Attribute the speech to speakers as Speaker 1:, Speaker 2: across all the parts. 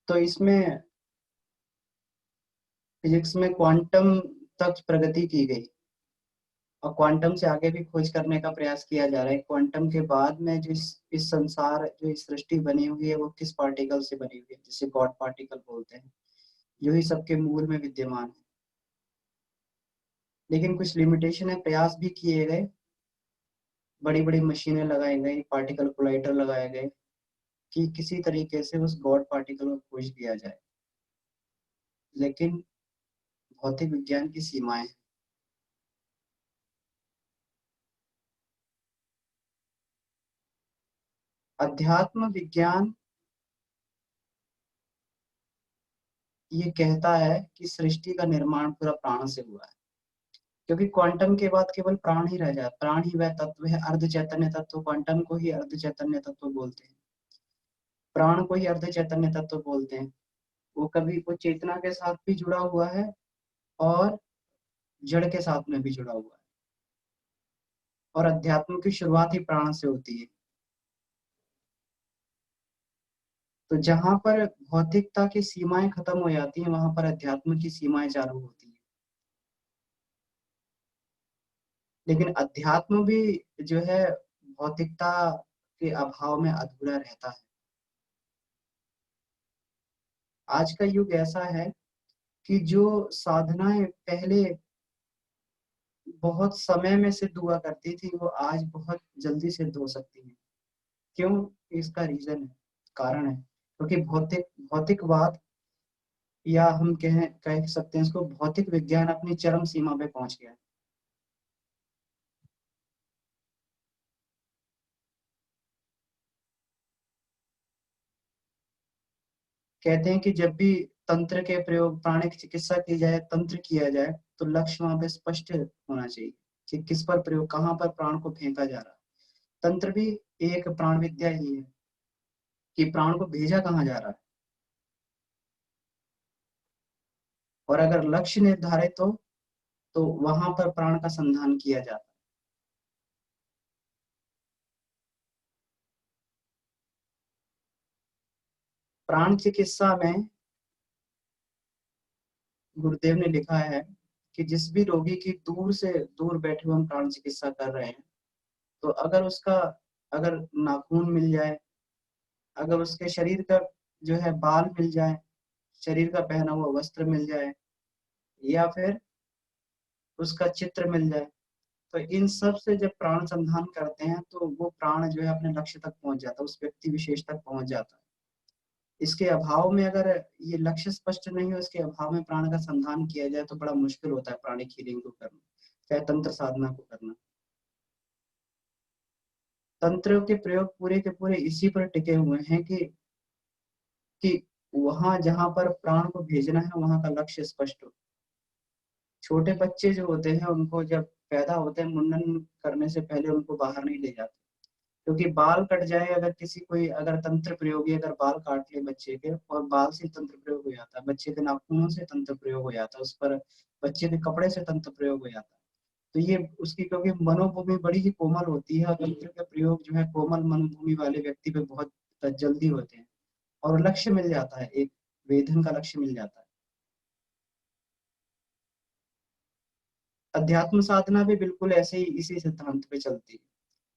Speaker 1: तो इसमें फिजिक्स में क्वांटम तक प्रगति की गई और क्वांटम से आगे भी खोज करने का प्रयास किया जा रहा है। क्वांटम के बाद में जो इस संसार जो इस सृष्टि बनी हुई है वो किस पार्टिकल से बनी हुई है, जिसे गॉड पार्टिकल बोलते हैं, जो ही सबके मूल में विद्यमान है। लेकिन कुछ लिमिटेशन है, प्रयास भी किए गए, बड़ी बड़ी मशीनें लगाई गई, पार्टिकल कोलाइडर लगाए गए कि किसी तरीके से उस गॉड पार्टिकल को खोज लिया जाए। लेकिन भौतिक विज्ञान की सीमाएं हैं। अध्यात्म विज्ञान ये कहता है कि सृष्टि का निर्माण पूरा प्राण से हुआ है, क्योंकि क्वांटम के बाद केवल प्राण ही रह जाए। प्राण ही वह तत्व है, अर्ध चैतन्य तत्व, क्वांटम को ही अर्ध चैतन्य तत्व बोलते हैं, प्राण को ही अर्ध चैतन्य तत्व बोलते हैं। वो चेतना के साथ भी जुड़ा हुआ है और जड़ के साथ में भी जुड़ा हुआ है, और अध्यात्म की शुरुआत ही प्राण से होती है। तो जहां पर भौतिकता की सीमाएं खत्म हो जाती हैं, वहां पर अध्यात्म की सीमाएं चालू होती हैं। लेकिन अध्यात्म भी जो है भौतिकता के अभाव में अधूरा रहता है। आज का युग ऐसा है कि जो साधनाएं पहले बहुत समय में सिद्ध हुआ करती थी, वो आज बहुत जल्दी सिद्ध हो सकती है। क्यों? इसका रीजन है, कारण है, क्योंकि भौतिकवाद, या हम कह सकते हैं इसको, भौतिक विज्ञान अपनी चरम सीमा पे पहुंच गया है। कहते हैं कि जब भी तंत्र के प्रयोग, प्राणिक चिकित्सा की जाए, तंत्र किया जाए, तो लक्ष्य वहां पे स्पष्ट होना चाहिए कि किस पर प्रयोग, कहाँ पर प्राण को फेंका जा रहा है। तंत्र भी एक प्राण विद्या ही है कि प्राण को भेजा कहाँ जा रहा है, और अगर लक्ष्य निर्धारित हो तो वहां पर प्राण का संधान किया जाता है। प्राण चिकित्सा में गुरुदेव ने लिखा है कि जिस भी रोगी की दूर से दूर बैठे हुए हम प्राण चिकित्सा कर रहे हैं, तो अगर नाखून मिल जाए, अगर उसके शरीर का जो है बाल मिल जाए, शरीर का पहना हुआ वस्त्र मिल जाए, या फिर उसका चित्र मिल जाए, तो इन सब से जब प्राण संधान करते हैं तो वो प्राण जो है अपने लक्ष्य तक पहुंच जाता है, उस व्यक्ति विशेष तक पहुंच जाता है। इसके अभाव में, अगर ये लक्ष्य स्पष्ट नहीं हो, इसके अभाव में प्राण का संधान किया जाए तो बड़ा मुश्किल होता है प्राणिक हीलिंग को करना, चाहे तंत्र साधना को करना। तंत्र के प्रयोग पूरे के पूरे इसी पर टिके हुए हैं कि वहां जहां पर प्राण को भेजना है वहां का लक्ष्य स्पष्ट हो। छोटे बच्चे जो होते हैं उनको जब पैदा होते हैं, मुंडन करने से पहले उनको बाहर नहीं ले जाते, क्योंकि बाल कट जाए, अगर तंत्र प्रयोगी अगर बाल काट ले बच्चे के, और बाल से तंत्र प्रयोग हो जाता है, बच्चे के नाखूनों से तंत्र प्रयोग हो जाता है, उस पर बच्चे के कपड़े से तंत्र प्रयोग हो जाता है। तो ये उसकी, क्योंकि मनोभूमि बड़ी ही कोमल होती है, और तंत्र का प्रयोग जो है कोमल मनोभूमि वाले व्यक्ति पे बहुत जल्दी होते हैं, और लक्ष्य मिल जाता है, एक वेधन का लक्ष्य मिल जाता है। अध्यात्म साधना भी बिल्कुल ऐसे ही इसी सिद्धांत पे चलती है।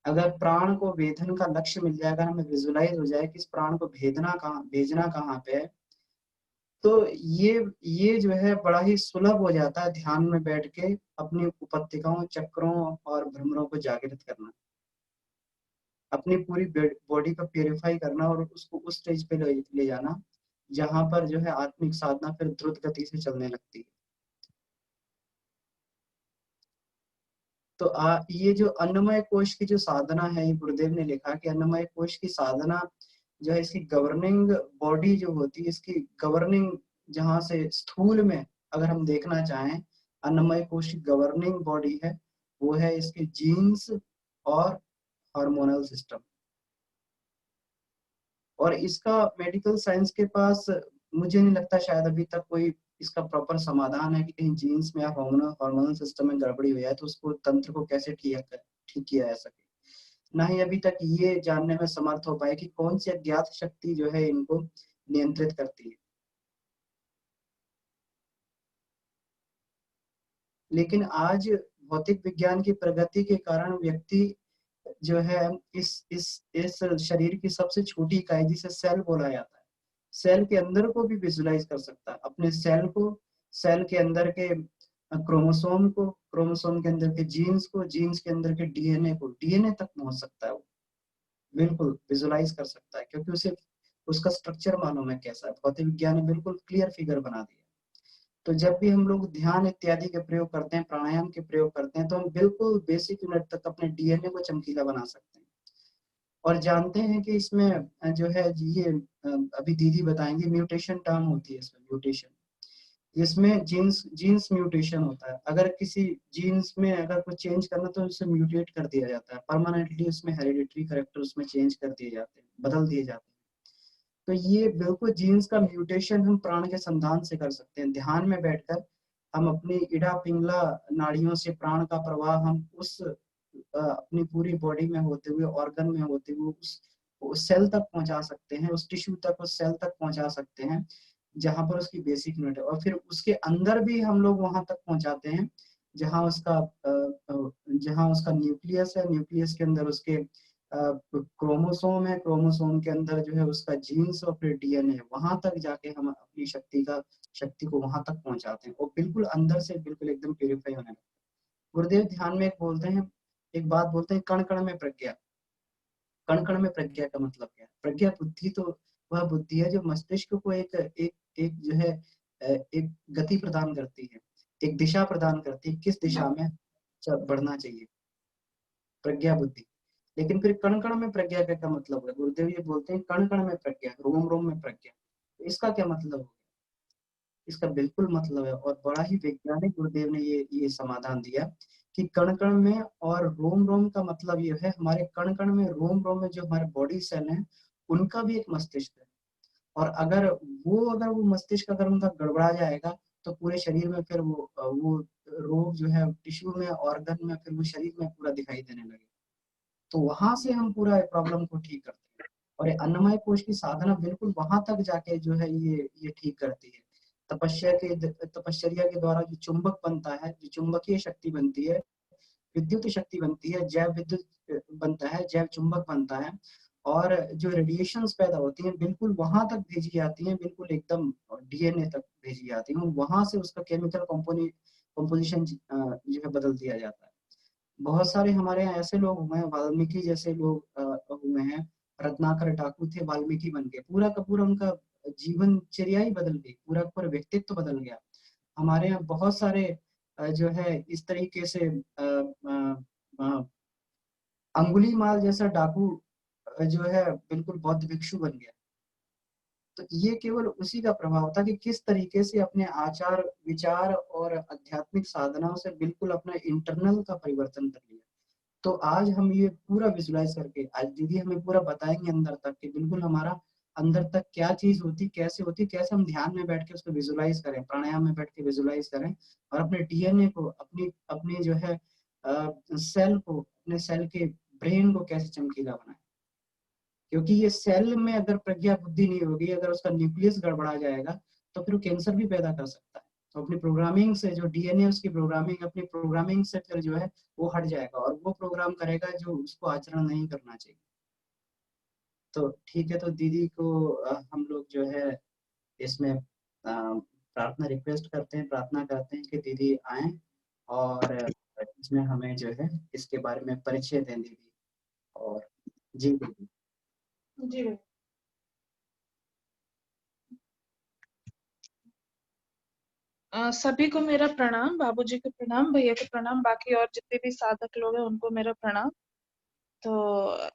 Speaker 1: अगर प्राण को वेधन का लक्ष्य मिल जाए, अगर हमें विजुलाइज हो जाए कि इस प्राण को भेजना कहाँ पे है, तो ये जो है बड़ा ही सुलभ हो जाता है ध्यान में बैठ के अपनी उपत्तिकाओं, चक्रों और भ्रमरों को जागृत करना, अपनी पूरी बॉडी को प्यूरिफाई करना, और उसको उस स्टेज पे ले जाना जहां पर जो है आत्मिक साधना फिर द्रुत गति से चलने लगती है। तो ये जो अन्नमय कोश की जो साधना है, ये गुरुदेव ने लिखा कि अन्नमय कोश की साधना जो है, इसकी गवर्निंग बॉडी जो होती है, इसकी गवर्निंग, जहां से स्थूल में अगर हम देखना चाहें, अन्नमय कोश की गवर्निंग बॉडी है, वो है इसके जीन्स और हार्मोनल सिस्टम। और इसका मेडिकल साइंस के पास, मुझे नहीं लगता शायद अभी तक कोई इसका प्रॉपर समाधान है कि कहीं जीन्स में या हार्मोनल सिस्टम में गड़बड़ी हो जाए तो उसको, तंत्र को कैसे ठीक किया जा सके। ना ही अभी तक ये जानने में समर्थ हो पाए कि कौन सी अज्ञात शक्ति जो है इनको नियंत्रित करती है। लेकिन आज भौतिक विज्ञान की प्रगति के कारण व्यक्ति जो है इस शरीर की सबसे छोटी इकाई जिसे सेल बोला जाता है, सेल के अंदर को भी विजुलाइज कर सकता है, अपने सेल को, सेल के अंदर के क्रोमोसोम को, क्रोमोसोम के अंदर के जीन्स को, जीन्स के अंदर के डीएनए को, डीएनए तक पहुंच सकता है वो, बिल्कुल विजुलाइज कर सकता है, क्योंकि उसे उसका स्ट्रक्चर मालूम है कैसा है। भौतिक विज्ञान ने बिल्कुल क्लियर फिगर बना दिया। तो जब भी हम लोग ध्यान इत्यादि के प्रयोग करते हैं, प्राणायाम के प्रयोग करते हैं, तो हम बिल्कुल बेसिक यूनिट तक अपने डीएनए को चमकीला बना सकते हैं। और जानते हैं कि इसमें जो है ये अभी दीदी बताएंगे, म्यूटेशन टर्म होती है इसमें, म्यूटेशन, इसमें जीन्स जीन्स म्यूटेशन होता है। अगर किसी जीन्स में अगर कुछ चेंज करना तो उसे म्यूटेट कर दिया जाता है परमानेंटली, उसमें हेरिडिटरी कैरेक्टर उसमें चेंज कर दिए जाते हैं, बदल दिए जाते हैं। तो ये बिल्कुल जीन्स का म्यूटेशन हम प्राण के संधान से कर सकते हैं। ध्यान में बैठकर हम अपनी इडा पिंगला नाड़ियों से प्राण का प्रवाह हम उस अपनी पूरी बॉडी में होते हुए, ऑर्गन में होते हुए उस सेल तक पहुंचा सकते हैं, उस टिश्यू तक, उस सेल तक पहुंचा सकते हैं जहां पर उसकी बेसिक यूनिट है। और फिर उसके अंदर भी हम लोग वहां तक पहुंचाते हैं जहां उसका जहां उसका न्यूक्लियस है, न्यूक्लियस के अंदर उसके क्रोमोसोम है, क्रोमोसोम के अंदर जो है उसका जीन्स और फिर डीएनए है। वहां तक जाके हम अपनी शक्ति को वहां तक पहुंचाते हैं, और बिल्कुल अंदर से बिल्कुल एकदम प्यूरिफाई होने लगता है। गुरुदेव ध्यान में एक बोलते हैं, एक बात बोलते हैं, कण कण में प्रज्ञा। कण कण में प्रज्ञा का मतलब क्या है? प्रज्ञा बुद्धि तो वह बुद्धि है जो मस्तिष्क को एक एक एक जो है एक गति प्रदान करती है, एक दिशा प्रदान करती है, किस दिशा में बढ़ना चाहिए, प्रज्ञा बुद्धि। लेकिन फिर कण कण में प्रज्ञा का क्या मतलब है? गुरुदेव ये बोलते हैं कण कण में प्रज्ञा, रोम रोम में प्रज्ञा। तो इसका क्या मतलब हो? इसका बिल्कुल मतलब है, और बड़ा ही वैज्ञानिक गुरुदेव ने ये समाधान दिया कि कण कण में और रोम रोम का मतलब ये है, हमारे कण कण में, रोम रोम में जो हमारे बॉडी सेल हैं उनका भी एक मस्तिष्क है। और अगर वो मस्तिष्क अगर उनका गड़बड़ा जाएगा तो पूरे शरीर में फिर वो रोग जो है टिश्यू में, ऑर्गन में, फिर वो शरीर में पूरा दिखाई देने लगे। तो वहां से हम पूरा प्रॉब्लम को ठीक करते हैं। और ये अन्नमय कोश की साधना बिल्कुल वहां तक जाके जो है ये ठीक करती है। तपश्चर्या के द्वारा जो चुंबक बनता है, जो चुंबकीय शक्ति बनती है, विद्युत शक्ति बनती है, जैव विद्युत बनता है, जैव चुंबक बनता है, और जो रेडिएशंस पैदा होती हैं बिल्कुल वहां तक भेजी जाती हैं, बिल्कुल एकदम डीएनए तक भेजी जाती हैं। वहां से उसका केमिकल कंपोजिशन जो है बदल दिया जाता है। बहुत सारे हमारे यहाँ ऐसे लोग हुए हैं, वाल्मीकि जैसे लोग हुए हैं, रत्नाकर डाकू थे, वाल्मीकि बन गए, पूरा का पूरा उनका जीवनचर्या ही बदल गई, पूरा पूरा व्यक्तित्व बदल गया। हमारे यहाँ बहुत सारे जो है इस तरीके से अंगुली माल जैसा डाकू जो है बिल्कुल बौद्ध भिक्षु बन गया। तो ये केवल उसी का प्रभाव था कि किस तरीके से अपने आचार विचार और आध्यात्मिक साधनाओं से बिल्कुल अपना इंटरनल का परिवर्तन कर लिया। तो आज हम ये पूरा विजुलाइज करके, आज दीदी हमें पूरा बताएंगे अंदर तक कि बिल्कुल हमारा अंदर तक क्या चीज होती, कैसे होती, कैसे हम ध्यान में बैठ के उसको विजुलाइज करें, प्राणायाम में बैठ के विजुलाइज करें, और अपने डीएनए को, अपनी अपनी जो है सेल को, अपने सेल के ब्रेन को कैसे चमकीला बनाए। क्योंकि ये सेल में अगर प्रज्ञा बुद्धि नहीं होगी, अगर उसका न्यूक्लियस गड़बड़ा जाएगा तो फिर वो कैंसर भी पैदा कर सकता है। तो अपनी प्रोग्रामिंग से जो डीएनए उसकी प्रोग्रामिंग, अपनी प्रोग्रामिंग से फिर जो है वो हट जाएगा और वो प्रोग्राम करेगा जो उसको आचरण नहीं करना चाहिए। तो ठीक है, तो दीदी को हम लोग जो है इसमें प्रार्थना रिक्वेस्ट करते हैं, प्रार्थना करते हैं कि दीदी आए और इसमें हमें जो है इसके बारे में परिचय दें दीदी। और जी दीदी।
Speaker 2: जी सभी को मेरा प्रणाम, बाबूजी को प्रणाम, भैया को प्रणाम, बाकी और जितने भी साधक लोग हैं उनको मेरा प्रणाम। तो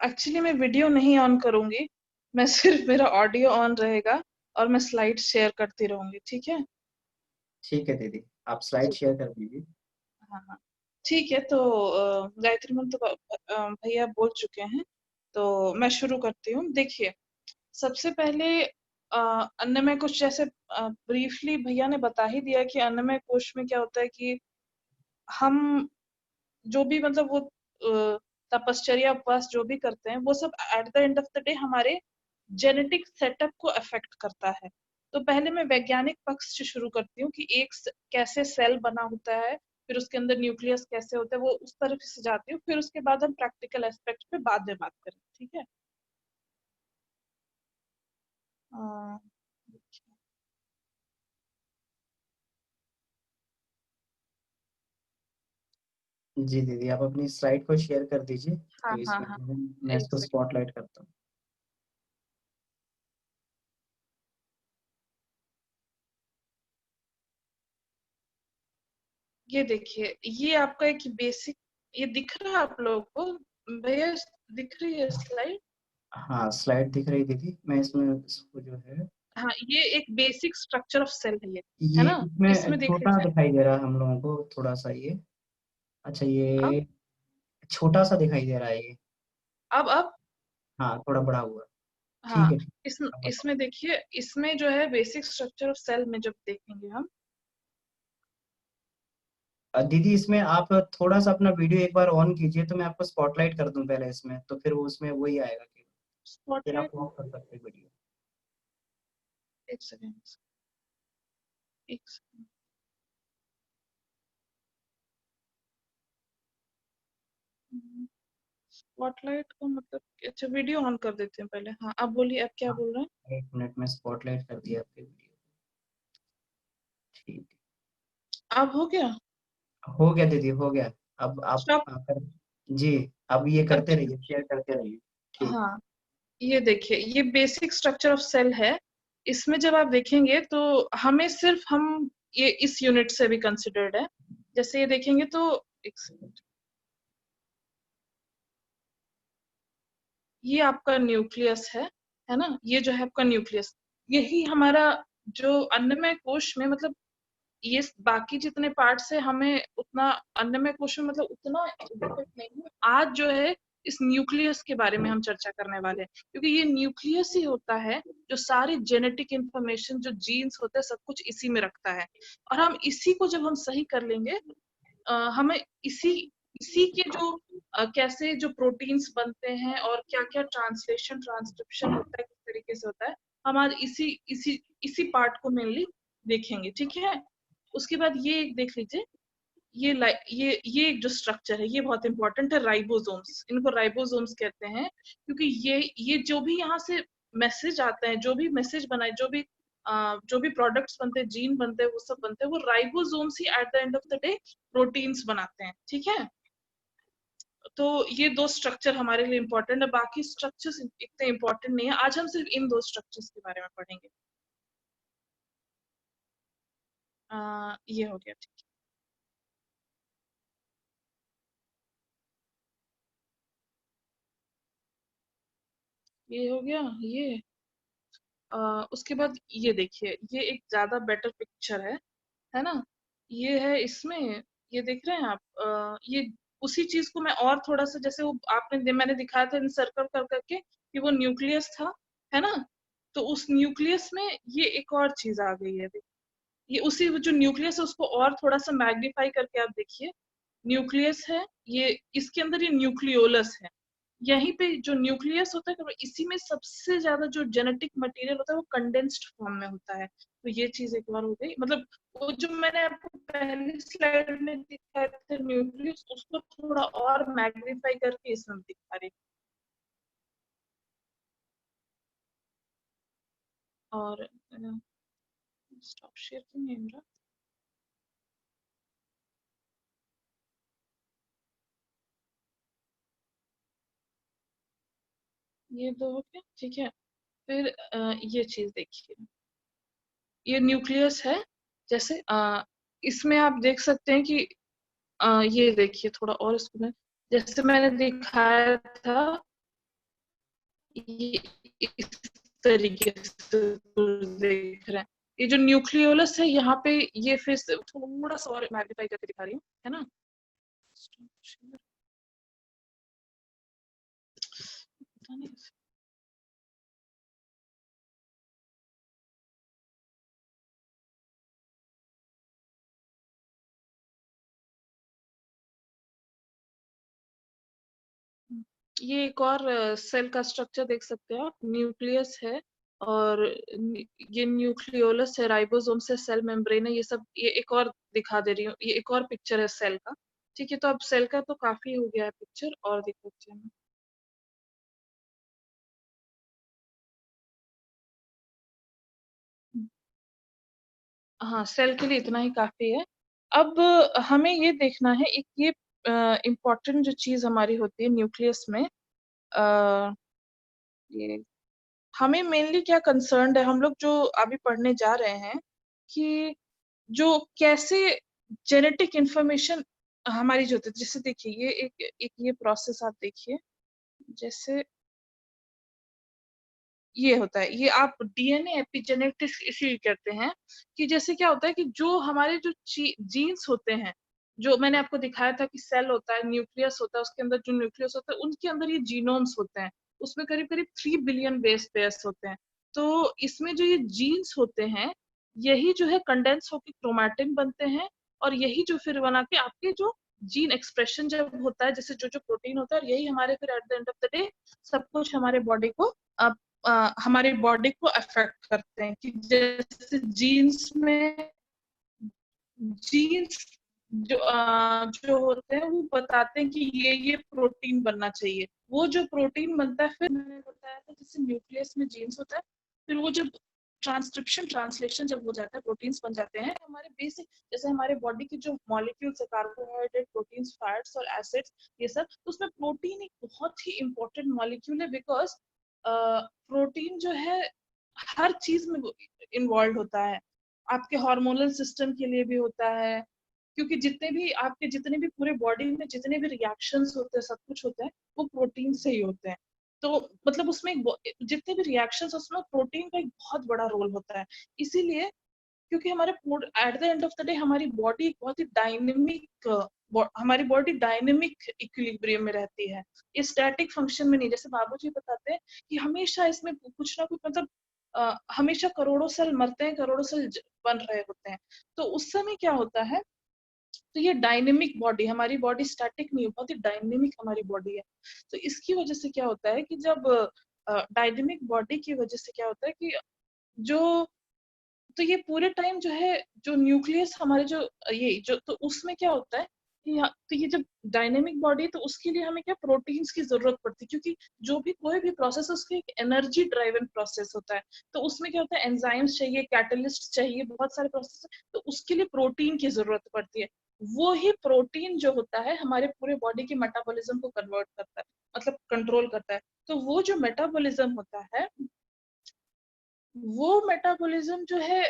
Speaker 2: एक्चुअली मैं वीडियो नहीं ऑन करूंगी, मैं सिर्फ मेरा ऑडियो ऑन रहेगा और मैं स्लाइड शेयर करती रहूंगी, ठीक है?
Speaker 1: ठीक है दीदी, आप स्लाइड
Speaker 2: जी
Speaker 1: शेयर कर दीजिए।
Speaker 2: हाँ हाँ ठीक है। तो गायत्री मंत्र तो भैया बोल चुके हैं, तो मैं शुरू करती हूँ। देखिए, सबसे पहले अन्नमय कोश, जैसे ब्रीफली भैया ने बता ही दिया कि अन्नमय कोश में क्या होता है कि हम जो भी मतलब वो तपश्चर्या उपवास जो भी करते हैं वो सब at the end of the day हमारे जेनेटिक सेटअप को अफेक्ट करता है। तो पहले मैं वैज्ञानिक पक्ष से शुरू करती हूँ कि एक कैसे सेल बना होता है, फिर उसके अंदर न्यूक्लियस कैसे होता है, वो उस तरफ से जाती हूँ, फिर उसके बाद हम प्रैक्टिकल एस्पेक्ट पे बाद में बात करें, ठीक है। अ,
Speaker 1: जी दीदी, आप अपनी स्लाइड को शेयर कर दीजिए,
Speaker 2: हाँ
Speaker 1: तो
Speaker 2: हाँ
Speaker 1: इसमें
Speaker 2: हाँ,
Speaker 1: मैं
Speaker 2: एक
Speaker 1: इसको
Speaker 2: सेकंड।
Speaker 1: स्पॉटलाइट करता हूँ।
Speaker 2: ये देखिए, ये आपका एक बेसिक, ये दिख रहा है आप लोगों को भैया, दिख रही है स्लाइड?
Speaker 1: हाँ, स्लाइड दिख रही दीदी, मैं इसमें इसको जो है,
Speaker 2: हाँ, ये एक बेसिक स्ट्रक्चर ऑफ सेल है
Speaker 1: ये
Speaker 2: ना?
Speaker 1: इसमें
Speaker 2: इसमें देख
Speaker 1: छोटा
Speaker 2: लीजिए।
Speaker 1: दिखाई दे रहा है हम लोगों को थोड़ा सा ये। अच्छा,
Speaker 2: अब
Speaker 1: ये छोटा सा दिखाई दे रहा है ये।
Speaker 2: अब
Speaker 1: हाँ, थोड़ा बड़ा हुआ। ठीक
Speaker 2: हाँ,
Speaker 1: है, ठीक है, अब बताओ।
Speaker 2: इसमें देखिए, इसमें जो है बेसिक स्ट्रक्चर ऑफ सेल में जब देखेंगे हम,
Speaker 1: दीदी, इसमें आप थोड़ा सा अपना वीडियो एक बार ऑन कीजिए, तो मैं आपको स्पॉटलाइट कर दूं पहले इसमें, तो फिर वो उसमें वही आएगा कि फिर
Speaker 2: स्पॉटलाइट,
Speaker 1: आप ऑफ कर सकते हैं वीडियो।
Speaker 2: एक सेकेंड, एक सेकेंड। स्पॉटलाइट का मतलब, अच्छा वीडियो ऑन कर देते हैं पहले। हाँ, आप बोलिए, आप क्या
Speaker 1: हाँ,
Speaker 2: बोल रहे हैं?
Speaker 1: 1 मिनट में स्पॉटलाइट कर दिया आपके वीडियो। ठीक
Speaker 2: अब हो गया?
Speaker 1: हो गया दीदी, हो गया। अब आप
Speaker 2: स्टॉप।
Speaker 1: आकर, जी, अब ये करते
Speaker 2: अच्छा,
Speaker 1: रहिए, शेयर करते रहिए। ठीक।
Speaker 2: हाँ, ये देखिए, ये बेसिक स्ट्रक्चर ऑफ सेल है। इसमें जब आप देखेंगे तो हमें सिर्फ हम ये इस यूनिट से भी कंसिडर्ड है। जैसे ये देखेंगे तो एक सेकंड, ये आपका न्यूक्लियस है ना? ये जो है आपका न्यूक्लियस, यही हमारा जो अन्नमय कोश में, मतलब ये बाकी जितने पार्ट्स है हमें उतना अन्नमय कोश में मतलब उतना इम्पोर्टेंट नहीं है। आज जो है इस न्यूक्लियस के बारे में हम चर्चा करने वाले हैं, क्योंकि ये न्यूक्लियस ही होता है जो सारी जेनेटिक इंफॉर्मेशन, जो जीन्स होते हैं, सब कुछ इसी में रखता है। और हम इसी को जब हम सही कर लेंगे, हमें इसी इसी के जो कैसे जो प्रोटीन्स बनते हैं और क्या क्या ट्रांसलेशन ट्रांसक्रिप्शन होता है, किस तरीके से होता है, हम आज इसी इसी इसी पार्ट को मेनली देखेंगे, ठीक है। उसके बाद ये एक देख लीजिए, ये एक जो स्ट्रक्चर है, ये बहुत इंपॉर्टेंट है, राइबोसोम्स, इनको राइबोसोम्स कहते हैं, क्योंकि ये जो भी यहाँ से मैसेज आता है, जो भी मैसेज बनाए, जो भी प्रोडक्ट्स बनते हैं, जीन बनते हैं, वो सब बनते हैं, वो ribosomes he at the end of the day proteins बनाते हैं, ठीक है। तो ये दो स्ट्रक्चर हमारे लिए इंपॉर्टेंट है, बाकी स्ट्रक्चर्स इतने इंपॉर्टेंट नहीं है। आज हम सिर्फ इन दो स्ट्रक्चर्स के बारे में पढ़ेंगे। ये हो गया, ठीक है, ये हो गया ये। उसके बाद ये देखिए, ये एक ज्यादा बेटर पिक्चर है ना? ये है इसमें, ये देख रहे हैं आप? ये उसी चीज को मैं और थोड़ा सा, जैसे वो मैंने दिखाया था इन सर्कल कर करके कि वो न्यूक्लियस था, है ना? तो उस न्यूक्लियस में ये एक और चीज आ गई है। ये उसी जो न्यूक्लियस है उसको और थोड़ा सा मैग्नीफाई करके आप देखिए। न्यूक्लियस है ये, इसके अंदर ये न्यूक्लियोलस है। यहीं पे जो न्यूक्लियस होता है, इसी में सबसे ज्यादा जो जेनेटिक मटेरियल होता है वो कंडेंस्ड फॉर्म में होता है। तो ये चीज एक बार हो गई, मतलब वो जो मैंने आपको पहली स्लाइड में दिखाया था न्यूक्लियस, उसको थोड़ा और मैग्नीफाई करके इसमें दिखा रही। और स्टॉप शेयर क्यों नहीं हो रहा? ये दो हो गया, ठीक है। फिर ये चीज देखिए, ये न्यूक्लियस है। जैसे इसमें आप देख सकते हैं कि ये देखिए थोड़ा और इसको मैं, जैसे मैंने दिखाया था, ये इस तरीके से देख रहे हैं। ये जो न्यूक्लियोलस है यहाँ पे, ये फिर से थोड़ा सा और मैग्नीफाई करके दिखा रही हूँ, है ना? पता नहीं, ये एक और सेल का स्ट्रक्चर देख सकते हैं आप, न्यूक्लियस है। और ये न्यूक्लियोलस है, राइबोसोम से सेल मेम्ब्रेन है, ये सब, ये एक और दिखा दे रही हूँ, ये एक और पिक्चर है सेल का। ठीक है, तो अब सेल का तो काफी हो गया है पिक्चर, और दिख सकते हैं। हाँ, सेल के लिए इतना ही काफी है। अब हमें ये देखना है, एक ये इम्पोर्टेंट जो चीज हमारी होती है न्यूक्लियस में, ये हमें मेनली क्या कंसर्न्ड है, हम लोग जो अभी पढ़ने जा रहे हैं कि जो कैसे जेनेटिक इंफॉर्मेशन हमारी जो होती है, जैसे देखिए ये एक ये प्रोसेस आप देखिए, जैसे ये होता है, ये आप डीएनए एपिजेनेटिक्स इसी कहते हैं, कि जैसे क्या होता है कि जो हमारे जो जीन्स होते हैं, जो मैंने आपको दिखाया था कि सेल होता है, न्यूक्लियस होता है, उसके अंदर जो न्यूक्लियस होता है उनके अंदर ये जीनोम्स होते हैं, उसमें करीब करीब 3 बिलियन बेस पेयर्स होते हैं। तो इसमें जो ये जीन्स होते हैं, यही जो है कंडेंस होकर क्रोमैटिन बनते हैं, और यही जो फिर बना के आपके जो जीन एक्सप्रेशन जब होता है, जैसे जो जो प्रोटीन होता है, और यही हमारे फिर at the end of the day सब कुछ हमारे बॉडी को हमारे बॉडी को अफेक्ट करते हैं, कि जैसे जीन्स में जीन्स जो होते हैं वो बताते हैं कि ये प्रोटीन बनना चाहिए, वो जो प्रोटीन बनता है, फिर मैंने बताया था जैसे न्यूक्लियस में जीन्स होता है, फिर वो जब ट्रांसक्रिप्शन ट्रांसलेशन जब हो जाता है, प्रोटीन्स बन जाते हैं हमारे बेसिक, जैसे हमारे बॉडी की जो मॉलिक्यूल्स है, कार्बोहाइड्रेट, प्रोटीन्स, फैट्स और एसिड्स, ये सब, तो उसमें प्रोटीन एक बहुत ही इंपॉर्टेंट मॉलिक्यूल है, बिकॉज प्रोटीन जो है हर चीज में इन्वॉल्व होता है, आपके हार्मोनल सिस्टम के लिए भी होता है, क्योंकि जितने भी पूरे बॉडी में जितने भी रिएक्शंस होते हैं, सब कुछ होता है, वो प्रोटीन से ही होते हैं। तो मतलब उसमें जितने भी रिएक्शंस, उसमें प्रोटीन का एक बहुत बड़ा रोल होता है। इसीलिए, क्योंकि हमारे at the end of the day हमारी बॉडी बहुत ही डायनेमिक, हमारी बॉडी डायनेमिक इक्विलिब्रियम में रहती है, ये स्टैटिक फंक्शन में नहीं। जैसे बाबूजी बताते हैं कि हमेशा इसमें कुछ ना कुछ, मतलब हमेशा करोड़ों सेल मरते हैं, करोड़ों सेल बन रहे होते हैं। तो उस समय क्या होता है, तो ये डायनेमिक बॉडी, हमारी बॉडी स्टैटिक नहीं, बहुत ही डायनेमिक हमारी बॉडी है। तो इसकी वजह से क्या होता है कि जब डायनेमिक बॉडी की वजह से क्या होता है कि जो, तो ये पूरे टाइम जो है, जो न्यूक्लियस हमारे जो ये जो, तो उसमें क्या होता है कि तो ये जब डायनेमिक बॉडी है, तो उसके लिए हमें क्या प्रोटीन्स की जरूरत पड़ती है, क्योंकि जो भी कोई भी प्रोसेस, उसकी एक एनर्जी ड्राइवन प्रोसेस होता है। तो उसमें क्या होता है, एंजाइम्स चाहिए, कैटलिस्ट चाहिए, बहुत सारे प्रोसेस, तो उसके लिए प्रोटीन की जरूरत पड़ती है। वो ही प्रोटीन जो होता है हमारे पूरे बॉडी के मेटाबॉलिज्म को कन्वर्ट करता है, मतलब कंट्रोल करता है। तो वो जो मेटाबॉलिज्म होता है, वो मेटाबॉलिज्म जो है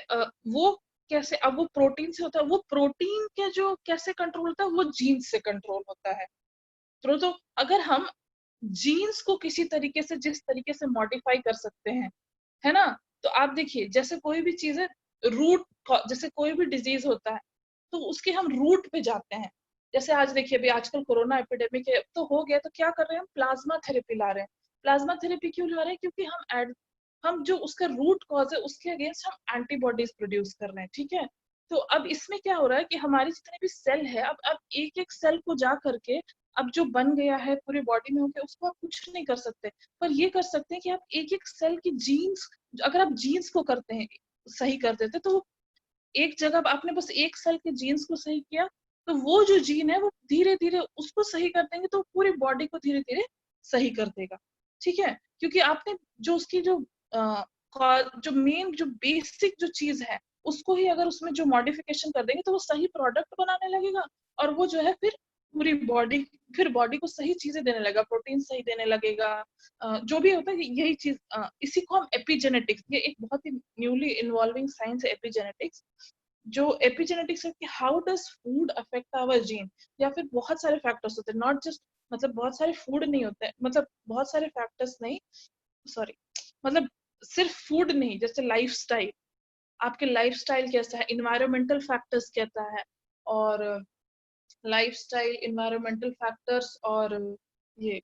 Speaker 2: वो कैसे, अब वो प्रोटीन से होता है, वो प्रोटीन के जो कैसे कंट्रोल होता है, वो जीन से कंट्रोल होता है। तो अगर हम जीन्स को किसी तरीके से, जिस तरीके से मॉडिफाई कर सकते हैं, है ना, तो आप देखिए जैसे कोई भी चीज है, रूट, जैसे कोई भी डिजीज होता है, तो उसके हम रूट पे जाते हैं। जैसे आज देखिए, अभी आजकल कोरोना एपिडेमिक है, तो हो गया, तो क्या कर रहे हैं हम, प्लाज्मा थेरेपी ला रहे हैं। प्लाज्मा थेरेपी क्यों ला रहे हैं, क्योंकि हम जो उसका रूट कॉज है, उसके अगेंस्ट हम एंटीबॉडीज प्रोड्यूस कर रहे हैं। ठीक है, तो अब इसमें क्या हो रहा है कि हमारी जितने भी सेल है, अब एक एक सेल को जा करके, अब जो बन गया है पूरे बॉडी में होके, उसको आप कुछ नहीं कर सकते, पर ये कर सकते हैं कि आप एक एक सेल की जीन्स, अगर आप जीन्स को करते हैं, सही कर देते, तो एक जगह आपने बस एक सेल के जीन्स को सही किया, तो वो जो जीन है वो धीरे धीरे उसको सही कर देंगे, तो पूरी बॉडी को धीरे धीरे सही कर देगा। ठीक है, क्योंकि आपने जो उसकी जो मेन जो बेसिक जो चीज है, उसको ही अगर उसमें जो मॉडिफिकेशन कर देंगे, तो वो सही प्रोडक्ट बनाने लगेगा, और वो जो है फिर पूरी बॉडी, फिर बॉडी को सही चीजें देने लगेगा, प्रोटीन सही देने लगेगा। जो भी होता है यही चीज, इसी को हम एपिजेनेटिक्स, ये एक बहुत ही न्यूली इन्वॉल्विंग साइंस है एपिजेनेटिक्स। जो एपिजेनेटिक्स है कि how does food affect our gene, या फिर बहुत सारे फैक्टर्स होते हैं, नॉट जस्ट, मतलब बहुत सारे फूड नहीं होते हैं, मतलब बहुत सारे फैक्टर्स नहीं, सॉरी, मतलब सिर्फ फूड नहीं, जैसे लाइफस्टाइल, आपके लाइफस्टाइल कैसा है, इन्वायरमेंटल फैक्टर्स कैसा है, और लाइफस्टाइल, इन्वायरमेंटल फैक्टर्स, और ये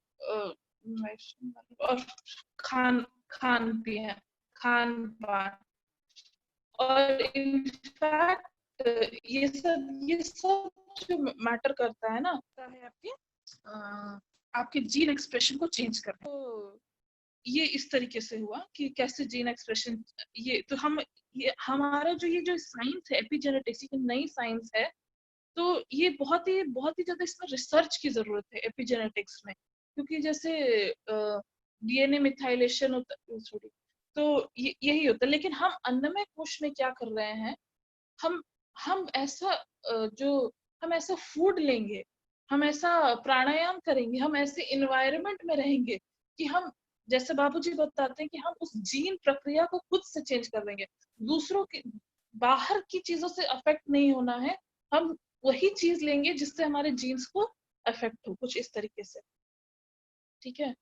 Speaker 2: और खान खान पिए खान पान, और इनफैक्ट ये सब जो मैटर करता है ना, है आपके जीन एक्सप्रेशन को चेंज करना। ये इस तरीके से हुआ कि कैसे जीन एक्सप्रेशन, ये तो हम, ये हमारा जो ये जो साइंस है एपिजेनेटिक्स, ये नई साइंस है, तो ये बहुत ही ज्यादा इसमें रिसर्च की जरूरत है एपिजेनेटिक्स में, क्योंकि जैसे डीएनए मिथाइलेशन होता, सॉरी, तो यही होता है। लेकिन हम अन्नमय कोश में क्या कर रहे हैं, हम हम ऐसा जो हम ऐसा फूड लेंगे, हम ऐसा प्राणायाम करेंगे, हम ऐसे इन्वायरमेंट में रहेंगे कि हम, जैसे बाबूजी बताते हैं कि हम उस जीन प्रक्रिया को खुद से चेंज कर देंगे, दूसरों के बाहर की चीजों से अफेक्ट नहीं होना है, हम वही चीज लेंगे जिससे हमारे जीन्स को अफेक्ट हो, कुछ इस तरीके से। ठीक है।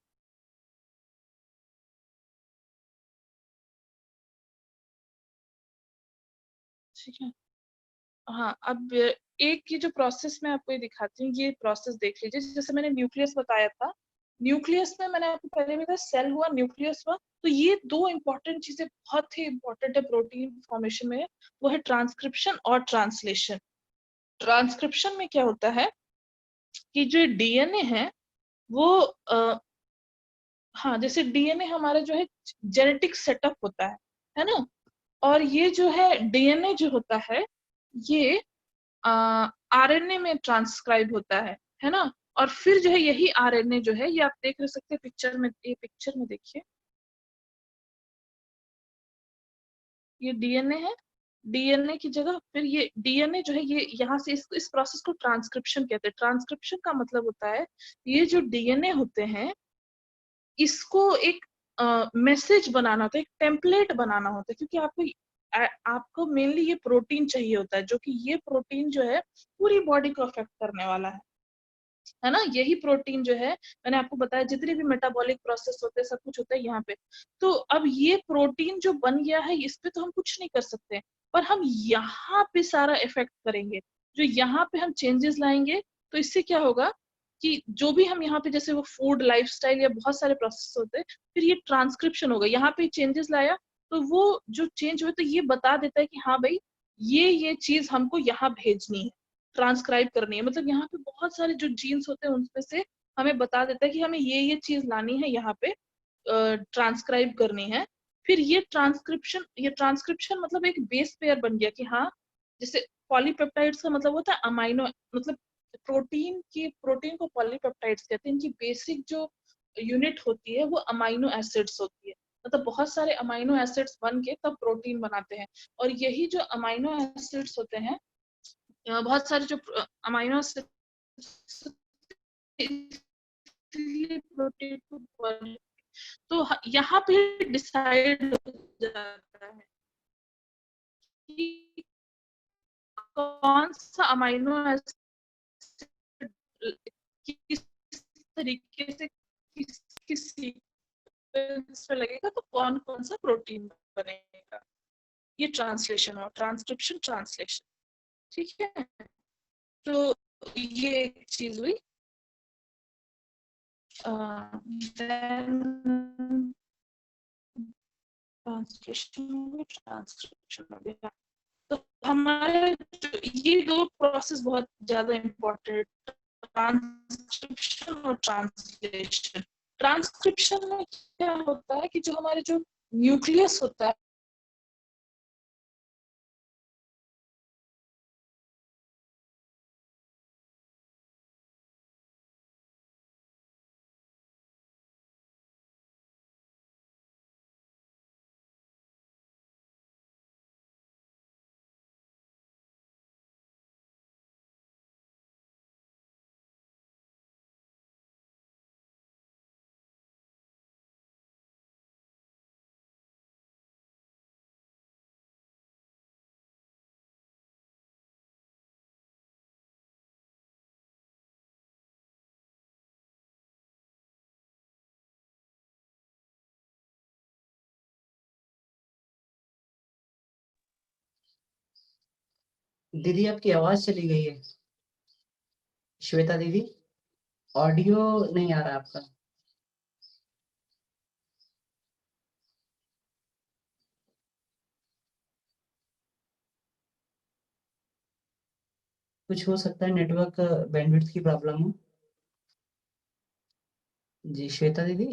Speaker 2: ठीक है। हाँ, अब एक ये जो प्रोसेस मैं आपको ये दिखाती हूँ, ये प्रोसेस देख लीजिए। जैसे मैंने न्यूक्लियस बताया था, न्यूक्लियस में मैंने आपको पहले भी बताया, सेल हुआ, न्यूक्लियस हुआ, तो ये दो इंपॉर्टेंट चीजें बहुत ही इंपॉर्टेंट है प्रोटीन फॉर्मेशन में, वो है ट्रांसक्रिप्शन और ट्रांसलेशन। ट्रांसक्रिप्शन में क्या होता है कि जो डीएनए है वो हाँ, जैसे डीएनए हमारा जो है जेनेटिक सेटअप होता है ना, और ये जो है डीएनए जो होता है, ये आरएनए में ट्रांसक्राइब होता है ना, और फिर जो है यही आरएनए जो है, ये आप देख सकते हैं पिक्चर में, ये पिक्चर में देखिए, ये डीएनए है, डीएनए की जगह फिर ये डीएनए जो है, ये यहाँ से इस प्रोसेस को ट्रांसक्रिप्शन कहते हैं। ट्रांसक्रिप्शन का मतलब होता है ये जो डीएनए होते हैं, इसको एक मैसेज बनाना होता है, एक टेम्पलेट बनाना होता है, क्योंकि आपको मेनली ये प्रोटीन चाहिए होता है, जो कि ये प्रोटीन जो है पूरी बॉडी को अफेक्ट करने वाला है ना। यही प्रोटीन जो है, मैंने आपको बताया जितने भी मेटाबॉलिक प्रोसेस होते हैं, सब कुछ होता है यहाँ पे। तो अब ये प्रोटीन जो बन गया है, इस पे तो हम कुछ नहीं कर सकते, पर हम यहाँ पे सारा इफेक्ट करेंगे, जो यहाँ पे हम चेंजेस लाएंगे, तो इससे क्या होगा कि जो भी हम यहाँ पे, जैसे वो फूड लाइफस्टाइल या बहुत सारे प्रोसेस होते हैं, फिर ये ट्रांसक्रिप्शन होगा, यहाँ पे चेंजेस लाया, तो वो जो चेंज हुआ, तो ये बता देता है कि हाँ भाई, ये चीज हमको यहाँ भेजनी है, ट्रांसक्राइब करनी है। मतलब यहाँ पे बहुत सारे जो जीन्स होते हैं उनमें से हमें बता देता है कि हमें ये चीज लानी है, यहाँ पे ट्रांसक्राइब करनी है। फिर ये ट्रांसक्रिप्शन मतलब एक बेस पेयर बन गया कि हाँ, जैसे पॉलीपेप्टाइड्स का मतलब होता है अमाइनो, मतलब प्रोटीन को पॉलीपेप्टाइड्स कहते हैं। इनकी बेसिक जो यूनिट होती है वो अमाइनो एसिड्स होती है, मतलब बहुत सारे अमाइनो एसिड्स बन के तब प्रोटीन बनाते हैं। और यही जो अमाइनो एसिड्स होते हैं, बहुत सारे जो अमाइनो एसिड्स, प्रोटीन तो यहाँ पे डिसाइड हो जाता है कि कौन सा अमाइनो एसिड किस तरीके से किस सीक्वेंस पे लगेगा, तो कौन कौन सा प्रोटीन बनेगा। ये ट्रांसलेशन और ट्रांसक्रिप्शन ट्रांसलेशन। ठीक है, तो ये एक चीज हुई। देन ट्रांसक्रिप्शन हो गया। तो हमारे ये दो प्रोसेस बहुत ज्यादा इम्पोर्टेंट, ट्रांसक्रिप्शन और ट्रांसलेशन। ट्रांसक्रिप्शन में क्या होता है कि जो हमारे जो न्यूक्लियस होता है,
Speaker 1: दीदी आपकी आवाज चली गई है, श्वेता दीदी, ऑडियो नहीं आ रहा आपका। कुछ हो सकता है नेटवर्क बैंडविड्थ की प्रॉब्लम हो। जी श्वेता दीदी।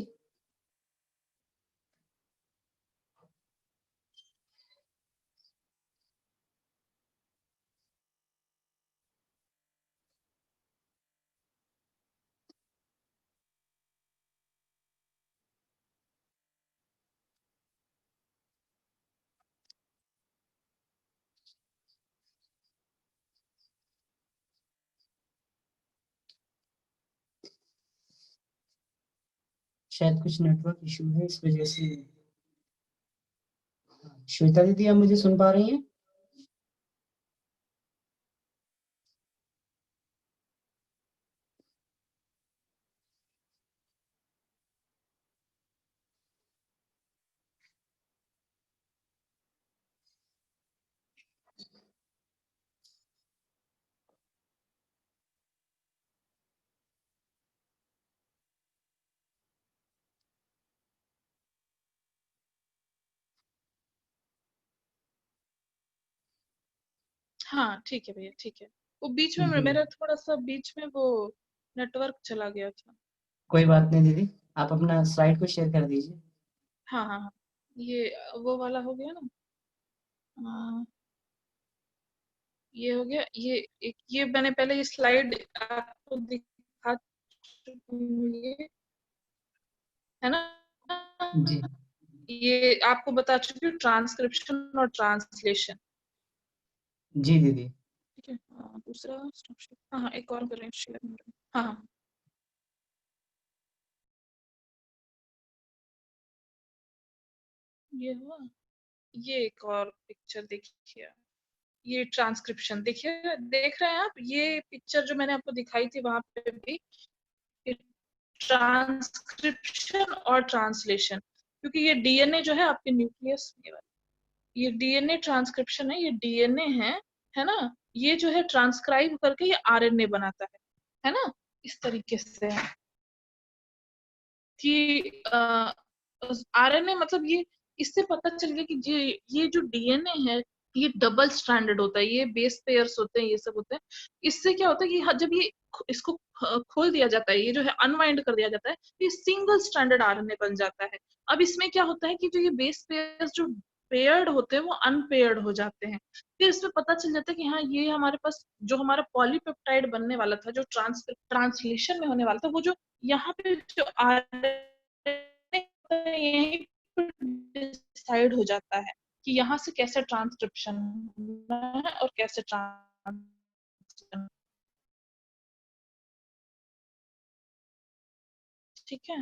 Speaker 1: शायद कुछ नेटवर्क इशू है इस वजह से। श्वेता दीदी, आप मुझे सुन पा रही हैं?
Speaker 2: हाँ ठीक है भैया, ठीक है। वो बीच में
Speaker 1: जी,
Speaker 2: मेरा थोड़ा सा बीच में वो नेटवर्क चला गया था।
Speaker 1: कोई बात नहीं दीदी, आप अपना स्लाइड को शेयर कर दीजिए।
Speaker 2: हाँ हाँ हाँ, ये वो वाला हो गया ना। हाँ, ये हो गया। ये एक, ये मैंने पहले ये स्लाइड आपको दिखा चुकी हूँ, ये है ना।
Speaker 1: जी
Speaker 2: ये आपको बता चुकी हूँ ट्रांसक्रिप्शन और ट्रांसलेशन।
Speaker 1: जी दीदी।
Speaker 2: ठीक है। दूसरा हाँ हाँ, एक और करें शेयर। हाँ हाँ, ये हुआ। ये एक और पिक्चर देखिए, ये ट्रांसक्रिप्शन देखिए, देख रहे हैं आप? ये पिक्चर जो मैंने आपको दिखाई थी वहां पे भी ट्रांसक्रिप्शन और ट्रांसलेशन, क्योंकि ये डीएनए जो है आपके न्यूक्लियस, ये डीएनए ट्रांसक्रिप्शन है, ये डीएनए है ना। ये जो है ट्रांसक्राइब करके ये आरएनए बनाता है ना। इस तरीके से कि आरएनए मतलब ये, इससे पता चल गया कि ये जो डीएनए है ये डबल स्ट्रैंडेड होता है, ये बेस पेयर्स होते हैं, ये सब होते हैं। इससे क्या होता है कि जब ये इसको खोल दिया जाता है, ये जो है अनवाइंड कर दिया जाता है, तो ये सिंगल स्ट्रैंडेड आरएनए बन जाता है। अब इसमें क्या होता है कि जो ये बेस पेयर्स जो पेयर्ड होते हैं वो अनपेयर्ड हो जाते हैं। फिर इसमें पता चल जाता है कि हाँ, ये हमारे पास जो हमारा पॉलीपेप्टाइड बनने वाला था, जो ट्रांसलेशन में होने वाला था, वो जो यहाँ पे जो यही डिसाइड हो जाता है कि यहाँ से कैसे ट्रांसक्रिप्शन होना है और कैसे ट्रांसलेशन। ठीक है।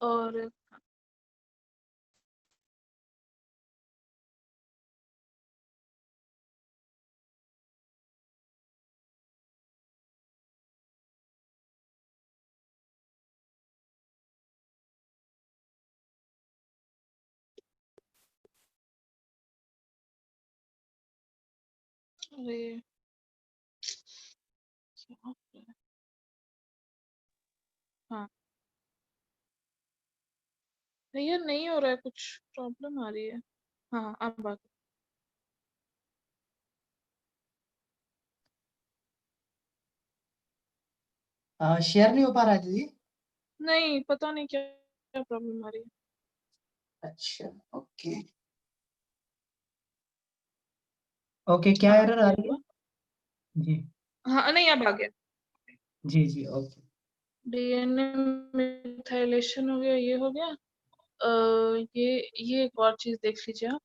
Speaker 2: और अरे यहाँ पे, हाँ भैया नहीं हो रहा है, कुछ प्रॉब्लम आ रही है। हाँ अब बात।
Speaker 1: शेयर नहीं हो पा रहा है दीदी?
Speaker 2: नहीं पता नहीं क्या क्या प्रॉब्लम आ रही है।
Speaker 1: अच्छा, ओके। ओके, क्या
Speaker 2: हाँ
Speaker 1: एरर आ
Speaker 2: ये
Speaker 1: रही है?
Speaker 2: हुआ।
Speaker 1: जी
Speaker 2: हाँ नहीं, अब आ गया।
Speaker 1: जी जी, ओके।
Speaker 2: डीएनए मिथाइलेशन हो गया, ये हो गया। ये एक और चीज देख लीजिए आप।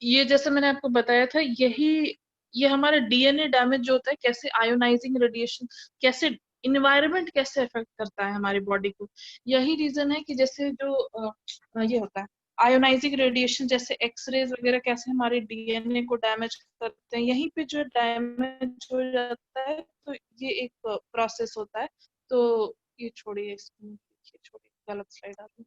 Speaker 2: ये जैसे मैंने आपको बताया था, यही ये हमारा डीएनए डैमेज जो होता है, कैसे आयोनाइजिंग रेडिएशन, कैसे इन्वायरमेंट कैसे इफेक्ट करता है हमारी बॉडी को। यही रीजन है कि जैसे जो ये होता है आयोनाइजिंग रेडिएशन, जैसे एक्सरेज वगैरह कैसे हमारे डीएनए को डैमेज करते हैं, यहीं पे जो डैमेज हो जाता है, तो ये एक प्रोसेस होता है। तो ये छोड़िए इसको, ये छोड़िए, गलत स्लाइड आ गई।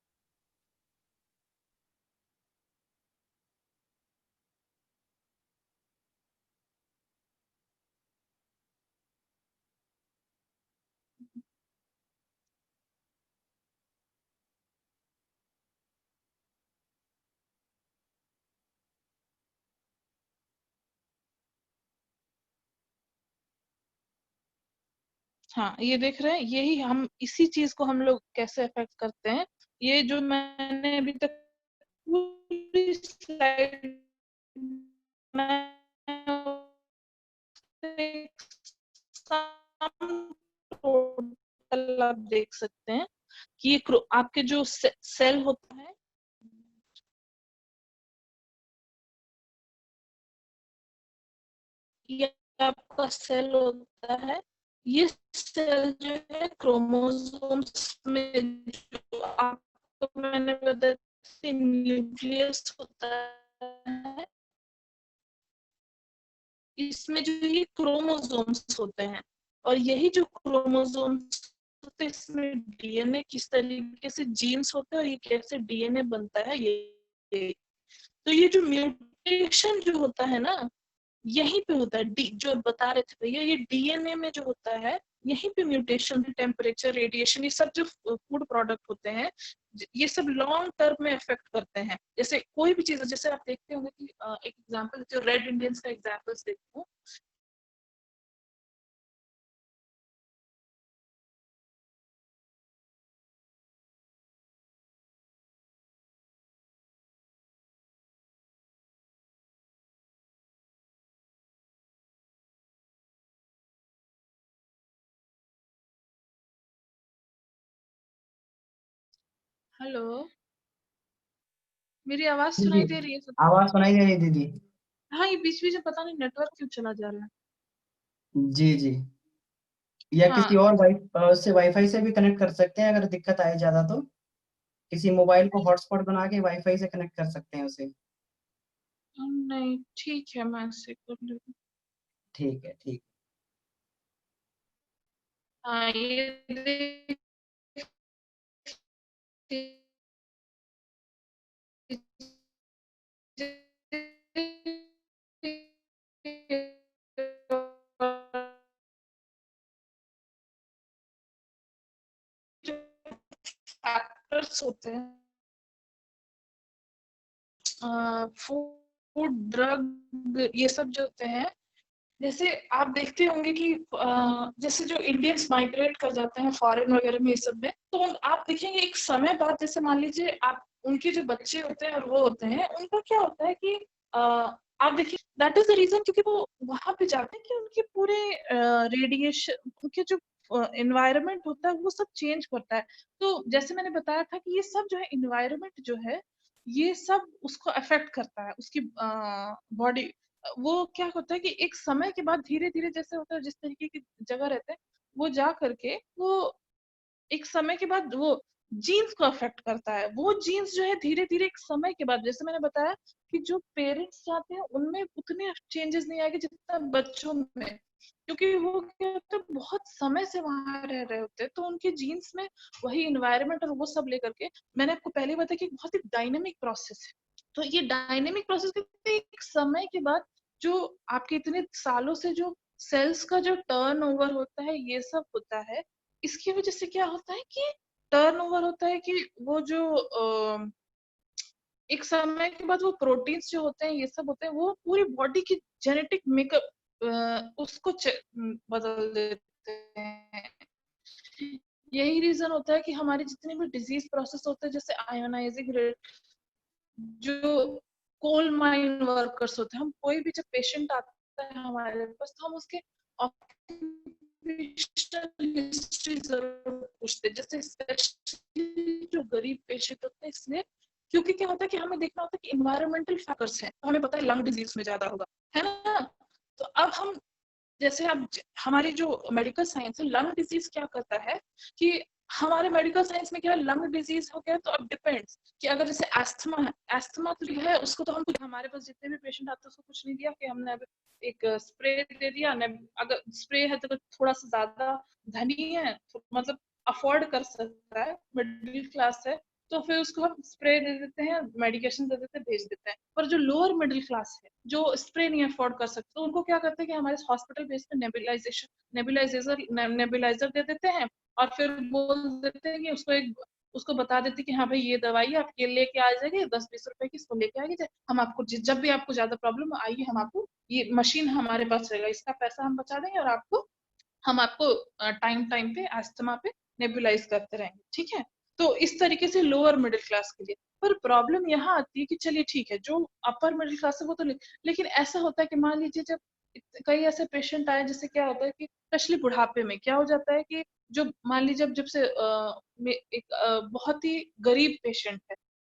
Speaker 2: हाँ ये देख रहे हैं, यही हम इसी चीज को हम लोग कैसे अफेक्ट करते हैं। ये जो मैंने अभी तक पूरी स्लाइड टोटल आप देख सकते हैं कि ये आपके जो सेल होता है, ये आपका सेल होता है, ये सेल जो है क्रोमोसोम्स में, जो आपको मैंने बताया न्यूक्लियस होता है, इसमें जो ये क्रोमोसोम्स होते हैं, और यही जो क्रोमोसोम्स होते हैं, इसमें डीएनए किस तरीके से जीन्स होते हैं और ये कैसे डीएनए बनता है, ये तो ये जो म्यूटेशन जो होता है ना, यहीं पे होता है। जो बता रहे थे भैया, ये डीएनए में जो होता है, यहीं पे म्यूटेशन, टेम्परेचर, रेडिएशन, ये सब जो फूड प्रोडक्ट होते हैं, ये सब लॉन्ग टर्म में इफेक्ट करते हैं। जैसे कोई भी चीज, जैसे आप देखते होंगे कि एक एग्जांपल, जो रेड इंडियंस का एग्जांपल्स देखते हो, हेलो, मेरी आवाज
Speaker 1: जी
Speaker 2: सुनाई
Speaker 1: जी,
Speaker 2: दे रही है सब?
Speaker 1: आवाज सुनाई दे रही दीदी।
Speaker 2: हाँ, ये बीच बीच में पता नहीं नेटवर्क क्यों चला जा रहा है।
Speaker 1: जी जी, या किसी
Speaker 2: हाँ,
Speaker 1: और से वाईफाई से भी कनेक्ट कर सकते हैं अगर दिक्कत आए ज्यादा तो। किसी मोबाइल को हॉटस्पॉट बना के वाईफाई से कनेक्ट कर सकते हैं उसे।
Speaker 2: नहीं ठीक है, मैं ऐसे कर लूँ।
Speaker 1: ठीक है ठीक।
Speaker 2: हाँ, ये देख, फैक्टर्स होते हैं, फूड, ड्रग, ये सब जो होते हैं, जैसे आप देखते होंगे कि जैसे जो इंडियंस माइग्रेट कर जाते हैं फॉरेन वगैरह में, ये सब में, तो आप देखेंगे एक समय बाद, जैसे मान लीजिए आप, उनके जो बच्चे होते हैं और वो होते हैं, उनका क्या होता है कि आप देखिए, दैट इज द रीजन, क्योंकि वो वहां पे जाते हैं कि उनके पूरे रेडिएशन, उनके जो एनवायरनमेंट होता है वो सब चेंज करता है। तो जैसे मैंने बताया था कि ये सब जो है एनवायरनमेंट जो है, ये सब उसको अफेक्ट करता है, उसकी बॉडी। वो क्या होता है कि एक समय के बाद धीरे धीरे, जैसे होता है जिस तरीके की जगह रहते हैं, वो जा करके वो एक समय के बाद वो जीन्स को अफेक्ट करता है। वो जीन्स जो है धीरे धीरे एक समय के बाद, जैसे मैंने बताया कि जो पेरेंट्स चाहते हैं उनमें उतने चेंजेस नहीं आएंगे जितना बच्चों में, क्योंकि वो क्या होता है, बहुत समय से वहां रह रहे होते हैं, तो उनके जीन्स में वही इन्वायरमेंट और वो सब लेकर के, मैंने आपको पहले बताया कि बहुत ही डायनेमिक प्रोसेस है। तो ये डायनेमिक प्रोसेस एक समय के बाद, जो आपके इतने सालों से जो सेल्स का जो टर्न ओवर होता है, ये सब होता है, इसकी वजह से क्या होता है कि टर्नओवर होता है कि वो जो एक समय के बाद वो प्रोटीन्स जो होते हैं, ये सब होते हैं, वो पूरी बॉडी की जेनेटिक मेकअप उसको बदल देते हैं। यही रीजन होता है कि हमारी जितने भी डिजीज प्रोसेस होते हैं, जैसे आयोनाइजिंग, जो कोल माइन वर्कर्स होते हैं, हम कोई भी जब पेशेंट आता है हमारे पास, तो हम उसके हिस्ट्री जरूर पूछते हैं, जैसे स्पेशली जो गरीब पेशेंट होते हैं, इसलिए क्योंकि क्या होता है कि हमें देखना होता है कि इन्वायरमेंटल फैक्टर्स हैं, तो हमें पता है लंग डिजीज में ज्यादा होगा, है ना। तो अब हम, जैसे अब हमारी जो मेडिकल साइंस है, लंग डिजीज क्या करता है कि हमारे मेडिकल साइंस में क्या है, लंग डिजीज हो गया तो अब डिपेंड्स कि अगर जैसे एस्थमा है, एस्थमा तो है उसको, तो हम कुछ, हमारे पास जितने भी पेशेंट आते हैं उसको कुछ नहीं दिया कि हमने अब एक स्प्रे दे दिया न, अगर स्प्रे है तो थोड़ा सा ज्यादा धनी है, तो मतलब अफोर्ड कर सकता है, मिडिल क्लास है, तो फिर उसको हम स्प्रे दे देते हैं, मेडिकेशन दे देते हैं, भेज देते हैं। पर जो लोअर मिडिल क्लास है, जो स्प्रे नहीं अफोर्ड कर सकते, तो उनको क्या करते हैं कि हमारे हॉस्पिटल बेस पे नेबुलाइजर दे देते हैं, और फिर बोल देते हैं कि उसको बता देते हैं कि हाँ भाई ये दवाई आप ये लेके आ जाएंगे, 10-20 रुपए की, इसको लेके आइए, हम आपको जब भी आपको ज्यादा प्रॉब्लम आइए, हम आपको, ये मशीन हमारे पास रहेगा, इसका पैसा हम बचा देंगे, और हम आपको टाइम टाइम पे अस्थमा पे नेबुलाइज करते रहेंगे, ठीक है। तो इस तरीके से लोअर मिडिल क्लास के लिए। पर प्रॉब्लम यहाँ आती है कि चलिए ठीक है, जो अपर मिडिल क्लास है वो तो लेकिन ऐसा होता है कि मान लीजिए जब कई ऐसे पेशेंट आए, जैसे क्या होता है कि स्पेशली बुढ़ापे में क्या हो जाता है कि जो मान लीजिए जब से एक बहुत ही गरीब पेशेंट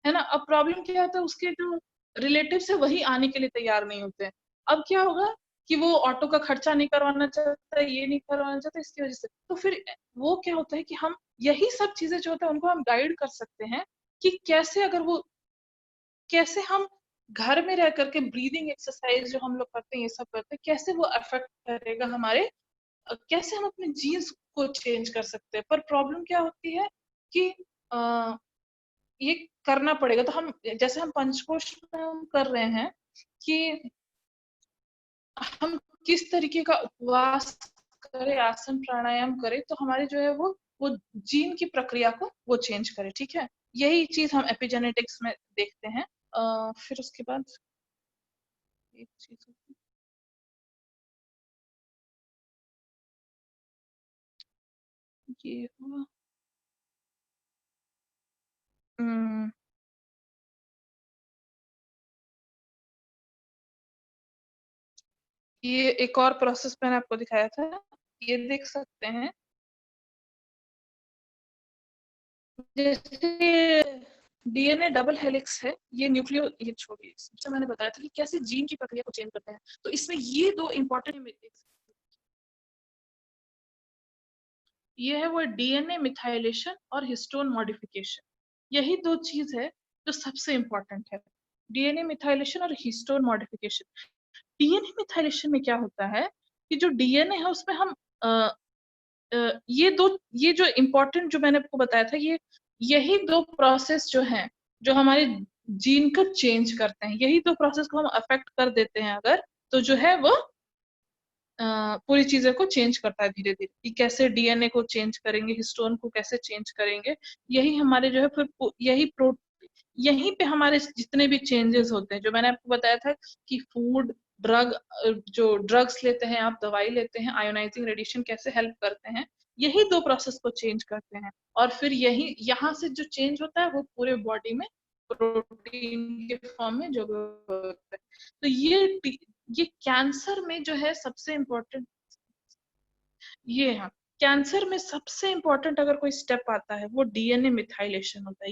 Speaker 2: है ना, अब प्रॉब्लम क्या होता है, उसके जो रिलेटिव्स है वही आने के लिए तैयार नहीं होते हैं। अब क्या होगा, कि वो ऑटो का खर्चा नहीं करवाना चाहता, ये नहीं करवाना चाहता, इसकी वजह से। तो फिर वो क्या होता है कि हम यही सब चीजें जो होता है उनको हम गाइड कर सकते हैं कि कैसे, अगर वो कैसे हम घर में रह करके ब्रीदिंग एक्सरसाइज जो हम लोग करते हैं, ये सब करते हैं, कैसे वो अफेक्ट करेगा हमारे, कैसे हम अपने जीन्स को चेंज कर सकते हैं। पर प्रॉब्लम क्या होती है कि आ, ये करना पड़ेगा। तो हम जैसे हम पंचकोश में हम कर रहे हैं कि हम किस तरीके का उपवास करें, आसन प्राणायाम करें, तो हमारे जो है वो जीन की प्रक्रिया को वो चेंज करे। ठीक है, यही चीज हम एपिजेनेटिक्स में देखते हैं। फिर उसके बाद एक चीज ये हुआ, हम्म, ये एक और प्रोसेस मैंने आपको दिखाया था, ये देख सकते हैं। जैसे डीएनए डबल हेलिक्स है, ये न्यूक्लियो, ये छोड़िए, सबसे मैंने बताया था कि कैसे जीन की प्रक्रिया को चेंज करते हैं। तो इसमें ये दो इंपॉर्टेंट, ये है वो डीएनए मिथाइलेशन और हिस्टोन मॉडिफिकेशन। यही दो चीज है जो सबसे इंपॉर्टेंट है, डीएनए मिथाइलेशन और हिस्टोन मॉडिफिकेशन। डीएनए मिथाइलेशन में क्या होता है कि जो डीएनए है उसमें हम ये दो, ये जो इम्पोर्टेंट जो मैंने आपको बताया था, ये यही दो प्रोसेस जो हैं जो हमारे जीन को चेंज करते हैं, यही दो प्रोसेस को हम अफेक्ट कर देते हैं अगर, तो जो है वो पूरी चीजें को चेंज करता है धीरे धीरे। कि कैसे डीएनए को चेंज करेंगे, हिस्टोन को कैसे चेंज करेंगे, यही हमारे जो है फिर यहीं पे हमारे जितने भी चेंजेस होते हैं, जो मैंने आपको बताया था कि फूड, ड्रग, जो ड्रग्स लेते हैं आप, दवाई लेते हैं, आयोनाइजिंग रेडिएशन कैसे हेल्प करते हैं, यही दो प्रोसेस को चेंज करते हैं। और फिर यही यहाँ से जो चेंज होता है वो पूरे बॉडी में प्रोटीन के फॉर्म में जो होता है। तो ये कैंसर में जो है सबसे इम्पोर्टेंट ये है। कैंसर में सबसे इम्पोर्टेंट अगर कोई स्टेप आता है वो डीएनए मिथाइलेशन होता है।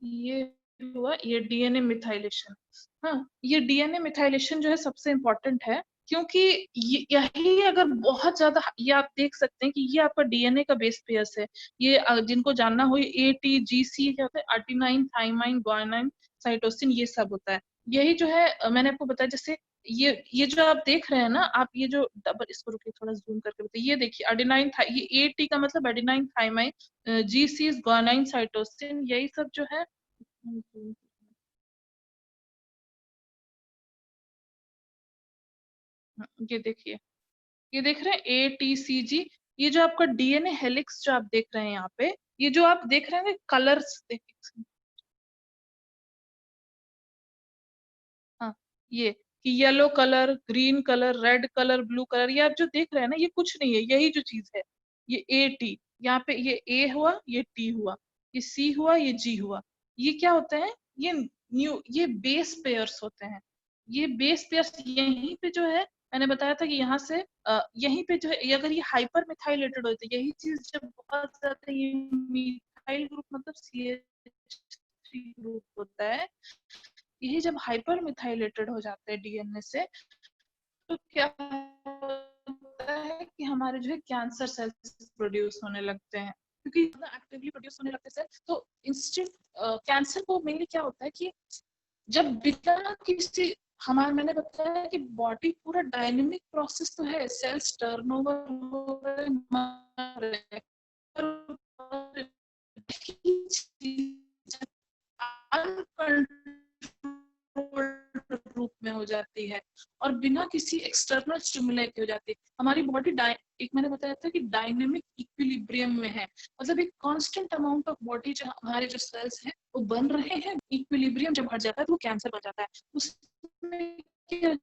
Speaker 2: ये हुआ ये डीएनए मिथाइलेशन। हाँ, ये डीएनए मिथाइलेशन जो है सबसे इम्पोर्टेंट है, क्योंकि यही अगर बहुत ज्यादा, ये आप देख सकते हैं कि ये आपका डीएनए का बेस पेयर्स है। ये जिनको जानना हो, ATGC क्या होता है, आर्टिनाइन थाइमाइन ग्वानिन साइटोसिन, ये सब होता है। यही जो है मैंने आपको बताया, जैसे ये जो आप देख रहे हैं ना, आप ये जो डबल, इसको रुकिए थोड़ा जूम करके बताइए, ये देखिए अडेनाइन, ये AT का मतलब adenine thymine, GC guanine cytosine, यही सब जो है। ये देखिए, ये देख रहे हैं ATCG, ये जो आपका डीएनए हेलिक्स जो आप देख रहे हैं यहाँ पे, ये जो आप देख रहे हैं कलर्स देखिए, हाँ, ये कि yellow colour, green colour, red colour, blue colour, ये आप जो देख रहे हैं ना, ये कुछ नहीं है, यही जो चीज है। ये AT, यहाँ पे ये A हुआ, ये T हुआ, ये C हुआ, ये G हुआ। ये क्या होते हैं, ये बेस पेयर्स होते हैं। ये बेस पेयर्स यहीं पे जो है, मैंने बताया था कि यहाँ से यहीं पे जो है, अगर ये हाइपर मिथाइलेटेड होते, यही चीज जब बहुत ज्यादा, ये मिथाइल ग्रुप मतलब CH3 ग्रुप होता है, यही जब हाइपर मिथाइलेटेड हो जाते हैं डीएनए से, तो क्या होता है कि हमारे जो है कैंसर सेल्स प्रोड्यूस होने लगते हैं, क्योंकि एक्टिवली प्रोड्यूस होने लगते हैं सेल। तो इंस्टेंट कैंसर को मेनली क्या होता है कि जब बिना किसी, हमारे, मैंने बताया कि बॉडी पूरा डायनेमिक प्रोसेस तो है, सेल्स टर्नओवर हो रहे हैं, मर रहे हैं, पर अनकंट्रोल्ड रूप में हो जाती है और बिना किसी एक्सटर्नल स्टिमुलाई के हो जाती है। हमारी बॉडी एक मैंने बताया था कि डायनेमिक इक्विलिब्रियम में है, मतलब एक कांस्टेंट अमाउंट ऑफ बॉडी जो हमारे जो सेल्स हैं वो बन रहे हैं, इक्विलिब्रियम जब हट जाता है तो वो कैंसर बन जाता है। उसमें क्या,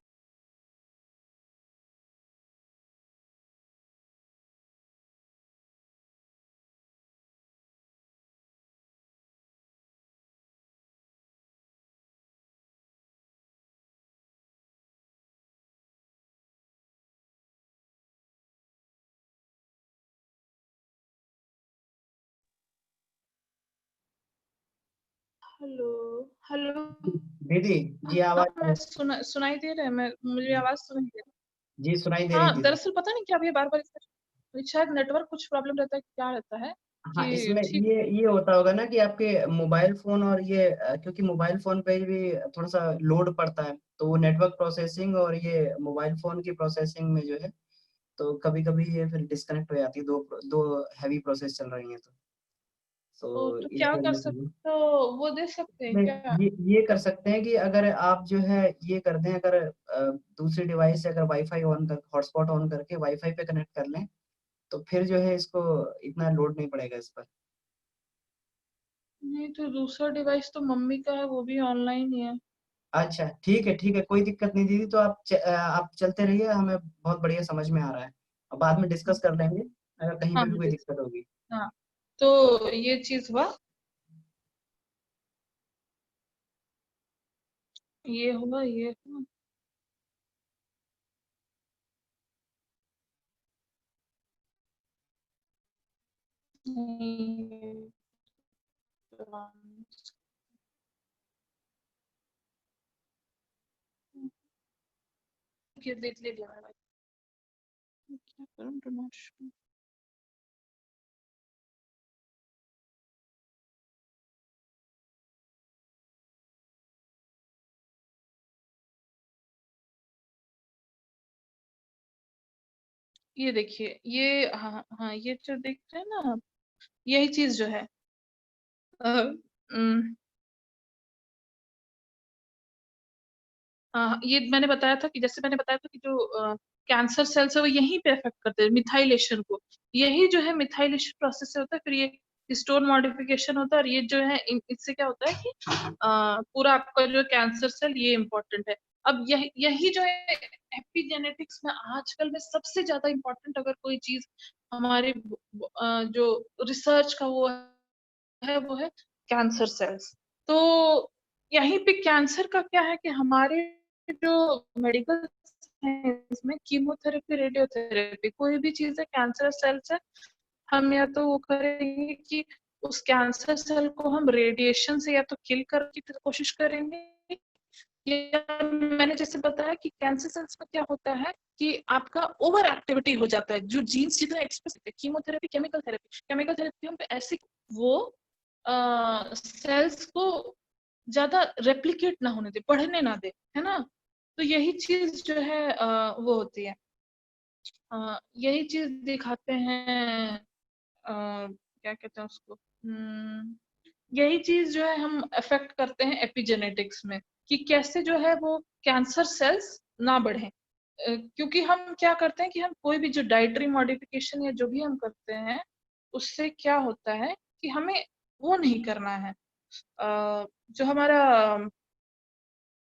Speaker 2: हेलो, हेलो।
Speaker 1: दीदी जी,
Speaker 2: हाँ, मैं
Speaker 1: आवाज।
Speaker 2: सुनाई दे रहा है, मैं मुझे आवाज़ सुनाई दे रहा है।
Speaker 1: जी सुनाई दे रही
Speaker 2: हाँ,
Speaker 1: दीदी।
Speaker 2: दरअसल पता नहीं क्या, अभी बार-बार इसमें शायद नेटवर्क कुछ प्रॉब्लम रहता है, क्या रहता है
Speaker 1: हाँ,
Speaker 2: कि
Speaker 1: इसमें
Speaker 2: ठीक।
Speaker 1: ये होता होगा ना कि आपके मोबाइल फोन और ये क्योंकि मोबाइल फोन पे भी थोड़ा सा लोड पड़ता है, तो वो नेटवर्क प्रोसेसिंग और ये मोबाइल फोन की प्रोसेसिंग में जो है, तो कभी कभी ये फिर डिस्कनेक्ट हो जाती है, दो दो हैवी प्रोसेस चल रही हैं तो
Speaker 2: तो
Speaker 1: इस
Speaker 2: क्या कर
Speaker 1: वजह से
Speaker 2: सकते हो, वो दे सकते हैं
Speaker 1: नहीं,
Speaker 2: क्या?
Speaker 1: ये कर सकते हैं कि अगर आप जो है ये कर दें, अगर दूसरी डिवाइस से अगर वाईफाई ऑन कर हॉटस्पॉट ऑन करके वाईफाई पे कनेक्ट कर लें, तो फिर जो है इसको इतना लोड नहीं पड़ेगा इस पर।
Speaker 2: नहीं तो दूसरा डिवाइस तो मम्मी का है, वो भी ऑनलाइन ही है।
Speaker 1: अच्छा ठीक है, ठीक है, कोई दिक्कत नहीं दीदी, तो आप चलते रहिए, हमें बहुत बढ़िया समझ में आ रहा है। अब बाद में डिस्कस कर लेंगे अगर कहीं
Speaker 2: हाँ,
Speaker 1: पे भी कोई
Speaker 2: मुझे।
Speaker 1: दिक्कत होगी।
Speaker 2: हाँ, तो ये चीज़ हुआ, ये हुआ, ये हुआ। ये देख ले लिया मैंने। क्या करूँ, डू नॉट शो। ये देखिए, ये हाँ हाँ, ये जो देख रहे हैं ना आप, यही चीज जो है, अ, उम, हाँ, ये मैंने बताया था कि जैसे मैंने बताया था कि जो कैंसर सेल्स है वो यहीं पे अफेक्ट करते हैं मिथाइलेशन को। यही जो है मिथाइलेशन प्रोसेस से होता है, फिर ये हिस्टोन मॉडिफिकेशन होता है, और ये जो है इससे क्या होता है कि पूरा आपका जो कैंसर सेल ये इम्पोर्टेंट है। अब यही यही जो है एपिजेनेटिक्स में आजकल में सबसे ज्यादा इम्पोर्टेंट अगर कोई चीज हमारे जो रिसर्च का वो है कैंसर सेल्स। तो यहीं पे कैंसर का क्या है कि हमारे जो मेडिकल है इसमें कीमोथेरेपी, रेडियोथेरेपी, कोई भी चीज है कैंसर सेल्स है, हम या तो वो करेंगे कि उस कैंसर सेल को हम रेडिएशन से या तो किल करने की कोशिश करेंगे, या मैंने जैसे बताया कि कैंसर सेल्स में क्या होता है कि आपका ओवर एक्टिविटी हो जाता है, जो जीन्स जितना एक्सप्रेस होते हैं। कीमोथेरेपी, केमिकल थेरेपी पे ऐसे वो सेल्स को ज्यादा रेप्लिकेट ना होने दे, बढ़ने ना दे, है ना। तो यही चीज जो है वो होती है, यही चीज दिखाते हैं, क्या कहते हैं उसको, यही चीज जो है हम अफेक्ट करते हैं एपिजेनेटिक्स में, कि कैसे जो है वो कैंसर सेल्स ना बढ़े। क्योंकि हम क्या करते हैं कि हम कोई भी जो डाइटरी मॉडिफिकेशन या जो भी हम करते हैं, उससे क्या होता है कि हमें वो नहीं करना है। जो हमारा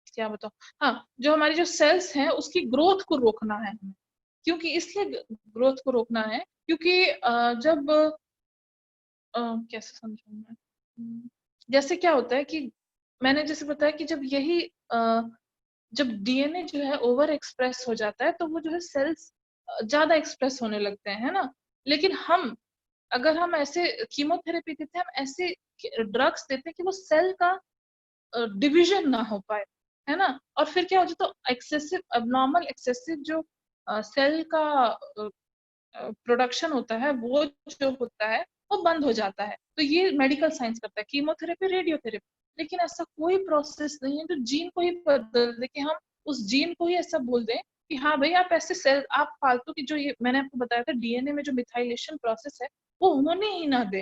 Speaker 2: क्या बताओ, हाँ, जो हमारी जो सेल्स हैं उसकी ग्रोथ को रोकना है हमें। क्योंकि इसलिए ग्रोथ को रोकना है क्योंकि जब कैसे समझाऊं मैं, जैसे क्या होता है कि मैंने जैसे बताया कि जब यही जब डीएनए जो है ओवर एक्सप्रेस हो जाता है तो वो जो है सेल्स ज्यादा एक्सप्रेस होने लगते हैं, है ना। लेकिन हम अगर हम ऐसे कीमोथेरेपी देते हैं, हम ऐसे ड्रग्स देते हैं कि वो सेल का डिवीजन ना हो पाए, है ना। और फिर क्या हो जाता है, एक्सेसिव अबनॉर्मल एक्सेसिव जो सेल का प्रोडक्शन होता है, वो जो होता है वो बंद हो जाता है। तो ये मेडिकल साइंस करता है, कीमोथेरेपी, रेडियोथेरेपी। लेकिन ऐसा कोई प्रोसेस नहीं है जो जीन को ही बदल दे, कि हम उस जीन को ही ऐसा बोल दें कि हाँ भाई आप ऐसे सेल, आप फालतू की जो ये मैंने आपको बताया था डीएनए में जो मिथाइलेशन प्रोसेस है वो होने ही ना दे,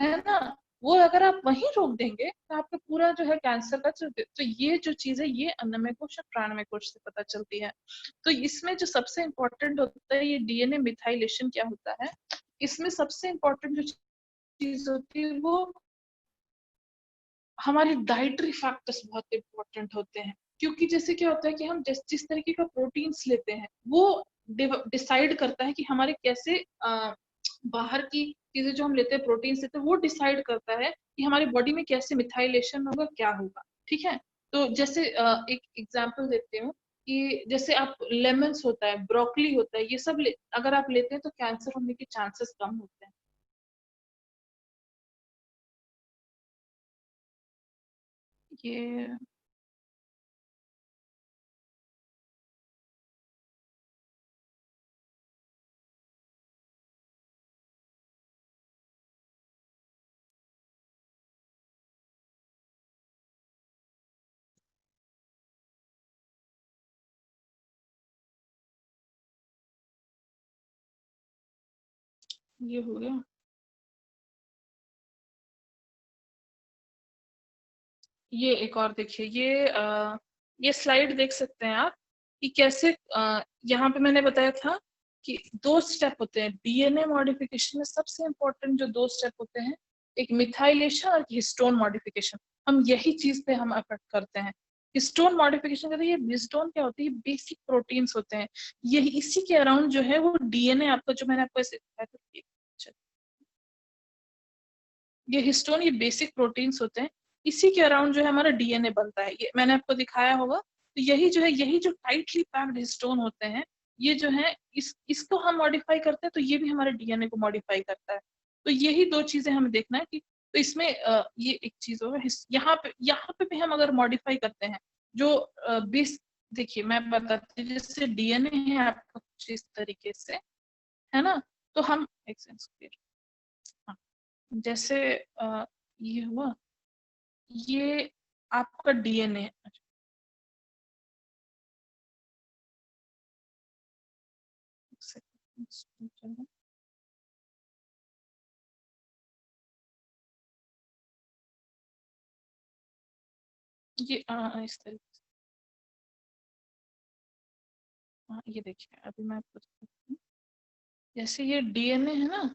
Speaker 2: है ना। वो अगर आप वहीं रोक देंगे तो आपका पूरा जो है कैंसर का तो ये जो चीज है ये अन्नमय कोश और प्राणमय कोश से पता चलती है। तो इसमें जो सबसे इम्पोर्टेंट होता है ये डीएनए मिथाइलेशन क्या होता है, इसमें सबसे इम्पोर्टेंट जो चीज होती है वो हमारे डाइटरी फैक्टर्स बहुत इम्पोर्टेंट होते हैं। क्योंकि जैसे क्या होता है कि हम जिस जिस तरीके का प्रोटीन्स लेते हैं वो डिसाइड करता है कि हमारे कैसे बाहर की चीजें जो हम लेते हैं, प्रोटीन्स लेते हैं, वो डिसाइड करता है कि हमारी बॉडी में कैसे मिथाइलेशन होगा, क्या होगा। ठीक है। तो जैसे एक एग्जांपल देती हूँ कि जैसे आप लेमन्स होता है, ब्रोकली होता है, ये सब अगर आप लेते हैं तो कैंसर होने के चांसेस कम होते हैं। ये हो गया। ये एक और देखिए, ये स्लाइड देख सकते हैं आप कि कैसे यहाँ पे मैंने बताया था कि 2 स्टेप होते हैं डीएनए मॉडिफिकेशन में। सबसे इम्पोर्टेंट जो 2 स्टेप होते हैं, एक मिथाइलेशन और हिस्टोन मॉडिफिकेशन। हम यही चीज पे हम अफेक्ट करते हैं। हिस्टोन मॉडिफिकेशन कहते हैं, ये हिस्टोन क्या होती है, बेसिक प्रोटीन्स होते हैं। यही इसी के अराउंड जो है वो डीएनए आपका, जो मैंने आपको ऐसे दिखाया था, ये हिस्टोन, ये बेसिक प्रोटीन्स होते हैं। इसी के अराउंड जो है हमारा डीएनए बनता है। ये मैंने आपको दिखाया होगा। तो यही जो है, यही जो टाइटली पैक्ड हिस्टोन होते हैं, ये जो है इसको हम मॉडिफाई करते हैं, तो ये भी हमारे डीएनए को मॉडिफाई करता है। तो यही 2 चीजें हमें देखना है कि तो इसमें ये एक चीज होगा। यहाँ पे भी हम अगर मॉडिफाई करते हैं जो बेस, देखिए मैं बताती हूँ, जैसे डीएनए है आपका कुछ इस तरीके से, है ना। तो हम एक सेकंड, हाँ, जैसे ये हुआ, ये आपका डीएनए। ये इस तरीके से, हाँ, ये देखिए अभी मैं आपको दिखाती हूँ। जैसे ये डीएनए है ना,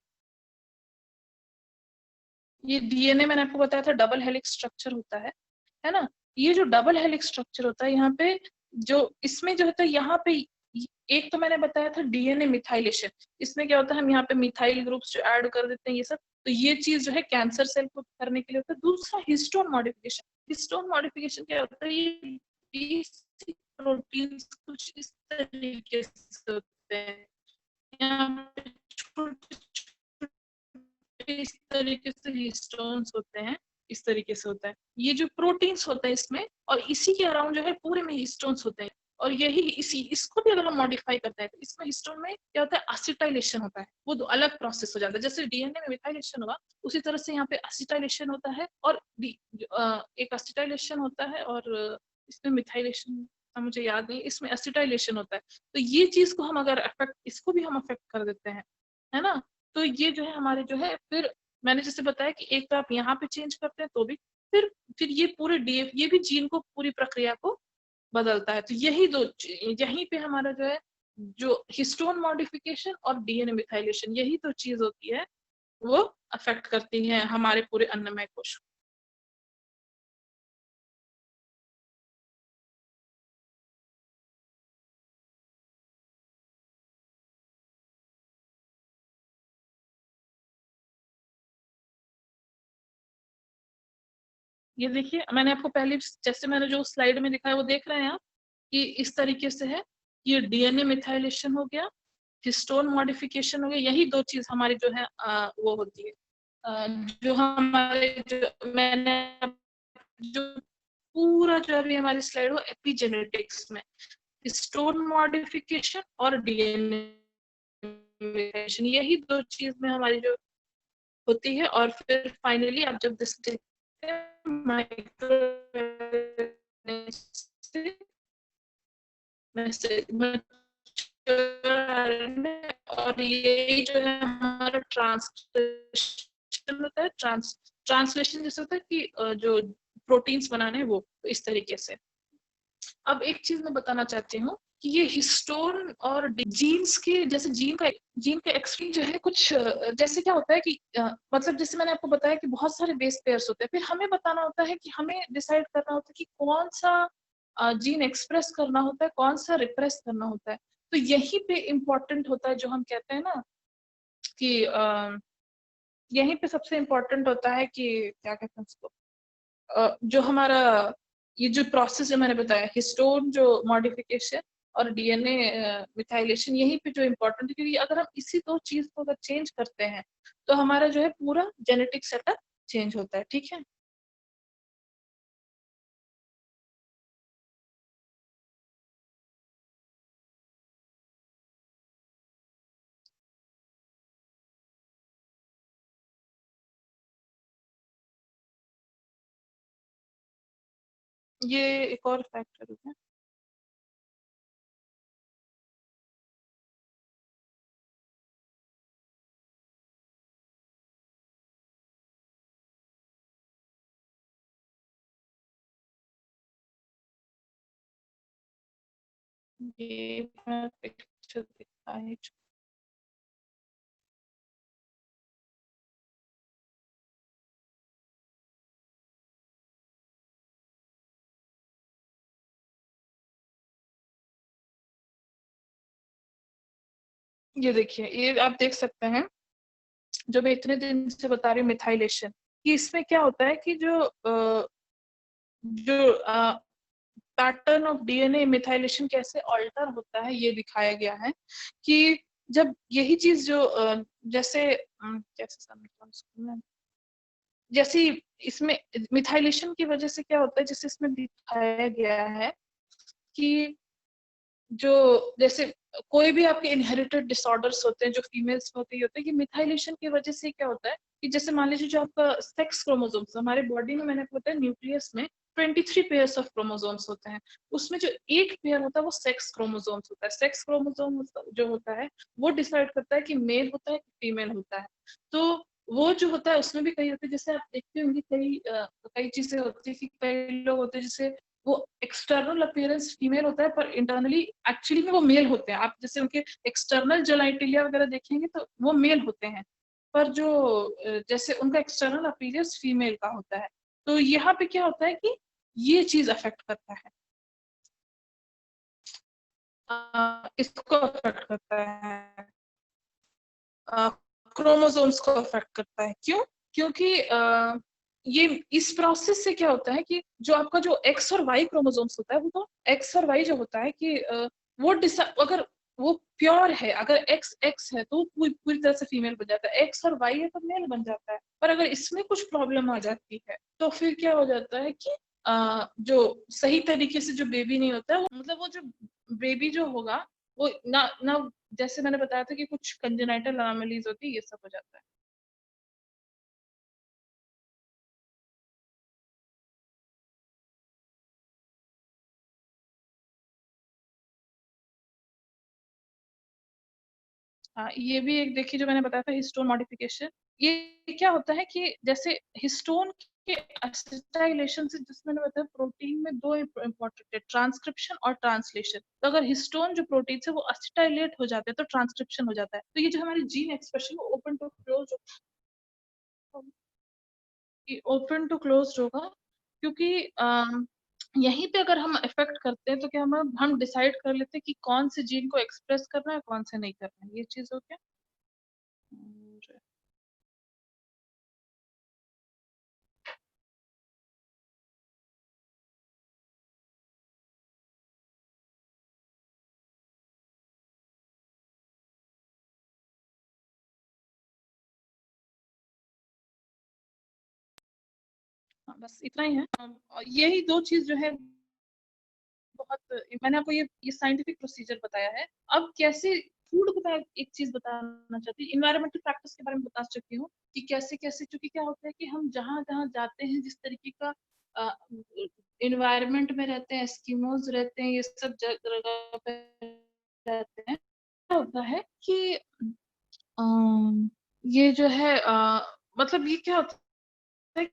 Speaker 2: ये डीएनए मैंने आपको बताया था डबल हेलिक्स स्ट्रक्चर होता है ना। ये जो डबल हेलिक्स स्ट्रक्चर होता है यहाँ पे, जो इसमें जो होता है यहाँ पे, एक तो मैंने बताया था डीएनए मिथाइलेशन। इसमें क्या होता है, हम यहाँ पे मिथाइल ग्रुप्स जो ऐड कर देते हैं, ये सब। तो ये चीज जो है कैंसर सेल को करने के लिए होता है। दूसरा हिस्टोन मॉडिफिकेशन। हिस्टोन मॉडिफिकेशन क्या होता है, ये बेसिक प्रोटीन्स कुछ इस तरीके से होते हैं। यहाँ पे छोटे इस तरीके से हिस्टोन्स होते हैं, इस तरीके से होता है। ये जो प्रोटीन्स होता है इसमें, और इसी के अराउंड जो है पूरे में हिस्टोन्स होते हैं। और यही इसको भी अगर हम मॉडिफाई करते हैं, तो इसमें हिस्टोन में क्या होता है, असिटाइलेशन होता है। वो दो अलग प्रोसेस हो जाता है। जैसे डीएनए में मिथाइलेशन हुआ, उसी तरह से यहाँ पे असिटाइलेशन होता है। और एक असिटाइलेशन होता है, और इसमें मिथाइलेशन मुझे याद नहीं, इसमें असिटाइलेशन होता है। तो ये चीज को हम अगर अफेक्ट, इसको भी हम अफेक्ट कर देते हैं, है ना। तो ये जो है हमारे जो है, फिर मैंने जैसे बताया कि एक तो आप यहाँ पे चेंज करते हैं तो भी, फिर ये पूरे डीएफ, ये भी जीन को, पूरी प्रक्रिया को बदलता है। तो यही यहीं पे हमारा जो है, जो हिस्टोन मॉडिफिकेशन और डीएनए मिथाइलेशन, यही तो चीज होती है, वो अफेक्ट करती है हमारे पूरे अन्नमय कोश। ये देखिए, मैंने आपको पहले, जैसे मैंने जो स्लाइड में दिखाया, वो देख रहे हैं आप कि इस तरीके से है। ये डीएनए मिथाइलेशन हो गया, हिस्टोन मॉडिफिकेशन हो गया। यही 2 चीज हमारी जो है वो होती है। जो हमारे, जो मैंने, जो पूरा जो अभी हमारी स्लाइड हो एपिजेनेटिक्स में, हिस्टोन मॉडिफिकेशन और डीएनए मिथाइलेशन, यही 2 चीज में हमारी जो होती है। और फिर फाइनली आप जब दिस देखते हैं माइक्रो, और ये जो है हमारा ट्रांसलेशन होता है। ट्रांसलेशन जैसे होता है कि जो प्रोटीन्स बनाने हैं, वो तो इस तरीके से। अब एक चीज मैं बताना चाहती हूँ कि ये हिस्टोन और जीन्स के, जैसे जीन का एक्सट्रीम जो है कुछ, जैसे क्या होता है कि मतलब जैसे मैंने आपको बताया कि बहुत सारे बेस पेयर्स होते हैं। फिर हमें बताना होता है कि हमें डिसाइड करना होता है कि कौन सा जीन एक्सप्रेस करना होता है, कौन सा रिप्रेस करना होता है। तो यही पे इम्पोर्टेंट होता है, जो हम कहते हैं ना कि यहीं पे सबसे इम्पोर्टेंट होता है कि क्या कहते हैं उसको, जो हमारा ये जो प्रोसेस जो मैंने बताया, हिस्टोन जो मॉडिफिकेशन और डीएनए मिथाइलेशन, यहीं पे जो इम्पोर्टेंट है। क्योंकि अगर हम इसी 2 चीज को अगर चेंज करते हैं, तो हमारा जो है पूरा जेनेटिक सेटअप चेंज होता है। ठीक है। ये एक और फैक्टर हो गया। ये मैं पिक्चर दिखा ही चुकी। ये देखिए, ये आप देख सकते हैं, जो मैं इतने दिन से बता रही हूँ मिथाइलेशन, कि इसमें क्या होता है कि जो पैटर्न ऑफ डीएनए मिथाइलेशन कैसे ऑल्टर होता है ये दिखाया गया है। कि जब यही चीज जो जैसे कैसे समझाऊं इसको मैं, जैसे इसमें मिथाइलेशन की वजह से क्या होता है, जैसे इसमें दिखाया गया है कि जो जैसे कोई भी आपके इनहेरिटेड डिसऑर्डर्स होते हैं जो फीमेल्स में होते हैं कि मिथाइलेशन की वजह से क्या होता है कि जैसे मान लीजिए जो आपका सेक्स क्रोमोसोम्स हमारे बॉडी में, मैंने आपको बताया न्यूक्लियस में 23 पेयर्स ऑफ क्रोमोसोम्स होते हैं, उसमें जो एक पेयर होता है वो सेक्स क्रोमोसोम्स होता है। सेक्स क्रोमोसोम जो होता है वो डिसाइड करता है कि मेल होता है कि फीमेल होता है। तो वो जो होता है उसमें भी कई होते हैं, जैसे आप देखते होंगे कई चीजें होती है कि कई लोग होते हैं जैसे वो एक्सटर्नल अपीयरेंस फीमेल होता है पर इंटरनली एक्चुअली में वो मेल होते हैं। आप जैसे उनके एक्सटर्नल जेनाइटिलिया वगैरह देखेंगे तो वो मेल होते हैं, पर जो जैसे उनका एक्सटर्नल अपीयरेंस फीमेल का होता है। तो यहाँ पे क्या होता है कि ये चीज अफेक्ट करता है, इसको अफेक्ट करता है, क्रोमोसोम्स को अफेक्ट करता है। क्यों? क्योंकि ये इस प्रोसेस से क्या होता है कि जो आपका जो एक्स और वाई क्रोमोसोम्स होता है, वो तो एक्स और वाई जो होता है कि वो अगर वो प्योर है, अगर एक्स एक्स है तो पूरी तरह से फीमेल बन जाता है, एक्स और वाई है तो मेल बन जाता है। पर अगर इसमें कुछ प्रॉब्लम आ जाती है तो फिर क्या हो जाता है कि जो सही तरीके से जो बेबी नहीं होता है, मतलब वो जो बेबी जो होगा वो ना ना, जैसे मैंने बताया था कि कुछ कंजेनाइटल अनोमलीज होती है, ये सब हो जाता है। हाँ, ये भी एक देखिए जो मैंने बताया था हिस्टोन मॉडिफिकेशन, ये क्या होता है कि जैसे हिस्टोन के असिटाइलेशन से, जिसमें मैंने बताया प्रोटीन में दो इंपॉर्टेंट है, ट्रांसक्रिप्शन और ट्रांसलेशन। तो अगर हिस्टोन जो प्रोटीन है वो असिटाइलेट हो जाते हैं तो ट्रांसक्रिप्शन हो जाता है, तो ये जो हमारी जीन एक्सप्रेशन वो ओपन टू क्लोज होगा। क्योंकि यहीं पे अगर हम इफेक्ट करते हैं तो क्या हम डिसाइड कर लेते हैं कि कौन से जीन को एक्सप्रेस करना है कौन से नहीं करना है, ये चीज हो गया। और हाँ, बस इतना ही है। और यही दो चीज जो है बहुत, मैंने आपको ये साइंटिफिक प्रोसीजर बताया है। अब कैसे फूड को मैं एक चीज बताना चाहती हूँ, इन्वायरमेंटल फैक्टर्स के बारे में बता सकती हूँ कि कैसे कैसे, क्योंकि क्या होता है कि हम जहाँ जहाँ जाते हैं, जिस तरीके का इन्वायरमेंट में रहते हैं, एस्किमोज रहते हैं, ये सब जगह पे रहते हैं, क्या होता है कि ये जो है मतलब ये क्या होता है,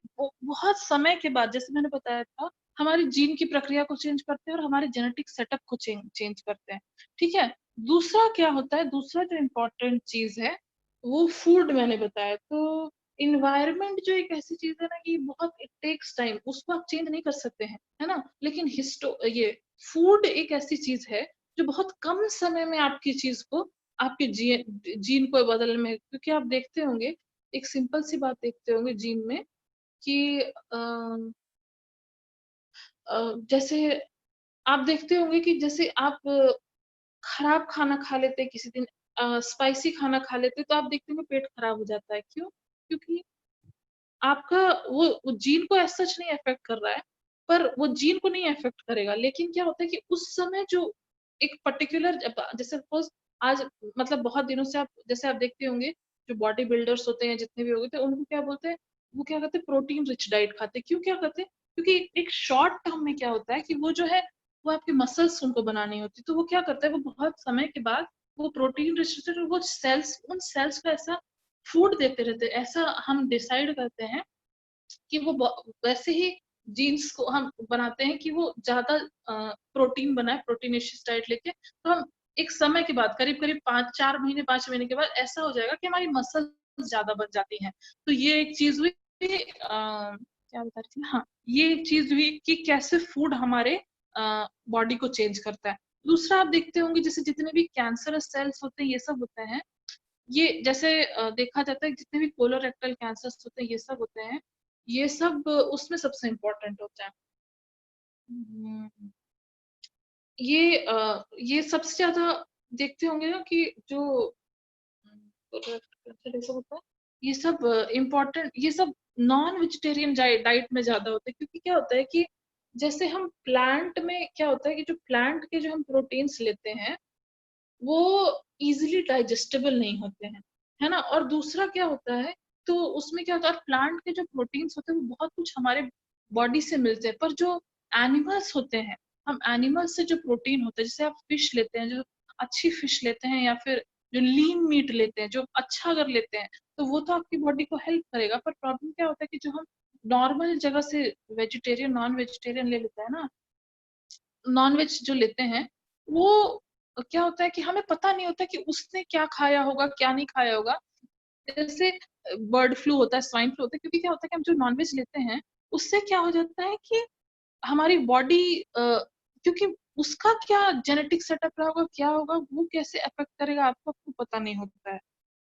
Speaker 2: बहुत समय के बाद, जैसे मैंने बताया था, हमारी जीन की प्रक्रिया को चेंज करते हैं और हमारे जेनेटिक सेटअप को चेंज करते हैं। ठीक है। दूसरा क्या होता है, दूसरा जो इम्पोर्टेंट चीज है वो फूड मैंने बताया। तो इन्वायरमेंट जो एक ऐसी चीज है ना कि बहुत इट टेक्स टाइम, उसको आप चेंज नहीं कर सकते हैं, है ना। लेकिन ये फूड एक ऐसी चीज है जो बहुत कम समय में आपकी चीज को, आपके जीन को बदलने में, क्योंकि आप देखते होंगे, एक सिंपल सी बात देखते होंगे जीन में कि जैसे आप देखते होंगे कि जैसे आप खराब खाना खा लेते हैं किसी दिन, स्पाइसी खाना खा लेते हैं, तो आप देखते होंगे पेट खराब हो जाता है। क्यों? क्योंकि आपका वो जीन को ऐसा सच नहीं अफेक्ट कर रहा है, पर वो जीन को नहीं अफेक्ट करेगा, लेकिन क्या होता है कि उस समय जो एक पर्टिकुलर, जैसे सपोज आज, मतलब बहुत दिनों से आप जैसे आप देखते होंगे जो बॉडी बिल्डर्स होते हैं जितने भी होते हैं, उनको क्या बोलते हैं, वो क्या करते हैं, प्रोटीन रिच डाइट खाते हैं। क्यों क्या करते हैं? क्योंकि एक शॉर्ट टर्म में क्या होता है कि वो जो है वो आपके मसल्स उनको बनानी होती, तो वो क्या करता है, वो बहुत समय के बाद वो प्रोटीन रिच वो सेल्स, उन सेल्स को ऐसा फूड देते रहते हैं, ऐसा हम डिसाइड करते हैं कि वो वैसे ही जीन्स को हम बनाते हैं कि वो ज्यादा प्रोटीन बनाए, प्रोटीनेशियस डाइट लेके, तो हम एक समय के बाद करीब करीब 5 महीने के बाद ऐसा हो जाएगा कि हमारी मसल ज्यादा बन जाती हैं। तो ये एक चीज हुई, क्या बता रही थी, हाँ, ये एक चीज हुई कि कैसे फूड हमारे बॉडी को चेंज करता है। दूसरा आप देखते होंगे जैसे जितने भी कैंसरस सेल्स होते हैं ये सब होते हैं, ये जैसे देखा जाता है जितने भी कोलोरेक्टल कैंसर्स होते हैं ये सब होते हैं, ये सब उसमें सबसे इम्पोर्टेंट होता है। हम्म, ये सबसे ज्यादा देखते होंगे ना कि जो colorectal cancer ये सब होता है, ये सब इम्पोर्टेंट, ये सब नॉन वेजिटेरियन डाइट में ज्यादा होता है, क्योंकि क्या होता है कि जैसे हम प्लांट में क्या होता है कि जो प्लांट के जो हम प्रोटीन्स लेते हैं वो इजीली डाइजेस्टेबल नहीं होते हैं, है ना। और दूसरा क्या होता है, तो उसमें क्या होता है, प्लांट के जो प्रोटीन्स होते हैं वो बहुत कुछ हमारे बॉडी से मिलते हैं, पर जो एनिमल्स होते हैं, हम एनिमल्स से जो प्रोटीन होता है, जैसे आप फिश लेते हैं, जो अच्छी फिश लेते हैं या फिर जो लीन मीट लेते हैं, जो अच्छा अगर लेते हैं, तो वो तो आपकी बॉडी को हेल्प करेगा। पर प्रॉब्लम क्या होता है कि जो हम नॉर्मल जगह से वेजिटेरियन नॉन वेजिटेरियन ले लेते हैं ना, नॉन वेज जो लेते हैं, वो क्या होता है कि हमें पता नहीं होता कि उसने क्या खाया होगा क्या नहीं खाया होगा। जैसे बर्ड फ्लू होता है, स्वाइन फ्लू होता है, क्योंकि क्या होता है कि हम जो नॉनवेज लेते हैं उससे क्या हो जाता है कि हमारी बॉडी, क्योंकि उसका क्या जेनेटिक सेटअप रहा होगा, क्या होगा, वो कैसे अफेक्ट करेगा आपको आपको पता नहीं होता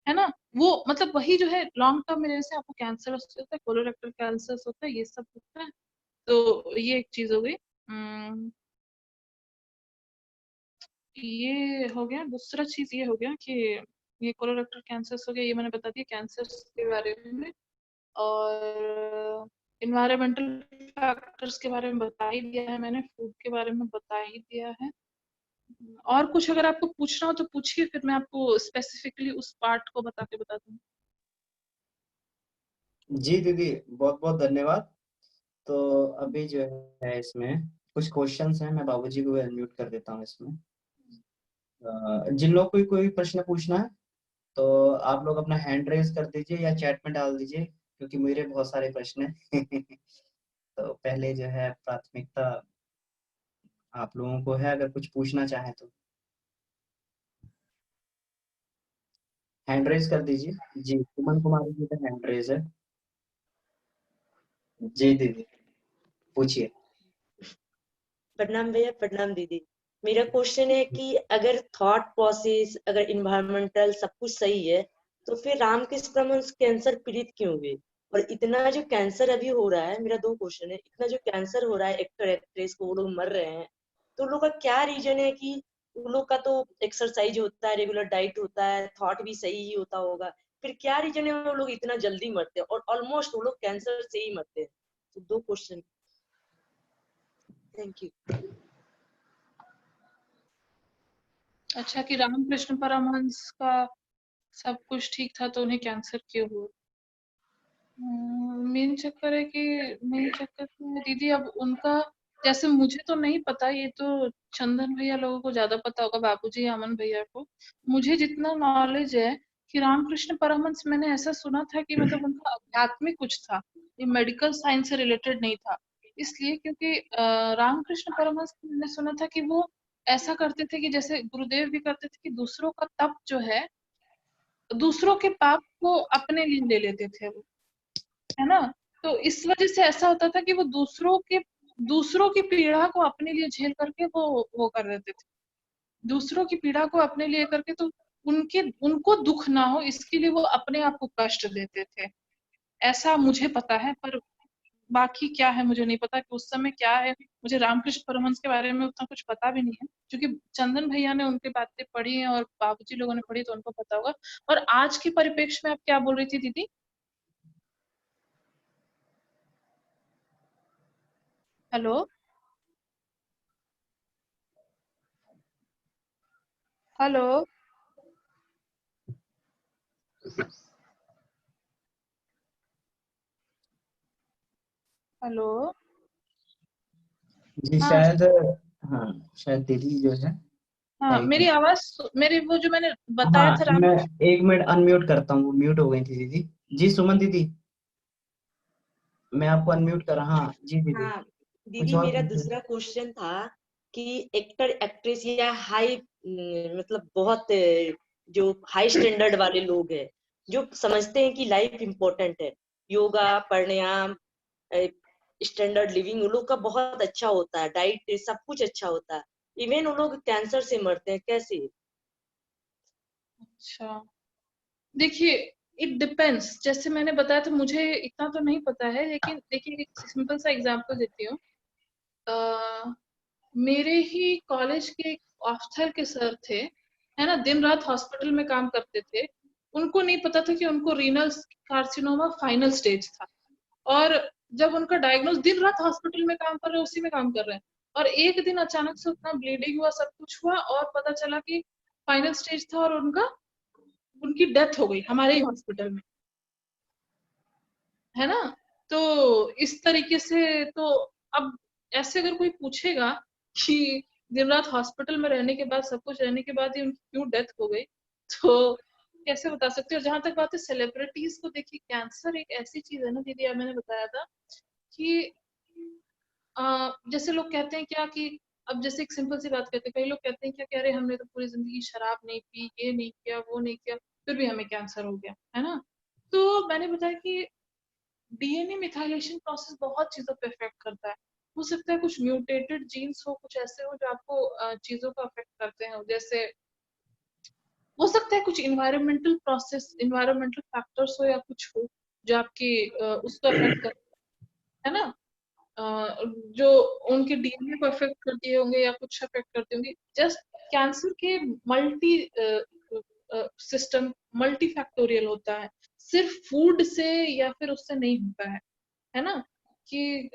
Speaker 2: है ना। वो मतलब वही जो है लॉन्ग टर्म में जैसे आपको कैंसर होता है, कोलोरेक्टल कैंसर होता है, ये सब होता है। तो ये एक चीज हो गई। ये हो गया। दूसरा चीज ये हो गया कि ये कोलोरेक्टल कैंसर हो गया, ये मैंने बता दिया कैंसर के बारे में। और इन्वायरमेंटल फैक्टर्स के बारे में बता ही दिया है मैंने, फूड के बारे में बता ही दिया है। और कुछ अगर आपको पूछना हो तो पूछिए, फिर मैं आपको स्पेसिफिकली उस पार्ट को बता दूँ।
Speaker 1: जी दीदी, बहुत बहुत धन्यवाद। तो अभी जो है इसमें कुछ क्वेश्चंस हैं, मैं बाबूजी को अनम्यूट कर देता हूँ इसमें। जिन लोग को कोई प्रश्न पूछना है तो आप लोग अपना हैंड रेज कर दीजिए या चैट में डाल दीजिए, क्योंकि मेरे बहुत सारे प्रश्न हैं। तो पहले जो है प्राथमिकता आप लोगों को है, अगर कुछ पूछना चाहें तो हैंड रेज कर दीजिए। जी, सुमन कुमारी जी का हैंड रेज है। जी दीदी, पूछिए।
Speaker 3: प्रणाम भैया, प्रणाम दीदी। मेरा क्वेश्चन है कि अगर थॉट प्रोसेस, अगर इन्वायरमेंटल सब कुछ सही है, तो फिर रामकृष्ण परमहंस कैंसर पीड़ित क्यों हुए? और इतना जो कैंसर अभी हो रहा है, मेरा दो क्वेश्चन है, इतना जो कैंसर हो रहा है एक्टर एक्ट्रेस को, वो लोग मर रहे हैं, तो उन लोग का क्या रीजन है? कि उन लोग का तो एक्सरसाइज होता है, रेगुलर डाइट होता है, थॉट भी सही ही होता होगा, फिर क्या रीजन है वो लोग इतना जल्दी मरते हैं और ऑलमोस्ट वो लोग कैंसर से ही मरते हैं? तो दो क्वेश्चन। Thank you.
Speaker 2: अच्छा, कि रामकृष्ण परमहंस का सब कुछ ठीक था तो उन्हें कैंसर क्यों हुआ? मेन चक्कर है कि मेन चक्कर तो है दीदी, अब उनका जैसे मुझे तो नहीं पता, ये तो चंदन भैया लोगों को ज्यादा पता होगा, बाबूजी अमन भैया को। मुझे जितना नॉलेज है कि रामकृष्ण परमहंस, मैंने ऐसा सुना था कि मतलब उनका आध्यात्मिक कुछ था, ये मेडिकल साइंस से रिलेटेड नहीं था। इसलिए क्योंकि रामकृष्ण परमहंस मैंने सुना था कि वो ऐसा करते थे कि जैसे गुरुदेव भी करते थे कि दूसरों का तप जो है, दूसरों के पाप को अपने लिए ले लेते थे वो, है ना। तो इस वजह से ऐसा होता था कि वो दूसरों की पीड़ा को अपने लिए झेल करके वो कर देते थे, दूसरों की पीड़ा को अपने लिए करके, तो उनके उनको दुख ना हो इसके लिए वो अपने आप को कष्ट देते थे, ऐसा मुझे पता है। पर बाकी क्या है मुझे नहीं पता कि उस समय क्या है। मुझे रामकृष्ण परमहंस के बारे में उतना कुछ पता भी नहीं है, क्योंकि चंदन भैया ने उनकी बातें पढ़ी हैं और बाबूजी लोगों ने पढ़ी तो उनको पता होगा। और आज के परिप्रेक्ष्य में आप क्या बोल रही थी दीदी? Hello, hello, hello.
Speaker 1: जी
Speaker 2: हाँ
Speaker 1: शायद, हाँ शायद दीदी जो है
Speaker 2: मेरी
Speaker 1: कि,
Speaker 2: आवाज, मेरी वो जो मैंने बताया
Speaker 1: हाँ
Speaker 2: था राम।
Speaker 1: मैं 1 मिनट अनम्यूट करता हूँ, म्यूट हो गई थी दीदी। जी सुमन दीदी, मैं आपको अनम्यूट कर रहा, हाँ जी दीदी,
Speaker 3: हाँ
Speaker 1: कुछ
Speaker 3: दीदी,
Speaker 1: और
Speaker 3: मेरा
Speaker 1: पूछिए।
Speaker 3: दूसरा क्वेश्चन था कि एक्टर एक्ट्रेस या हाई मतलब बहुत जो हाई स्टैंडर्ड वाले लोग हैं, जो समझते हैं कि लाइफ इम्पोर्टेंट है, योगा प्राणायाम स्टैंडर्ड लिविंग उन लोग का बहुत अच्छा होता है, डाइट सब कुछ अच्छा होता है, इवन उन लोग कैंसर से मरते हैं, कैसे?
Speaker 2: अच्छा, देखिए, इट डिपेंड्स। जैसे मैंने बताया था, मुझे इतना तो नहीं पता है, लेकिन देखिए एक सिंपल सा एग्जांपल देती हूँ। अ, मेरे ही कॉलेज के ऑस्थल के सर थे, है ना, दिन रात हॉस्पिटल में काम करते थे। उनको नहीं पता था कि उनको रीनल कार्सिनोमा फाइनल स्टेज था। और जब उनका डायग्नोस, दिन रात हॉस्पिटल में काम कर रहे हैं, उसी में काम कर रहे हैं, और एक दिन अचानक से उतना ब्लीडिंग हुआ, सब कुछ हुआ, और पता चला कि फाइनल स्टेज था, और उनकी डेथ हो गई हमारे ही हॉस्पिटल में, है ना। तो इस तरीके से, तो अब ऐसे अगर कोई पूछेगा कि दिन रात हॉस्पिटल में रहने के बाद, सब कुछ रहने के बाद ही उनकी क्यों डेथ हो गई, तो कैसे बता सकते हो। जहां तक बात है सेलिब्रिटीज को, देखिए कैंसर एक ऐसी चीज है ना दीदी, अब मैंने बताया था कि जैसे लोग कहते हैं क्या कि, अब जैसे एक सिंपल सी बात कहते हैं, कई लोग कहते हैं क्या, कह रहे हमने तो पूरी जिंदगी शराब नहीं पी, ये नहीं किया, वो नहीं किया, फिर भी हमें कैंसर हो गया, है ना। तो मैंने बताया कि डीएनए मिथाइलेशन प्रोसेस बहुत चीजों पे इफेक्ट करता है। हो सकता है कुछ म्यूटेटेड जीन्स हो, कुछ ऐसे हो जो आपको चीजों को अफेक्ट करते हैं। जैसे हो सकता है कुछ इन्वायरमेंटल प्रोसेस, इन्वायरमेंटल फैक्टर्स हो, या कुछ हो जो आपकी उसको अफेक्ट कर, है ना। जो उनके डीएनए को अफेक्ट करते होंगे, या कुछ अफेक्ट करते होंगे। जस्ट कैंसर के मल्टी सिस्टम, मल्टी फैक्टोरियल होता है, सिर्फ फूड से या फिर उससे नहीं होता है ना। कि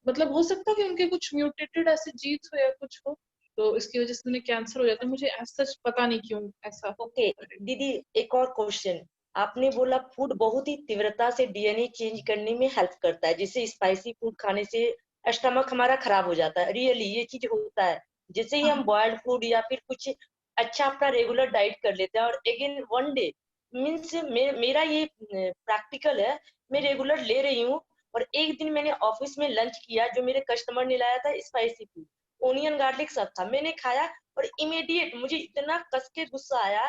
Speaker 2: मतलब हो सकता है कि उनके कुछ म्यूटेटेड ऐसे जीन्स हो या कुछ हो, तो इसकी वजह से उन्हें कैंसर हो जाता है। मुझे ऐसा सच पता नहीं क्यों ऐसा।
Speaker 3: ओके दीदी, एक और क्वेश्चन। आपने बोला फूड बहुत ही तीव्रता से डीएनए चेंज करने में हेल्प करता है, जिससे स्पाइसी फूड खाने से स्टमक हमारा खराब हो जाता है, रियली ये चीज होता है? जैसे ही हम
Speaker 2: हाँ,
Speaker 3: बॉयल्ड फूड या फिर कुछ अच्छा अपना रेगुलर डाइट कर लेते हैं, और अगेन वन डे मीन्स मेरा ये प्रैक्टिकल है, मैं रेगुलर ले रही हूँ, और एक दिन मैंने ऑफिस में लंच किया, जो मेरे कस्टमर ने लाया था स्पाइसी फूड, ओनियन गार्लिक सब था, मैंने खाया, और इमीडिएट मुझे इतना कस के गुस्सा आया,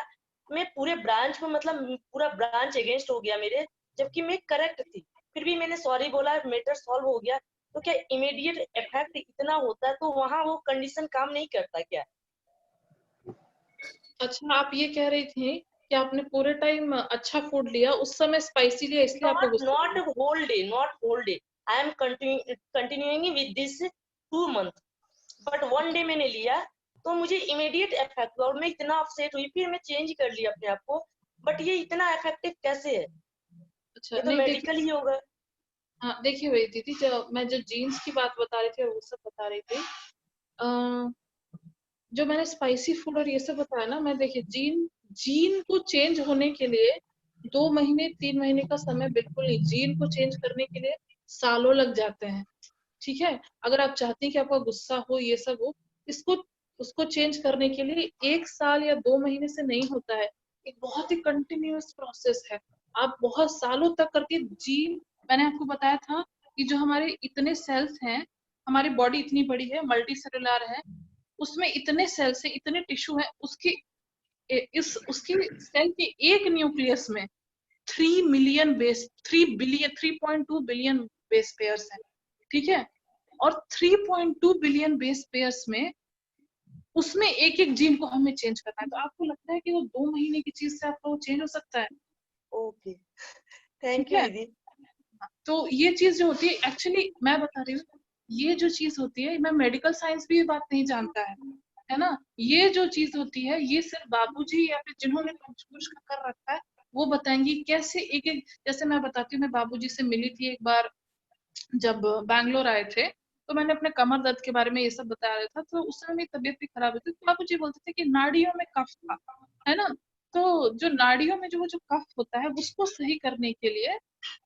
Speaker 3: मैं पूरे ब्रांच में मतलब पूरा ब्रांच अगेंस्ट हो गया मेरे, जबकि मैं करेक्ट थी, फिर भी मैंने सॉरी बोला, मैटर सॉल्व हो गया। तो क्या इमीडिएट इफेक्ट इतना होता है, तो वहां वो कंडीशन काम नहीं करता क्या?
Speaker 2: अच्छा, आप ये कह रही थी कि आपने पूरे टाइम अच्छा फूड लिया, उस समय स्पाइसी लिया, इसलिए आपको
Speaker 3: नॉट
Speaker 2: गुस्सा आ
Speaker 3: नॉट
Speaker 2: गया।
Speaker 3: Whole day, not whole day, I am continuing with this 2 month, but one day मैंने लिया, तो मुझे इमीडिएट इफेक्ट हुआ, और मैं इतना अपसेट हुई, फिर मैं चेंज कर लिया अपने आप को। बट ये इतना इफेक्टिव कैसे है?
Speaker 2: अच्छा,
Speaker 3: ये तो
Speaker 2: नहीं देखिए,
Speaker 3: मेडिकल ही होगा।
Speaker 2: हाँ देखिए वही दीदी, जो मैं जो जीन्स की बात बता रही थी और वो सब बता रही थी, अ, जो मैंने स्पाइसी फूड और ये सब बताया ना, मैं देखिए जीन जीन को चेंज होने के लिए 2 महीने 3 महीने का समय बिल्कुल नहीं, जीन को चेंज करने के लिए सालों लग जाते हैं। ठीक है, अगर आप चाहते हैं कि आपका गुस्सा हो, ये सब हो, इसको उसको चेंज करने के लिए 1 साल या 2 महीने से नहीं होता है। एक बहुत ही कंटिन्यूअस प्रोसेस है। आप बहुत सालों तक करके जीन, मैंने आपको बताया था कि जो हमारे इतने सेल्स हैं, हमारी बॉडी इतनी बड़ी है, मल्टी सेलुलर है, उसमें इतने सेल्स है, इतने टिश्यू है, उसकी इस उसकी सेल के एक न्यूक्लियस में 3 million base, 3 billion, 3.2 billion base pairs हैं। ठीक है, और 3.2 बिलियन बेस पेयर्स में, उसमें एक एक जीन को हमें चेंज करना है। तो आपको लगता है कि वो 2 महीने की चीज से आपका वो चेंज हो सकता है?
Speaker 3: ओके,
Speaker 2: ठीक
Speaker 3: थैंक यू
Speaker 2: है,
Speaker 3: दीदी।
Speaker 2: तो ये चीज जो होती है, एक्चुअली मैं बता रही हूँ, ये जो चीज होती है, मैं मेडिकल साइंस भी ये बात नहीं जानता है ना। ये जो चीज होती है, ये सिर्फ बाबूजी या फिर जिन्होंने कुछ कर रखा है, वो बताएंगे कैसे एक एक। जैसे मैं बताती हूँ, मैं बाबूजी से मिली थी एक बार, जब बैंगलोर आए थे, तो मैंने अपने कमर दर्द के बारे में ये सब बताया था, तो उस समय मेरी तबीयत भी खराब हुई थी, तो बाबूजी बोलते थे कि नाड़ियों में कफ था, है ना। तो जो नाड़ियों में जो कफ होता है, उसको सही करने के लिए,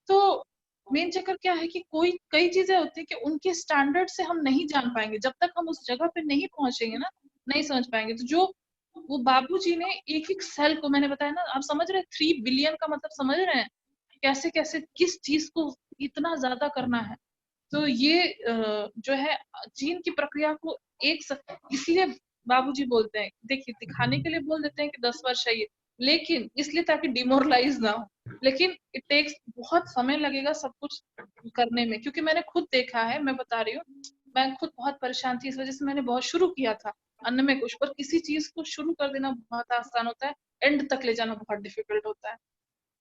Speaker 2: तो मेन चक्कर क्या है कि कई चीजें होती है कि उनके स्टैंडर्ड से हम नहीं जान पाएंगे, जब तक हम उस जगह पे नहीं पहुंचेंगे ना, नहीं समझ पाएंगे। तो जो वो बाबूजी ने एक एक सेल को, मैंने बताया ना, आप समझ रहे हैं 3 बिलियन का मतलब समझ रहे हैं, कैसे कैसे किस चीज को इतना ज्यादा करना है। तो ये जो है जीन की प्रक्रिया को इसलिए बाबूजी बोलते हैं, देखिए दिखाने के लिए बोल देते हैं कि 10 वर्ष है ये, लेकिन इसलिए ताकि डिमोरलाइज ना हो। लेकिन इट टेक्स, बहुत समय लगेगा सब कुछ करने में, क्योंकि मैंने खुद देखा है, मैं बता रही हूँ, मैं खुद बहुत परेशान थी, इस वजह से मैंने बहुत शुरू किया था अन्न में कुछ, पर किसी चीज को शुरू कर देना बहुत आसान होता है, एंड तक ले जाना बहुत डिफिकल्ट होता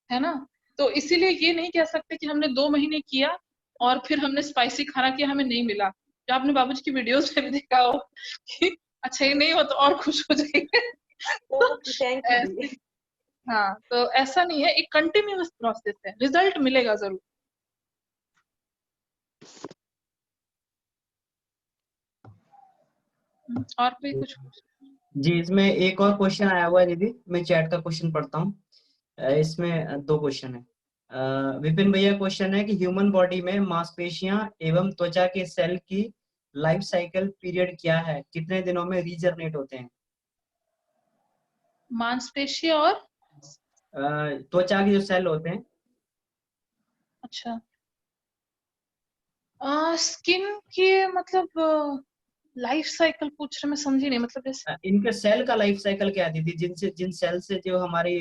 Speaker 2: है ना। तो इसीलिए ये नहीं कह सकते कि हमने 2 महीने किया और फिर हमने स्पाइसी खाना किया, हमें नहीं मिला। जो आपने बाबूजी की वीडियोस में भी देखा हो कि अच्छा ये नहीं हो तो और खुश हो जाएंगे। तो
Speaker 3: ओके, थैंक यू
Speaker 2: ऐसे,
Speaker 3: दी।
Speaker 2: हाँ, तो ऐसा नहीं है, एक कंटिन्यूअस प्रोसेस है, रिजल्ट मिलेगा जरूर। और कोई कुछ?
Speaker 1: जी, इसमें एक और क्वेश्चन आया हुआ है दीदी, मैं चैट का क्वेश्चन पढ़ता हूँ। इसमें 2 क्वेश्चन है। विपिन भैया क्वेश्चन है कि ह्यूमन बॉडी में मांसपेशियां एवं त्वचा के सेल की लाइफ साइकिल पीरियड क्या है, कितने दिनों में रीजनरेट होते हैं?
Speaker 2: मांसपेशी और
Speaker 1: त्वचा के जो सेल होते हैं।
Speaker 2: अच्छा, स्किन की मतलब लाइफ साइकिल पूछ रहे, मैं समझी नहीं, मतलब जैसे
Speaker 1: इनके सेल का लाइफ साइकिल क्या है दीदी, जिन सेल से जो हमारी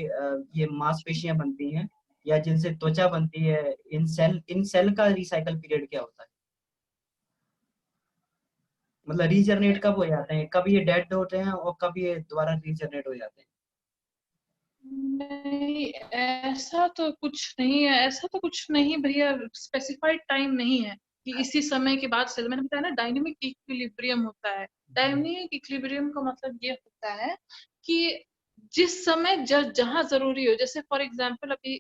Speaker 1: ये मांसपेशियां बनती हैं या जिनसे त्वचा बनती है, इन सेल का रिसाइकल पीरियड क्या होता है? मतलब रीजनरेट कब हो जाते हैं, कब ये डेड होते हैं और कब ये दोबारा रीजनरेट हो जाते हैं?
Speaker 2: नहीं, ऐसा तो कुछ नहीं है, ऐसा तो कुछ नहीं भैया, स्पेसिफाइड टाइम नहीं है कि इसी समय के बाद से। मैंने बताया ना, डायनेमिक इक्विलिब्रियम होता है। डायनेमिक इक्विलिब्रियम का मतलब ये होता है कि जिस समय जहां जरूरी हो, जैसे फॉर एग्जांपल अभी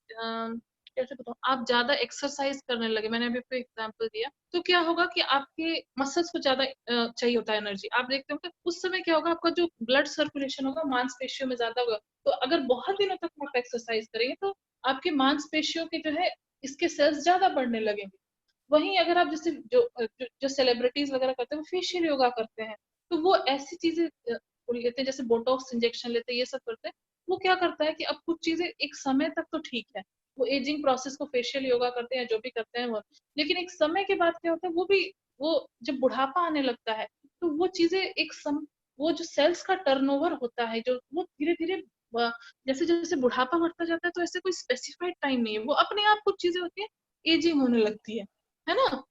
Speaker 2: कैसे बताऊं, आप ज्यादा एक्सरसाइज करने लगे, मैंने अभी आपको एग्जांपल दिया, तो क्या होगा कि आपके मसल्स को ज्यादा चाहिए होता है एनर्जी। आप देखते हो कि उस समय क्या होगा, आपका जो ब्लड सर्कुलेशन होगा मांसपेशियों में ज्यादा होगा। तो अगर बहुत दिनों तक आप एक्सरसाइज करेंगे तो आपकी मांसपेशियों के जो है इसके सेल्स ज्यादा बढ़ने लगेंगे। वहीं अगर आप जैसे जो सेलिब्रिटीज वगैरह करते हैं वो फेशियल योगा करते हैं, तो वो ऐसी चीजें लेते हैं, जैसे बोटॉक्स इंजेक्शन लेते हैं, ये सब करते हैं। वो क्या करता है कि अब कुछ चीजें एक समय तक तो ठीक है, वो एजिंग प्रोसेस को फेशियल योगा करते हैं, जो भी करते हैं वो, लेकिन एक समय के बाद क्या होता है, वो जब बुढ़ापा आने लगता है, तो वो चीजें वो जो सेल्स का टर्नओवर होता है, जो वो धीरे धीरे जैसे जैसे बुढ़ापा बढ़ता जाता है, तो ऐसे कोई स्पेसिफाइड टाइम नहीं है, वो अपने आप कुछ चीजें होती है, एजिंग होने लगती है ना।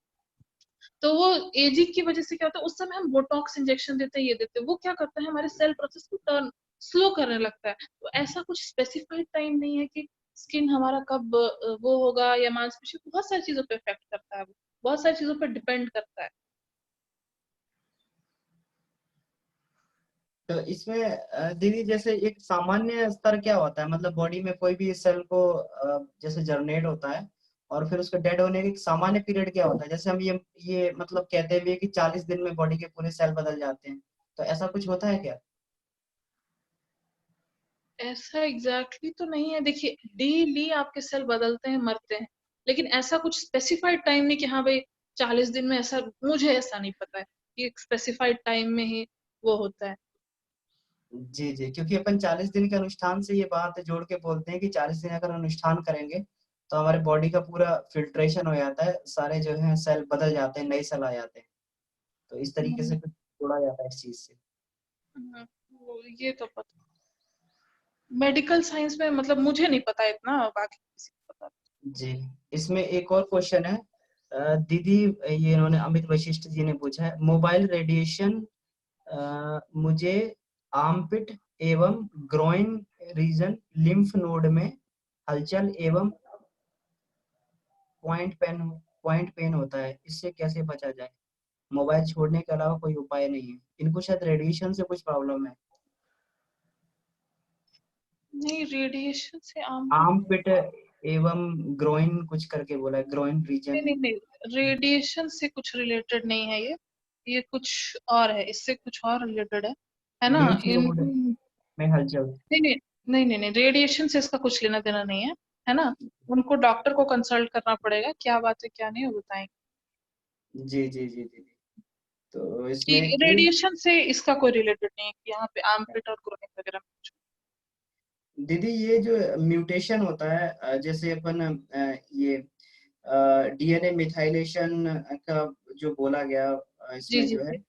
Speaker 2: तो वो एजिंग की वजह से क्या होता है, उस समय हम बोटॉक्स इंजेक्शन देते हैं, ये देते हैं, वो क्या करता है, हमारे सेल प्रोसेस को टर्न स्लो करने लगता है। तो ऐसा कुछ स्पेसिफाइड टाइम नहीं है कि स्किन हमारा कब वो होगा, या मांसपेशी, बहुत सारी चीजों पे इफेक्ट करता है, वो बहुत सारी चीजों पर डिपेंड करता है।
Speaker 1: तो इसमें दीदी जैसे एक सामान्य स्तर क्या होता है, मतलब बॉडी में कोई भी सेल को जैसे जर्मिनेट होता है और फिर उसके डेड होने का एक सामान्य पीरियड क्या होता है? जैसे हम ये मतलब कहते हैं भी कि 40 दिन में बॉडी के पूरे सेल बदल जाते हैं, तो ऐसा कुछ होता है क्या?
Speaker 2: ऐसा एग्जैक्टली तो नहीं है, देखिए डेली आपके सेल बदलते हैं, मरते हैं, लेकिन ऐसा कुछ स्पेसिफाइड टाइम नहीं कि हाँ भाई 40 दिन में ऐसा, मुझे ऐसा नहीं पता है कि एक स्पेसिफाइड टाइम में ही वो होता है।
Speaker 1: जी जी, क्योंकि अपन 40 दिन के अनुष्ठान से ये बात जोड़ के बोलते हैं कि 40 दिन अगर अनुष्ठान करेंगे तो हमारे बॉडी का पूरा फिल्ट्रेशन हो जाता है, सारे जो है सेल बदल जाते हैं, नए सेल आ जाते हैं। तो इस तरीके से
Speaker 2: हम्म,
Speaker 1: कुछ जोड़ा जाता है इस चीज से।
Speaker 2: ये तो पता, मेडिकल साइंस में मतलब मुझे नहीं पता इतना, बाकी किसी को पता।
Speaker 1: जी, इसमें एक और क्वेश्चन है दीदी, ये इन्होंने अमित वशिष्ठ जी ने पूछा है, मोबाइल रेडिएशन मुझे आर्मपिट एवं ग्रोइन रीजन लिम्फ नोड में हलचल एवं पॉइंट पेन होता है, इससे कैसे बचा जाए? मोबाइल छोड़ने के अलावा कोई उपाय नहीं है, इनको शायद रेडिएशन से कुछ प्रॉब्लम है।
Speaker 2: नहीं, रेडिएशन से आम
Speaker 1: आर्मपिट एवं ग्रोइन कुछ करके बोला है, ग्रोइन
Speaker 2: नहीं
Speaker 1: रीजन।
Speaker 2: नहीं नहीं, रेडिएशन से कुछ रिलेटेड नहीं है ये कुछ और है, इससे कुछ और रिलेटेड है ना।
Speaker 1: लिम्फ
Speaker 2: इन
Speaker 1: नोड में हलचल।
Speaker 2: नहीं नहीं नहीं नहीं नहीं, रेडिएशन से इसका कुछ लेना देना नहीं है। है ना। उनको डॉक्टर को कंसल्ट करना पड़ेगा, क्या बात है क्या नहीं, वो बताएंगे
Speaker 1: जी जी जी जी जी। तो
Speaker 2: कि
Speaker 1: इसमें कि
Speaker 2: रेडिएशन से इसका कोई रिलेटेड नहीं है कि यहाँ पे आर्मपिट और क्रोनिक वगैरह में कुछ।
Speaker 1: दीदी ये जो म्यूटेशन होता है जैसे अपन ये डीएनए मिथाइलेशन का जो बोला गया
Speaker 2: जी
Speaker 1: इसमें
Speaker 2: जी
Speaker 1: जो है
Speaker 2: जी।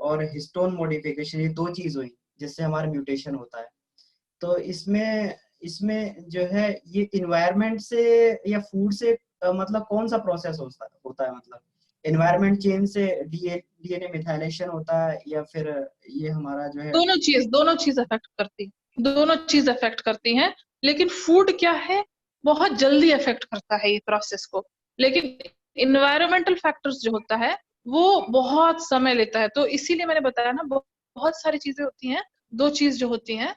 Speaker 1: और हिस्टोन मॉडिफिकेशन, ये दो चीज हुई जिससे हमारा म्यूटेशन होता है। तो इसमें इसमें जो है ये इन्वायरमेंट से या फूड से मतलब कौन सा प्रोसेस होता है मतलब एनवायरमेंट चेंज से डीएनए मिथाइलेशन होता है या फिर ये हमारा जो है।
Speaker 2: दोनों चीज अफेक्ट करती है, दोनों चीज अफेक्ट करती हैं। लेकिन फूड क्या है, बहुत जल्दी अफेक्ट करता है ये प्रोसेस को। लेकिन इन्वायरमेंटल फैक्टर्स जो होता है वो बहुत समय लेता है। तो इसीलिए मैंने बताया ना, बहुत सारी चीजें होती हैं। दो चीज जो होती हैं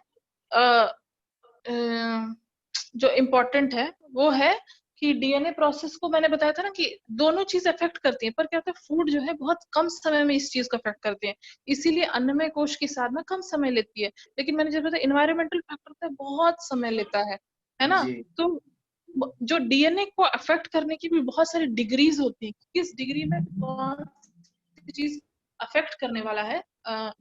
Speaker 2: जो इम्पोर्टेंट है वो है कि डीएनए प्रोसेस को मैंने बताया था ना कि दोनों चीज अफेक्ट करती हैं, पर क्या होता है फूड जो है बहुत कम समय में इस चीज को अफेक्ट करते हैं। इसीलिए अन्नमय कोश की साधना कम समय लेती है। लेकिन मैंने जब बताया इन्वायरमेंटल फैक्टर होता है, बहुत समय लेता है ना।
Speaker 1: जी
Speaker 2: तो जो डीएनए को अफेक्ट करने की भी बहुत सारी डिग्रीज होती है, किस डिग्री में कौन सी चीज अफेक्ट करने वाला है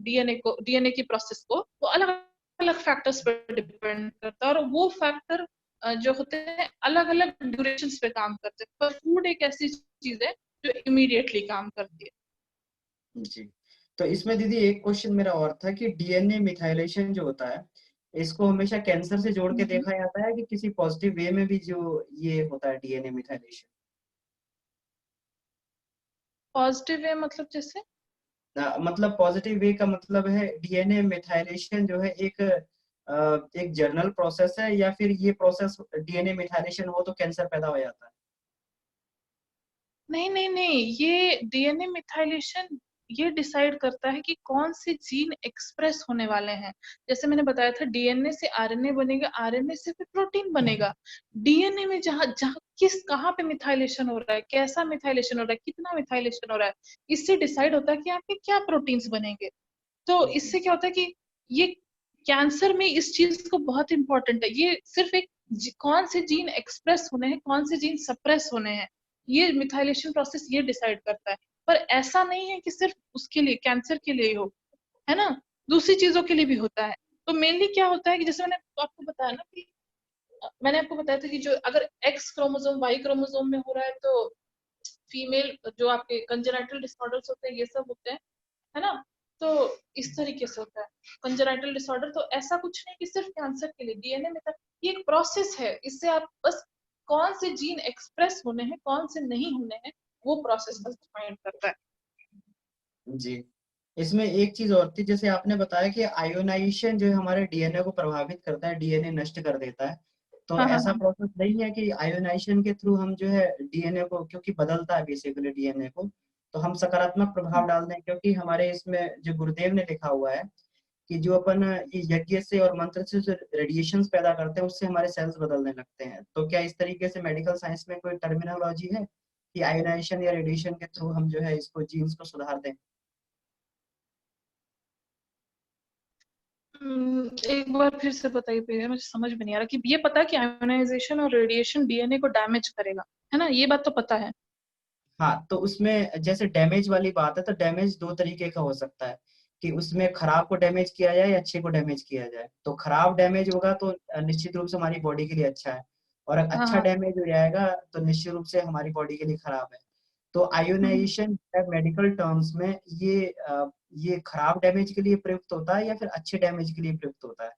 Speaker 2: डीएनए की प्रोसेस को, वो अलग अलग फैक्टर्स पर डिपेंड करता है। और वो फैक्टर जो होते हैं अलग अलग ड्यूरेशन पे काम करते हैं। पर फूड एक ऐसी चीज है जो इमीडिएटली काम करती है।
Speaker 1: जी। तो इसमें दीदी एक क्वेश्चन मेरा और था कि डीएनए मिथाइलेशन जो होता है इसको हमेशा कैंसर से जोड़ के देखा जाता है कि किसी पॉजिटिव वे में भी जो ये होता है डीएनए मिथाइलेशन।
Speaker 2: पॉजिटिव वे मतलब जैसे?
Speaker 1: मतलब पॉजिटिव वे का मतलब है डीएनए मिथाइलेशन जो है एक जर्नल प्रोसेस है या फिर ये प्रोसेस डीएनए मिथाइलेशन हो तो कैंसर पैदा हो जाता है।
Speaker 2: नहीं नहीं नहीं, ये डीएनए मिथाइलेशन ये डिसाइड करता है कि कौन से जीन एक्सप्रेस होने वाले हैं। जैसे मैंने बताया था डीएनए से आरएनए बनेगा, आरएनए से फिर प्रोटीन बनेगा। डीएनए में जहाँ जहाँ कहाँ पे मिथाइलेशन हो रहा है, कैसा मिथाइलेशन हो रहा है, कितना मिथाइलेशन हो रहा है, इससे डिसाइड होता है कि आपके क्या प्रोटीन्स बनेंगे। तो
Speaker 1: जी
Speaker 2: इससे क्या होता है कि ये कैंसर में इस चीज को बहुत इंपॉर्टेंट है। ये सिर्फ एक कौन से जीन एक्सप्रेस होने हैं, कौन से जीन सप्रेस होने हैं, ये मिथाइलेशन प्रोसेस ये डिसाइड करता है। पर ऐसा नहीं है कि सिर्फ उसके लिए, कैंसर के लिए ही हो, है ना, दूसरी चीजों के लिए भी होता है। तो मेनली क्या होता है कि जैसे मैंने आपको बताया ना कि मैंने आपको बताया था कि जो अगर एक्स क्रोमोसोम वाई क्रोमोसोम में हो रहा है तो फीमेल जो आपके कंजेनाइटल डिसऑर्डर्स होते हैं ये सब होते हैं, है ना। तो इस तरीके से होता है कंजेनाइटल डिसऑर्डर। तो ऐसा कुछ नहीं कि सिर्फ कैंसर के लिए डीएनए में तक, ये एक प्रोसेस है। इससे आप बस कौन से जीन एक्सप्रेस होने हैं कौन से नहीं होने हैं वो प्रोसेस बस डिफाइन करता है।
Speaker 1: जी। इसमें एक चीज और थी जैसे आपने बताया कि आयोनाइजेशन जो है हमारे डीएनए को प्रभावित करता है, डीएनए नष्ट कर देता है। तो
Speaker 2: हाँ हाँ
Speaker 1: ऐसा
Speaker 2: हाँ।
Speaker 1: प्रोसेस नहीं है कि आयोनाइजेशन के थ्रू हम जो है डीएनए को, क्योंकि बदलता है बेसिकली डीएनए को, तो हम सकारात्मक प्रभाव डाल दें, क्योंकि हमारे इसमें जो गुरुदेव ने लिखा हुआ है कि जो अपन ये यज्ञ से और मंत्र से जो रेडिएशंस पैदा करते हैं उससे हमारे सेल्स बदलने लगते हैं। तो क्या इस तरीके से मेडिकल साइंस में कोई टर्मिनोलॉजी है कि आयोनाइजेशन या रेडिएशन के थ्रू हम जो है इसको जीन्स को सुधार दें।
Speaker 2: एक बार फिर से बताइए भैया, मुझे समझ में नहीं आ रहा। कि ये पता है कि आयोनाइजेशन और रेडिएशन डीएनए को डैमेज करेगा, है ना, ये बात तो पता है।
Speaker 1: हाँ, तो उसमें जैसे डैमेज वाली बात है तो डैमेज दो तरीके का हो सकता है कि उसमें खराब को डैमेज किया जाए या अच्छे को डैमेज किया जाए। तो खराब डैमेज होगा तो निश्चित रूप से हमारी बॉडी के लिए अच्छा है, और अगर
Speaker 2: हाँ
Speaker 1: अच्छा
Speaker 2: हाँ।
Speaker 1: डैमेज हो जाएगा तो निश्चित रूप से हमारी बॉडी के लिए खराब है। तो
Speaker 2: हम्म,
Speaker 1: आयोनाइजेशन मेडिकल टर्म्स में ये खराब डैमेज के लिए प्रयुक्त होता है या फिर अच्छे डैमेज के लिए प्रयुक्त होता है,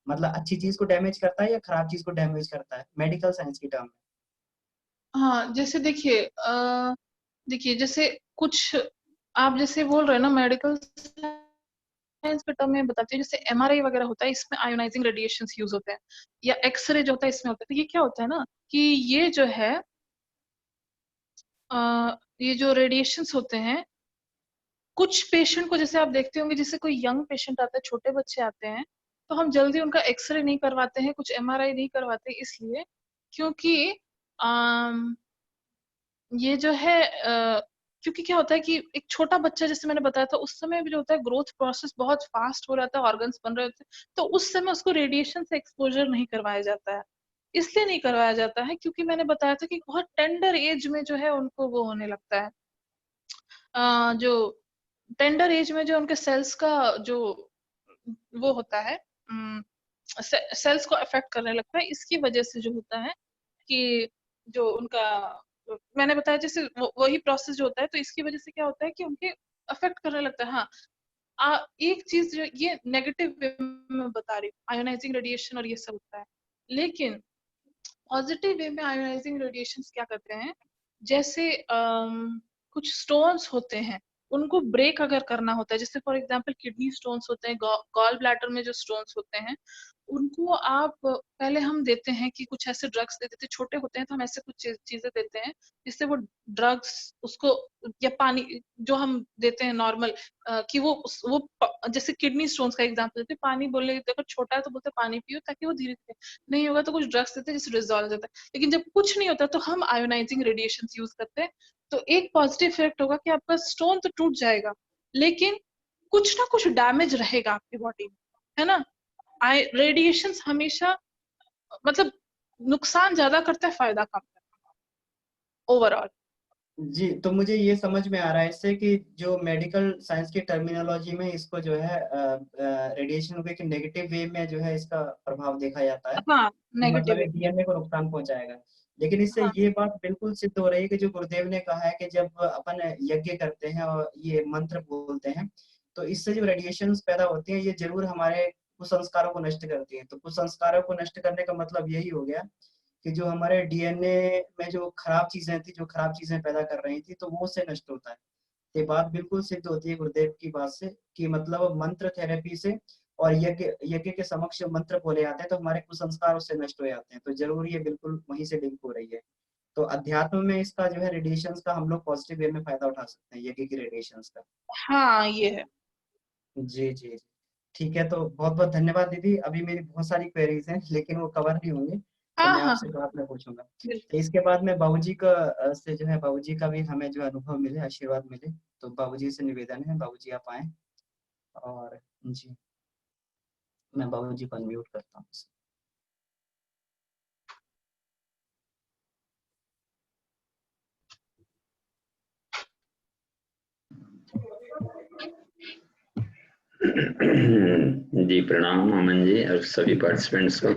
Speaker 1: मतलब अच्छी चीज को डैमेज करता है या खराब चीज को डैमेज करता है मेडिकल साइंस की टर्म
Speaker 2: हाँ जैसे देखिए देखिए जैसे कुछ आप जैसे बोल रहे हैं ना मेडिकल साइंस के टर्म में बताती हूँ। जैसे एमआरआई वगैरह होता है इसमें आयोनाइजिंग रेडिएशंस यूज होते हैं, या एक्सरे जो होता है इसमें होता है। तो ये क्या होता है ना कि ये जो है ये जो रेडिएशंस होते हैं कुछ पेशेंट को, जैसे आप देखते होंगे जैसे कोई यंग पेशेंट आता है, छोटे बच्चे आते हैं, तो हम जल्दी उनका एक्सरे नहीं करवाते हैं, कुछ एमआरआई नहीं करवाते, इसलिए क्योंकि ये जो है क्योंकि क्या होता है कि एक छोटा बच्चा, जैसे मैंने बताया था, उस समय भी जो होता है ग्रोथ प्रोसेस बहुत फास्ट हो रहा था, ऑर्गन्स बन रहे होते हैं, तो उस समय उसको रेडिएशन से एक्सपोजर नहीं करवाया जाता है। इसलिए नहीं करवाया जाता है क्योंकि मैंने बताया था कि बहुत टेंडर एज में जो है उनको वो होने लगता है, जो टेंडर एज में जो उनके सेल्स का जो वो होता है, सेल्स को अफेक्ट करने लगता है। इसकी वजह से जो होता है कि जो उनका, मैंने बताया जैसे वही प्रोसेस जो होता है, तो इसकी वजह से क्या होता है कि उनके अफेक्ट करने लगता है। हाँ, एक चीज जो ये नेगेटिव वे में बता रही हूँ, आयोनाइजिंग रेडिएशन और ये सब होता है, लेकिन पॉजिटिव वे में आयोनाइजिंग रेडिएशंस क्या करते हैं, जैसे कुछ स्टोन्स होते हैं उनको ब्रेक अगर करना होता है, जैसे फॉर एग्जांपल किडनी स्टोन्स होते हैं, गॉल ब्लैडर में जो स्टोन्स होते हैं, उनको आप पहले हम देते हैं कि कुछ ऐसे ड्रग्स दे देते हैं, छोटे होते हैं तो हम ऐसे कुछ चीजें देते हैं जिससे वो ड्रग्स उसको, या पानी जो हम देते हैं नॉर्मल, कि वो जैसे किडनी स्टोन्स का एग्जांपल देते हैं, पानी बोलने अगर छोटा है तो बोलते हैं पानी पियो ताकि वो धीरे धीरे, नहीं होगा तो कुछ ड्रग्स देते हैं जिससे रिजॉल्व हो जाता है। लेकिन जब कुछ नहीं होता तो हम आयोनाइजिंग रेडिएशन यूज करते हैं। तो एक पॉजिटिव इफेक्ट होगा कि आपका स्टोन तो टूट जाएगा, लेकिन कुछ ना कुछ डैमेज रहेगा आपकी बॉडी में, है ना। रेडिएशन हमेशा मतलब नुकसान ज्यादा करता है, फायदा कम करता है ओवरऑल।
Speaker 1: जी, तो मुझे ये समझ में आ रहा है इससे कि जो मेडिकल साइंस की टर्मिनोलॉजी में इसको जो है रेडिएशन के नेगेटिव वे में जो है इसका प्रभाव देखा जाता है,
Speaker 2: हाँ, नेगेटिव
Speaker 1: मतलब
Speaker 2: वे।
Speaker 1: ये डीएनए को नुकसान पहुंचाएगा। लेकिन इससे
Speaker 2: हाँ
Speaker 1: ये बात बिल्कुल सिद्ध हो रही है कि जो गुरुदेव ने कहा है कि जब अपन यज्ञ करते हैं और ये मंत्र बोलते हैं, तो इससे जो रेडिएशंस पैदा होती हैं ये जरूर हमारे कुसंस्कारों को नष्ट करती हैं। तो कुसंस्कारों को नष्ट करने का मतलब यही हो गया कि जो हमारे डीएनए में जो खराब चीजें थी, जो खराब चीजें पैदा कर रही थी, तो वो उससे नष्ट होता है। ये बात बिल्कुल सिद्ध होती है गुरुदेव की बात से कि मतलब मंत्र थेरेपी से और यज्ञ यज्ञ के समक्ष यंत्र बोले जाते हैं तो हमारे कुसंस्कार उससे नष्ट हो जाते हैं। तो जरूर ये बिल्कुल वहीं से लिंक हो रही है। तो अध्यात्म में इसका जो है रेडिएशंस का हम लोग पॉजिटिव वे में फायदा उठा सकते हैं, यज्ञ की रेडिएशंस का।
Speaker 2: हाँ, ये है।
Speaker 1: जी जी जी, ठीक है। तो बहुत बहुत धन्यवाद दीदी। अभी मेरी बहुत सारी क्वेरीज हैं लेकिन वो कवर नहीं होंगे, तो
Speaker 2: हाँ
Speaker 1: मैं
Speaker 2: हाँ
Speaker 1: आपसे
Speaker 2: हाँ,
Speaker 1: बाद में पूछूंगा। तो
Speaker 2: बिल्कुल।
Speaker 1: इसके बाद में बाबूजी का से जो है बाबूजी का भी हमें जो अनुभव मिले, आशीर्वाद मिले। तो बाबूजी से निवेदन है, बाबूजी आप आए। और जी, मैं बाबूजी को अनम्यूट करता हूँ।
Speaker 4: जी प्रणाम अमन जी और सभी पार्टिसिपेंट्स को,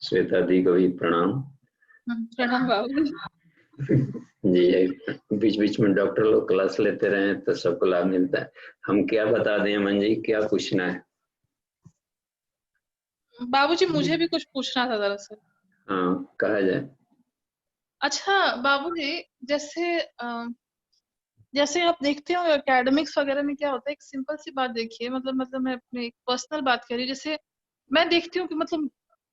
Speaker 4: श्वेता दी को भी प्रणाम।
Speaker 2: प्रणाम बाबू।
Speaker 4: जी, बीच बीच में डॉक्टर लोग क्लास लेते रहे तो सबको लाभ मिलता है। हम क्या बता दें अमन जी, क्या पूछना है?
Speaker 2: बाबूजी मुझे भी कुछ पूछना था दरअसल।
Speaker 4: हाँ, कहा जाए।
Speaker 2: अच्छा बाबूजी, जैसे जैसे आप देखते हो एकेडमिक्स वगैरह में क्या होता है, एक सिंपल सी बात देखिए, मतलब मैं अपनी एक पर्सनल बात कर रही हूँ। जैसे मैं देखती हूँ कि मतलब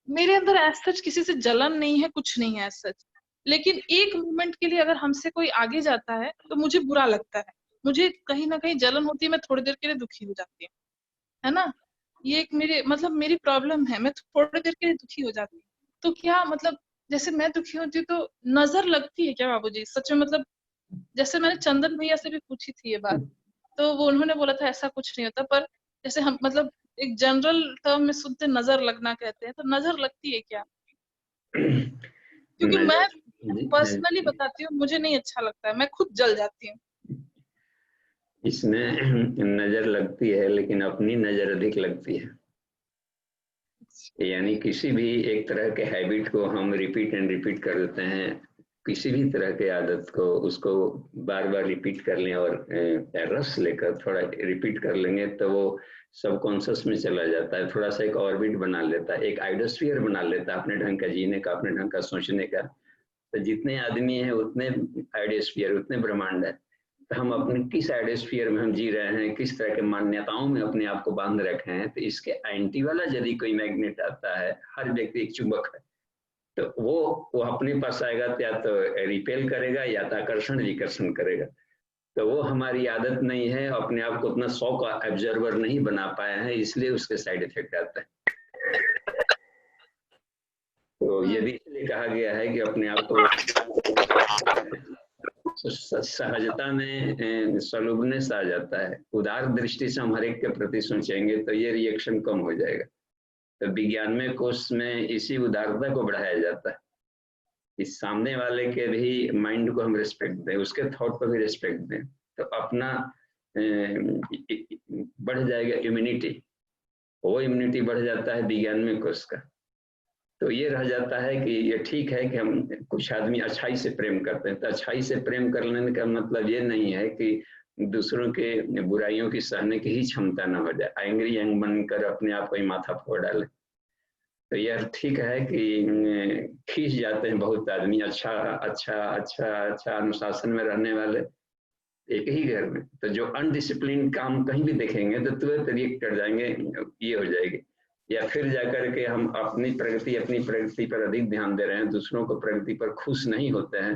Speaker 2: मेरे अंदर एज सच किसी से जलन नहीं है, कुछ नहीं है एज सच, लेकिन एक मोमेंट के लिए अगर हमसे कोई आगे जाता है तो मुझे बुरा लगता है, मुझे कहीं ना कहीं जलन होती है, मैं थोड़ी देर के लिए दुखी हो जाती हूँ, है ना। ये एक मेरे मतलब मेरी प्रॉब्लम है, मैं थोड़ी देर के लिए दुखी हो जाती हूँ। तो क्या मतलब जैसे मैं दुखी होती हूँ तो नजर लगती है क्या बाबूजी सच में? मतलब जैसे मैंने चंदन भैया से भी पूछी थी ये बात, तो वो उन्होंने बोला था ऐसा कुछ नहीं होता, पर जैसे हम मतलब एक जनरल टर्म में सुनते नजर लगना कहते हैं, तो नजर लगती है क्या? क्योंकि मैं पर्सनली
Speaker 4: जी,
Speaker 2: बताती हूँ, मुझे नहीं अच्छा लगता है, मैं खुद जल जाती हूँ।
Speaker 4: इसमें नजर लगती है लेकिन अपनी नजर अधिक लगती है। यानी किसी भी एक तरह के हैबिट को हम रिपीट एंड रिपीट कर देते हैं, किसी भी तरह के आदत को उसको बार बार रिपीट कर लें और रस लेकर थोड़ा रिपीट कर लेंगे तो वो सबकॉन्शियस में चला जाता है, थोड़ा सा एक ऑर्बिट बना लेता है, एक आइडोस्फीयर बना लेता है अपने ढंग का जीने का, अपने ढंग का सोचने का। तो जितने आदमी हैं उतने आइडोस्फीयर, उतने ब्रह्मांड है। तो हम अपने किस आइडोस्फीयर में हम जी रहे हैं, किस तरह के मान्यताओं में अपने आप को बांध रखे हैं, तो इसके एंटी वाला यदि कोई मैग्नेट आता है, हर व्यक्ति एक चुंबक है, तो वो अपने पास आएगा तो या तो रिपेल करेगा या तो आकर्षण विकर्षण करेगा। तो वो हमारी आदत नहीं है, अपने आप को उतना 100 का ऑब्जर्वर नहीं बना पाया है, इसलिए उसके साइड इफेक्ट आता है। तो यदि इसलिए कहा गया है कि अपने आप को सहजता में सलूबनेस आ जाता है, उदार दृष्टि से हम हर एक के प्रति सोचेंगे तो ये रिएक्शन कम हो जाएगा। तो विज्ञानमय कोश में इसी उदारता को बढ़ाया जाता है, इस सामने वाले के भी माइंड को हम रिस्पेक्ट दें, उसके थॉट को भी रिस्पेक्ट दें, तो अपना बढ़ जाएगा इम्यूनिटी, वो इम्यूनिटी बढ़ जाता है विज्ञानमय कोश का। तो ये रह जाता है कि ये ठीक है कि हम कुछ आदमी अच्छाई से प्रेम करते हैं, तो अच्छाई से प्रेम करने का मतलब ये नहीं है कि दूसरों के बुराइयों की सहने की ही क्षमता न हो जाए, एंग्री यंग बनकर अपने आप को ही माथा फोड़ डाले। तो यह ठीक है कि खींच जाते हैं बहुत आदमी, अच्छा अच्छा अच्छा अच्छा अनुशासन में रहने वाले एक ही घर में, तो जो अनडिसिप्लिन काम कहीं भी देखेंगे तो तुरंत रिएक्ट कर जाएंगे, ये हो जाएगी। या फिर जाकर के हम अपनी प्रगति पर अधिक ध्यान दे रहे हैं, दूसरों को प्रगति पर खुश नहीं होते हैं,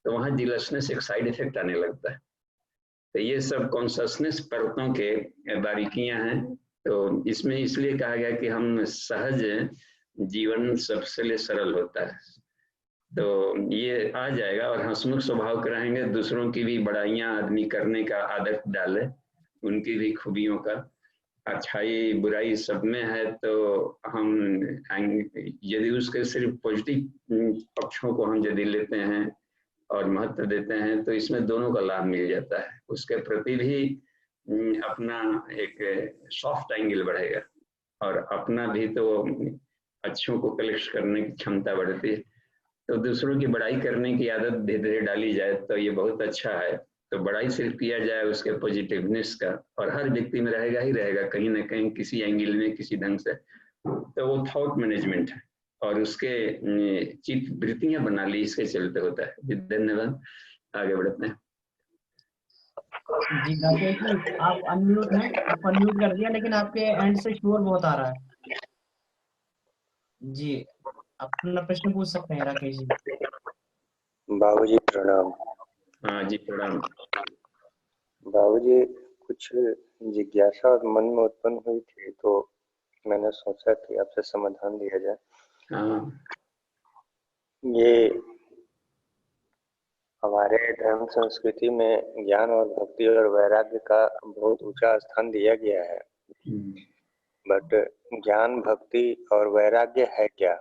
Speaker 4: तो वहाँ जिलसनेस एक साइड इफेक्ट आने लगता है। तो ये सब कॉन्शसनेस परतों के बारीकियां हैं। तो इसमें इसलिए कहा गया कि हम सहज जीवन सबसे लिए सरल होता है, तो ये आ जाएगा। और हंसमुख स्वभाव के रहेंगे, दूसरों की भी बड़ाइयां आदमी करने का आदत डाले, उनकी भी खूबियों का, अच्छाई बुराई सब में है, तो हम यदि उसके सिर्फ पॉजिटिव पक्षों को हम यदि लेते हैं और महत्व देते हैं, तो इसमें दोनों का लाभ मिल जाता है, उसके प्रति भी अपना एक सॉफ्ट एंगल बढ़ेगा और अपना भी तो अच्छों को कलेक्ट करने की क्षमता बढ़ती है। तो दूसरों की बड़ाई करने की आदत धीरे धीरे डाली जाए तो ये बहुत अच्छा है। तो बड़ाई सिर्फ किया जाए उसके पॉजिटिवनेस का, और हर व्यक्ति में रहेगा ही रहेगा कहीं ना कहीं किसी एंगल में किसी ढंग से, तो वो थॉट मैनेजमेंट है और उसके चित्त वृत्तियां बना ली, इसके चलते होता है। धन्यवाद, आगे बढ़ते हैं।
Speaker 1: जी राकेश जी, आप अनम्यूट हैं, आप अनम्यूट कर दिया, लेकिन आपके एंड से शोर बहुत आ रहा है। जी अपना प्रश्न पूछ सकते हैं राकेश जी।
Speaker 5: बाबूजी प्रणाम।
Speaker 4: हाँ जी प्रणाम।
Speaker 5: बाबूजी, कुछ जिज्ञासा मन में उत्पन्न हुई थी, तो मैंने सोचा कि आपसे समाधान दिया जाए।
Speaker 4: हाँ।
Speaker 5: ये हमारे धर्म संस्कृति में ज्ञान और भक्ति और वैराग्य का बहुत ऊंचा स्थान दिया गया है, बट ज्ञान भक्ति और वैराग्य है क्या,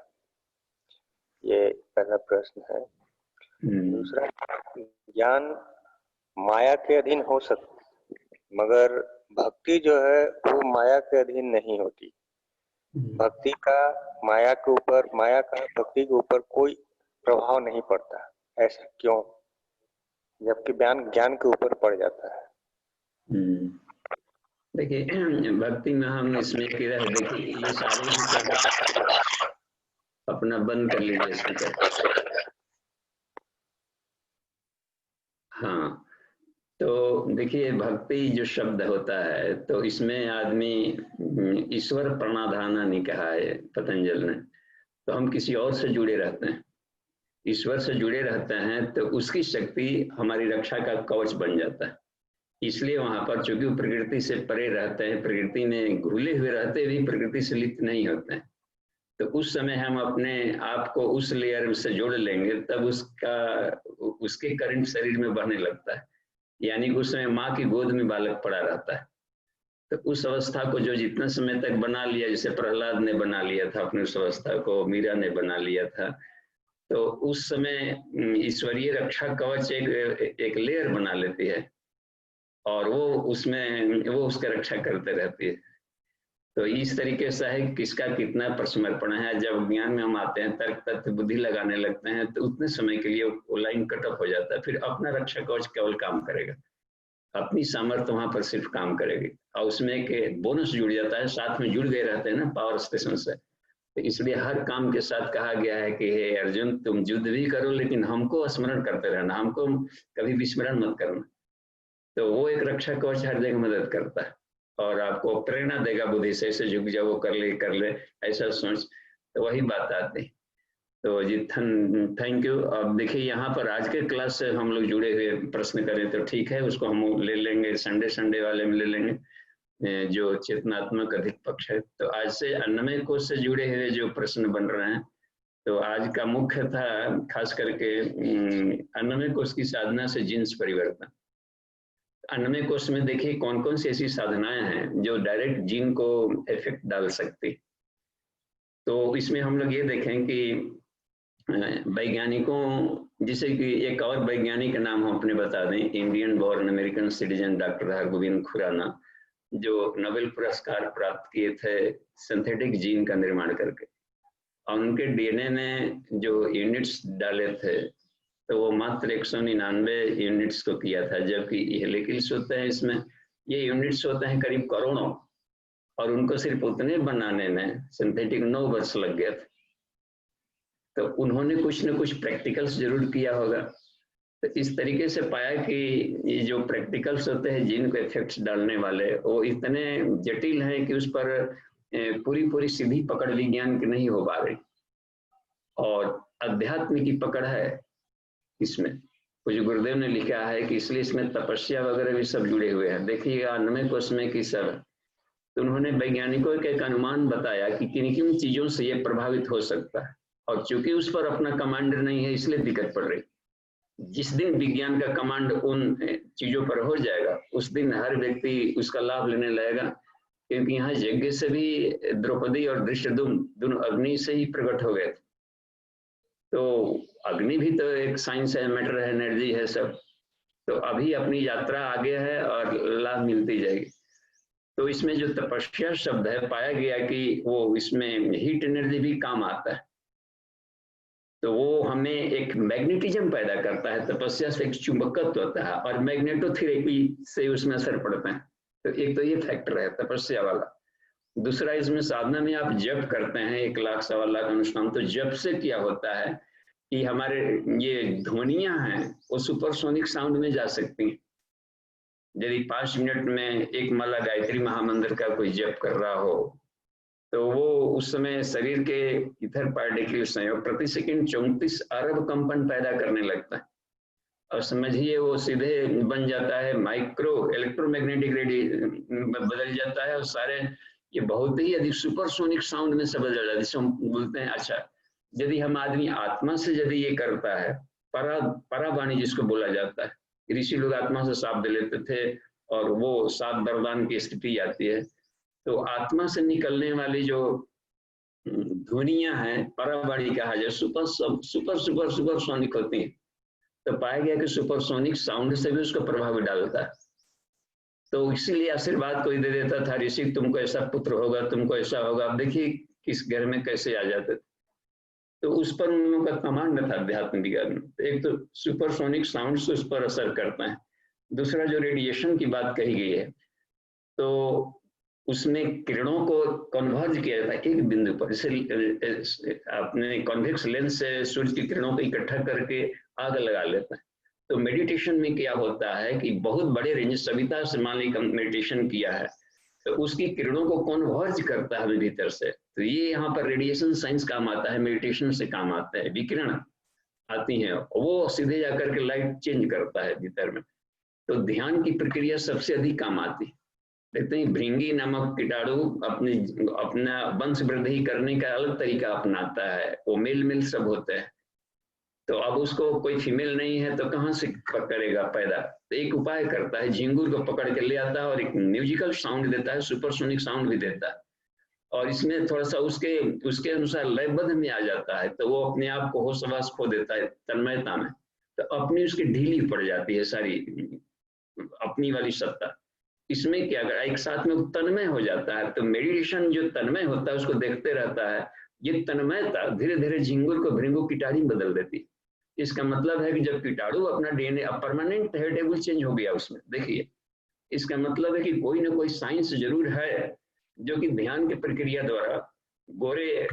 Speaker 5: ये पहला प्रश्न है। दूसरा, ज्ञान माया के अधीन हो सकती, मगर भक्ति जो है वो माया के अधीन नहीं होती। भक्ति का माया के ऊपर, माया का भक्ति के ऊपर कोई प्रभाव नहीं पड़ता, ऐसा क्यों, जबकि ज्ञान के ऊपर पड़ जाता है।
Speaker 4: देखिए भक्ति में हम इसमें देखिए ये सारे अपना बंद कर लीजिए स्पीकर। हाँ, तो देखिए भक्ति जो शब्द होता है, तो इसमें आदमी ईश्वर प्रणधाना नहीं कहा है पतंजल ने, तो हम किसी और से जुड़े रहते हैं, ईश्वर से जुड़े रहते हैं, तो उसकी शक्ति हमारी रक्षा का कवच बन जाता है। इसलिए वहां पर चूंकि वो प्रकृति से परे रहते हैं, प्रकृति में घुले हुए रहते भी प्रकृति से लिप्त नहीं होते हैं, तो उस समय हम अपने आप को उस लेयर से जोड़ लेंगे, तब उसके करंट शरीर में बहने लगता है, यानी उस समय माँ की गोद में बालक पड़ा रहता है। तो उस अवस्था को जो जितना समय तक बना लिया, जैसे प्रहलाद ने बना लिया था अपनी उस अवस्था को, मीरा ने बना लिया था, तो उस समय ईश्वरीय रक्षा कवच एक लेयर बना लेती है और वो उसका रक्षा करते रहती है। तो इस तरीके से है किसका कितना समर्पण है। जब ज्ञान में हम आते हैं, तर्क तथ्य बुद्धि लगाने लगते हैं, तो उतने समय के लिए वो लाइन कट ऑफ हो जाता है, फिर अपना रक्षा कवच केवल काम करेगा, अपनी सामर्थ्य वहां पर सिर्फ काम करेगी, और उसमें एक बोनस जुड़ जाता है, साथ में जुड़ गए रहते हैं ना पावर स्टेशन से। तो इसलिए हर काम के साथ कहा गया है कि हे अर्जुन, तुम युद्ध भी करो लेकिन हमको स्मरण करते रहना, हमको कभी विस्मरण मत करना। तो वो एक रक्षा कवच हर जगह मदद करता है और आपको प्रेरणा देगा बुद्धि से, ऐसे झुक जाओ, वो कर ले ऐसा सोच, तो वही बात आती। तो जी थैंक यू। अब देखिए यहाँ पर आज के क्लास से हम लोग जुड़े हुए प्रश्न करें तो ठीक है, उसको हम ले लेंगे, संडे वाले में ले लेंगे जो चेतनात्मक अधिक पक्ष है। तो आज से अन्नमय कोश से जुड़े हुए जो प्रश्न बन रहे हैं, तो आज का मुख्य था खास करके अन्नमय कोश की साधना से जीन्स परिवर्तन। अन्नमय कोश में देखिए कौन कौन सी ऐसी साधनाएं हैं जो डायरेक्ट जीन को इफेक्ट डाल सकती। तो इसमें हम लोग ये देखें कि वैज्ञानिकों, जिसे कि एक और वैज्ञानिक का नाम हम अपने बता दें, Indian born American citizen doctor Har Gobind Khorana, जो नोबेल पुरस्कार प्राप्त किए थे सिंथेटिक जीन का निर्माण करके, और उनके डीएनए में जो यूनिट्स डाले थे तो वो मात्र 199 यूनिट्स को किया था, जबकि हेलिकल्स होते हैं इसमें ये यूनिट्स होते हैं करीब करोड़ों, और उनको सिर्फ उतने बनाने में सिंथेटिक 9 वर्ष लग गए थे। तो उन्होंने कुछ न कुछ प्रैक्टिकल्स जरूर किया होगा। तो इस तरीके से पाया कि ये जो प्रैक्टिकल्स होते हैं जीन को इफेक्ट्स डालने वाले, वो इतने जटिल हैं कि उस पर पूरी सीधी पकड़ विज्ञान की नहीं हो पा रही, और अध्यात्म की पकड़ है इसमें। कुछ गुरुदेव ने लिखा है कि इसलिए इसमें तपस्या वगैरह भी सब जुड़े हुए हैं। देखिएगा 9वें कोष में की सब, तो उन्होंने वैज्ञानिकों के एक अनुमान बताया कि किन किन चीजों से ये प्रभावित हो सकता है, और चूंकि उस पर अपना कमांड नहीं है इसलिए दिक्कत पड़ रही। जिस दिन विज्ञान का कमांड उन चीजों पर हो जाएगा उस दिन हर व्यक्ति उसका लाभ लेने लगेगा, क्योंकि यहाँ यज्ञ से भी द्रौपदी और धृष्टद्युम्न दोनों अग्नि से ही प्रकट हो गए थे। तो अग्नि भी तो एक साइंस है, मैटर है, एनर्जी है सब। तो अभी अपनी यात्रा आगे है और लाभ मिलती जाएगी। तो इसमें जो तपस्या शब्द है, पाया गया कि वो इसमें हीट एनर्जी भी काम आता है, तो वो हमें एक मैग्नेटिज्म पैदा करता है। तपस्या से एक चुंबकत्व होता है और मैग्नेटोथेरेपी से उसमें असर पड़ता है। तो एक तो ये फैक्टर है तपस्या वाला। दूसरा, इसमें साधना में आप जप करते हैं 1 लाख 1.25 लाख अनुष्ठान, तो जप से क्या होता है कि हमारे ये ध्वनियां हैं वो सुपरसोनिक साउंड में जा सकती हैं। यदि 5 मिनट में एक माला गायत्री महामंत्र का कोई जप कर रहा हो तो वो उस समय शरीर के इथर पार्टिकल संयोग प्रति सेकंड 34 अरब कंपन पैदा करने लगता है, और समझिए वो सीधे बन जाता है माइक्रो इलेक्ट्रोमैग्नेटिक रेडिएशन बदल जाता है, और सारे ये बहुत ही अधिक सुपरसोनिक साउंड में से बदल जाता है, जिसे हम बोलते हैं। अच्छा, यदि हम आदमी आत्मा से यदि ये करता है, परावाणी जिसको बोला जाता है, ऋषि लोग आत्मा से साप दे लेते थे और वो 7 वरदान की स्थिति आती है। तो आत्मा से निकलने वाली जो ध्वनियां हैं परावाणी कहा जाए, सुपर सोनिक होती हैं। तो पाया गया कि सुपरसोनिक साउंड से भी उसको प्रभाव डालता है। तो इसीलिए आशीर्वाद कोई दे देता था, ऋषि तुमको ऐसा पुत्र होगा, तुमको ऐसा होगा। अब देखिए किस घर में कैसे आ जाते थे। तो उस पर उन लोगों का कमांड था अध्यात्म विज्ञान में। एक तो सुपरसोनिक साउंड से उस पर असर करता है। दूसरा, जो रेडिएशन की बात कही गई है, तो उसमें किरणों को कन्वर्ज किया जाता है एक बिंदु पर। जैसे अपने कॉन्वेक्स लेंस से सूर्य की किरणों को इकट्ठा करके आग लगा लेता है। तो मेडिटेशन में क्या होता है कि बहुत बड़े रेंज, सविता से मान ली मेडिटेशन किया है तो उसकी किरणों को कन्वर्ज करता है भीतर से। तो ये यहाँ पर रेडिएशन साइंस काम आता है, मेडिटेशन से काम आता है। विकिरण आती हैं वो सीधे जाकर के लाइट चेंज करता है भीतर में। तो ध्यान की प्रक्रिया सबसे अधिक काम आती है। देखते हैं भृंगी नामक कीटाणु अपना वंश वृद्धि करने का अलग तरीका अपनाता है, वो मेल सब होते हैं। तो अब उसको कोई फीमेल नहीं है तो कहाँ से करेगा पैदा? तो एक उपाय करता है, झिंगुर को पकड़ के ले आता है और एक म्यूजिकल साउंड देता है, सुपरसोनिक साउंड भी देता है, और इसमें थोड़ा सा उसके अनुसार लयबद्ध में आ जाता है। तो वो अपने आप को होश हवास खो देता है तन्मयता में, तो अपनी उसकी ढीली पड़ जाती है सारी अपनी वाली सत्ता। इसमें क्या अगर एक साथ में तन्मय हो जाता है, तो मेडिटेशन जो तन्मय होता है उसको देखते रहता है। ये तन्मयता धीरे धीरे झिंगुर को भृंगु कीटाणु में बदल देती है। इसका मतलब है कि जब कीटाणु अपना डीएनए परमानेंट है, टेबल चेंज हो गया उसमें। देखिए इसका मतलब है कि कोई ना कोई साइंस जरूर है जो कि ध्यान की प्रक्रिया द्वारा गोरे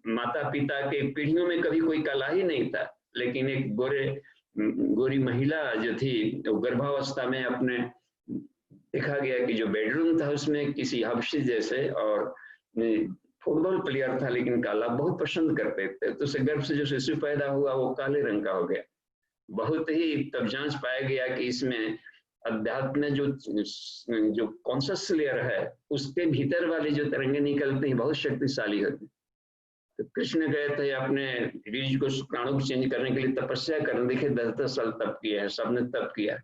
Speaker 4: माता पिता के पीढ़ियों में कभी कोई कला ही नहीं था, लेकिन एक गोरी महिला जो थी गर्भावस्था में अपने देखा गया कि जो बेडरूम था उसमें किसी हबशी जैसे, और फुटबॉल प्लेयर था लेकिन काला बहुत पसंद करते थे, तो उसे गर्भ से जो शिशु पैदा हुआ वो काले रंग का हो गया। बहुत ही तब जांच पाया गया कि इसमें अध्यात्म में जो कॉन्शियस लेयर है उसके भीतर वाली जो तरंगें निकलती हैं बहुत शक्तिशाली होती। तो कृष्ण गए थे अपने बीज को शुक्राणु को चेंज करने के लिए तपस्या करने, देखे 10-10 साल तप किया है, सबने तप किया।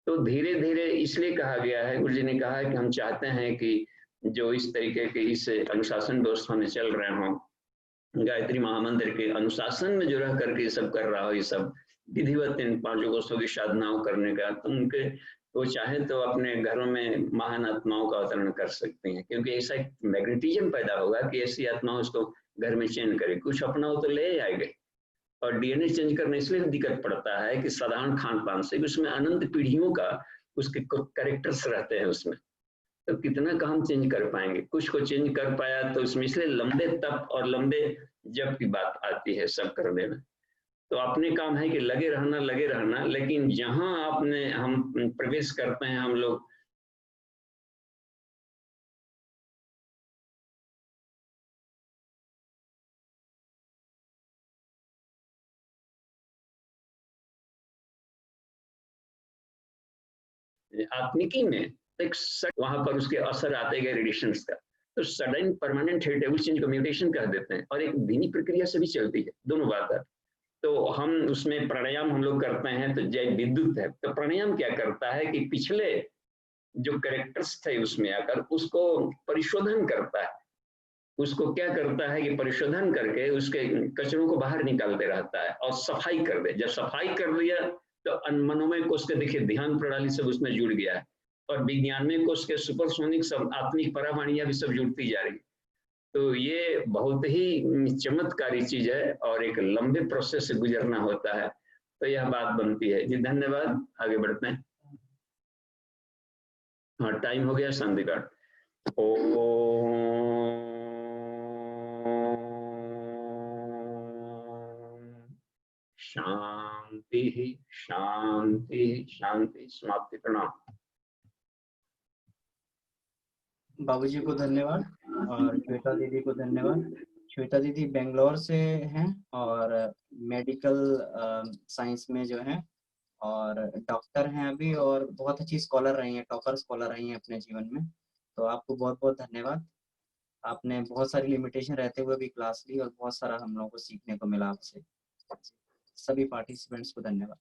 Speaker 4: तो धीरे धीरे इसलिए कहा गया है, गुरु जी ने कहा है कि हम चाहते हैं कि जो इस तरीके के इस अनुशासन व्यवस्था में चल रहे हों, गायत्री महामंदिर के अनुशासन में जो रह करके ये सब कर रहा हो, ये सब विधिवत इन 5 कोषों की साधनाओं करने का, तो उनके वो चाहे तो अपने घरों में महान आत्माओं का अवतरण कर सकते हैं, क्योंकि ऐसा एक मैग्नेटिज्म पैदा होगा कि ऐसी आत्माओं उसको घर में चेंज करे। कुछ अपना हो तो ले आएंगे। और डीएनए चेंज करने इसलिए दिक्कत पड़ता है कि साधारण खान पान से उसमें अनंत पीढ़ियों का उसके कैरेक्टर्स रहते हैं उसमें, तो कितना काम चेंज कर पाएंगे। कुछ को चेंज कर पाया तो उसमें इसलिए लंबे तप और लंबे जप की बात आती है सब करने में। तो अपने काम है कि लगे रहना, लेकिन जहां हम प्रवेश करते हैं हम लोग, आत्मिकी में एक वहां पर उसके असर आते गए रेडिएशंस का, तो सडन परमानेंट हेरिटेबल चेंज को म्यूटेशन कह देते हैं, और एक धीमी प्रक्रिया से भी चलती है, दोनों बात है। तो हम उसमें प्राणायाम हम लोग करते हैं, तो जय विद्युत है, तो प्राणायाम क्या करता है कि पिछले जो कैरेक्टर्स थे उसमें आकर उसको परिशोधन करता है। उसको क्या करता है कि परिशोधन करके उसके कचरों को बाहर निकालते रहता है और सफाई कर दे। जब सफाई कर दिया तो मनोमय कोष के देखिए ध्यान प्रणाली सब उसमें जुड़ गया है, और विज्ञानमय कोष के सुपरसोनिक सब आत्मिक परावाणियां भी सब जुड़ती जा रही। तो ये बहुत ही चमत्कारी चीज है और एक लंबे प्रोसेस से गुजरना होता है, तो यह बात बनती है जी। धन्यवाद, आगे बढ़ते हैं। हाँ, टाइम हो गया संधि का। शांति शांति शांति। समाप्ति। प्रणाम।
Speaker 1: बाबूजी को धन्यवाद और श्वेता दीदी को धन्यवाद। श्वेता दीदी बेंगलोर से हैं और मेडिकल साइंस में जो है और डॉक्टर हैं अभी, और बहुत अच्छी स्कॉलर रही हैं, टॉपर स्कॉलर रही हैं अपने जीवन में। तो आपको बहुत बहुत धन्यवाद। आपने बहुत सारी लिमिटेशन रहते हुए भी क्लास ली और बहुत सारा हम लोगों को सीखने को मिला आपसे। सभी पार्टिसिपेंट्स को धन्यवाद।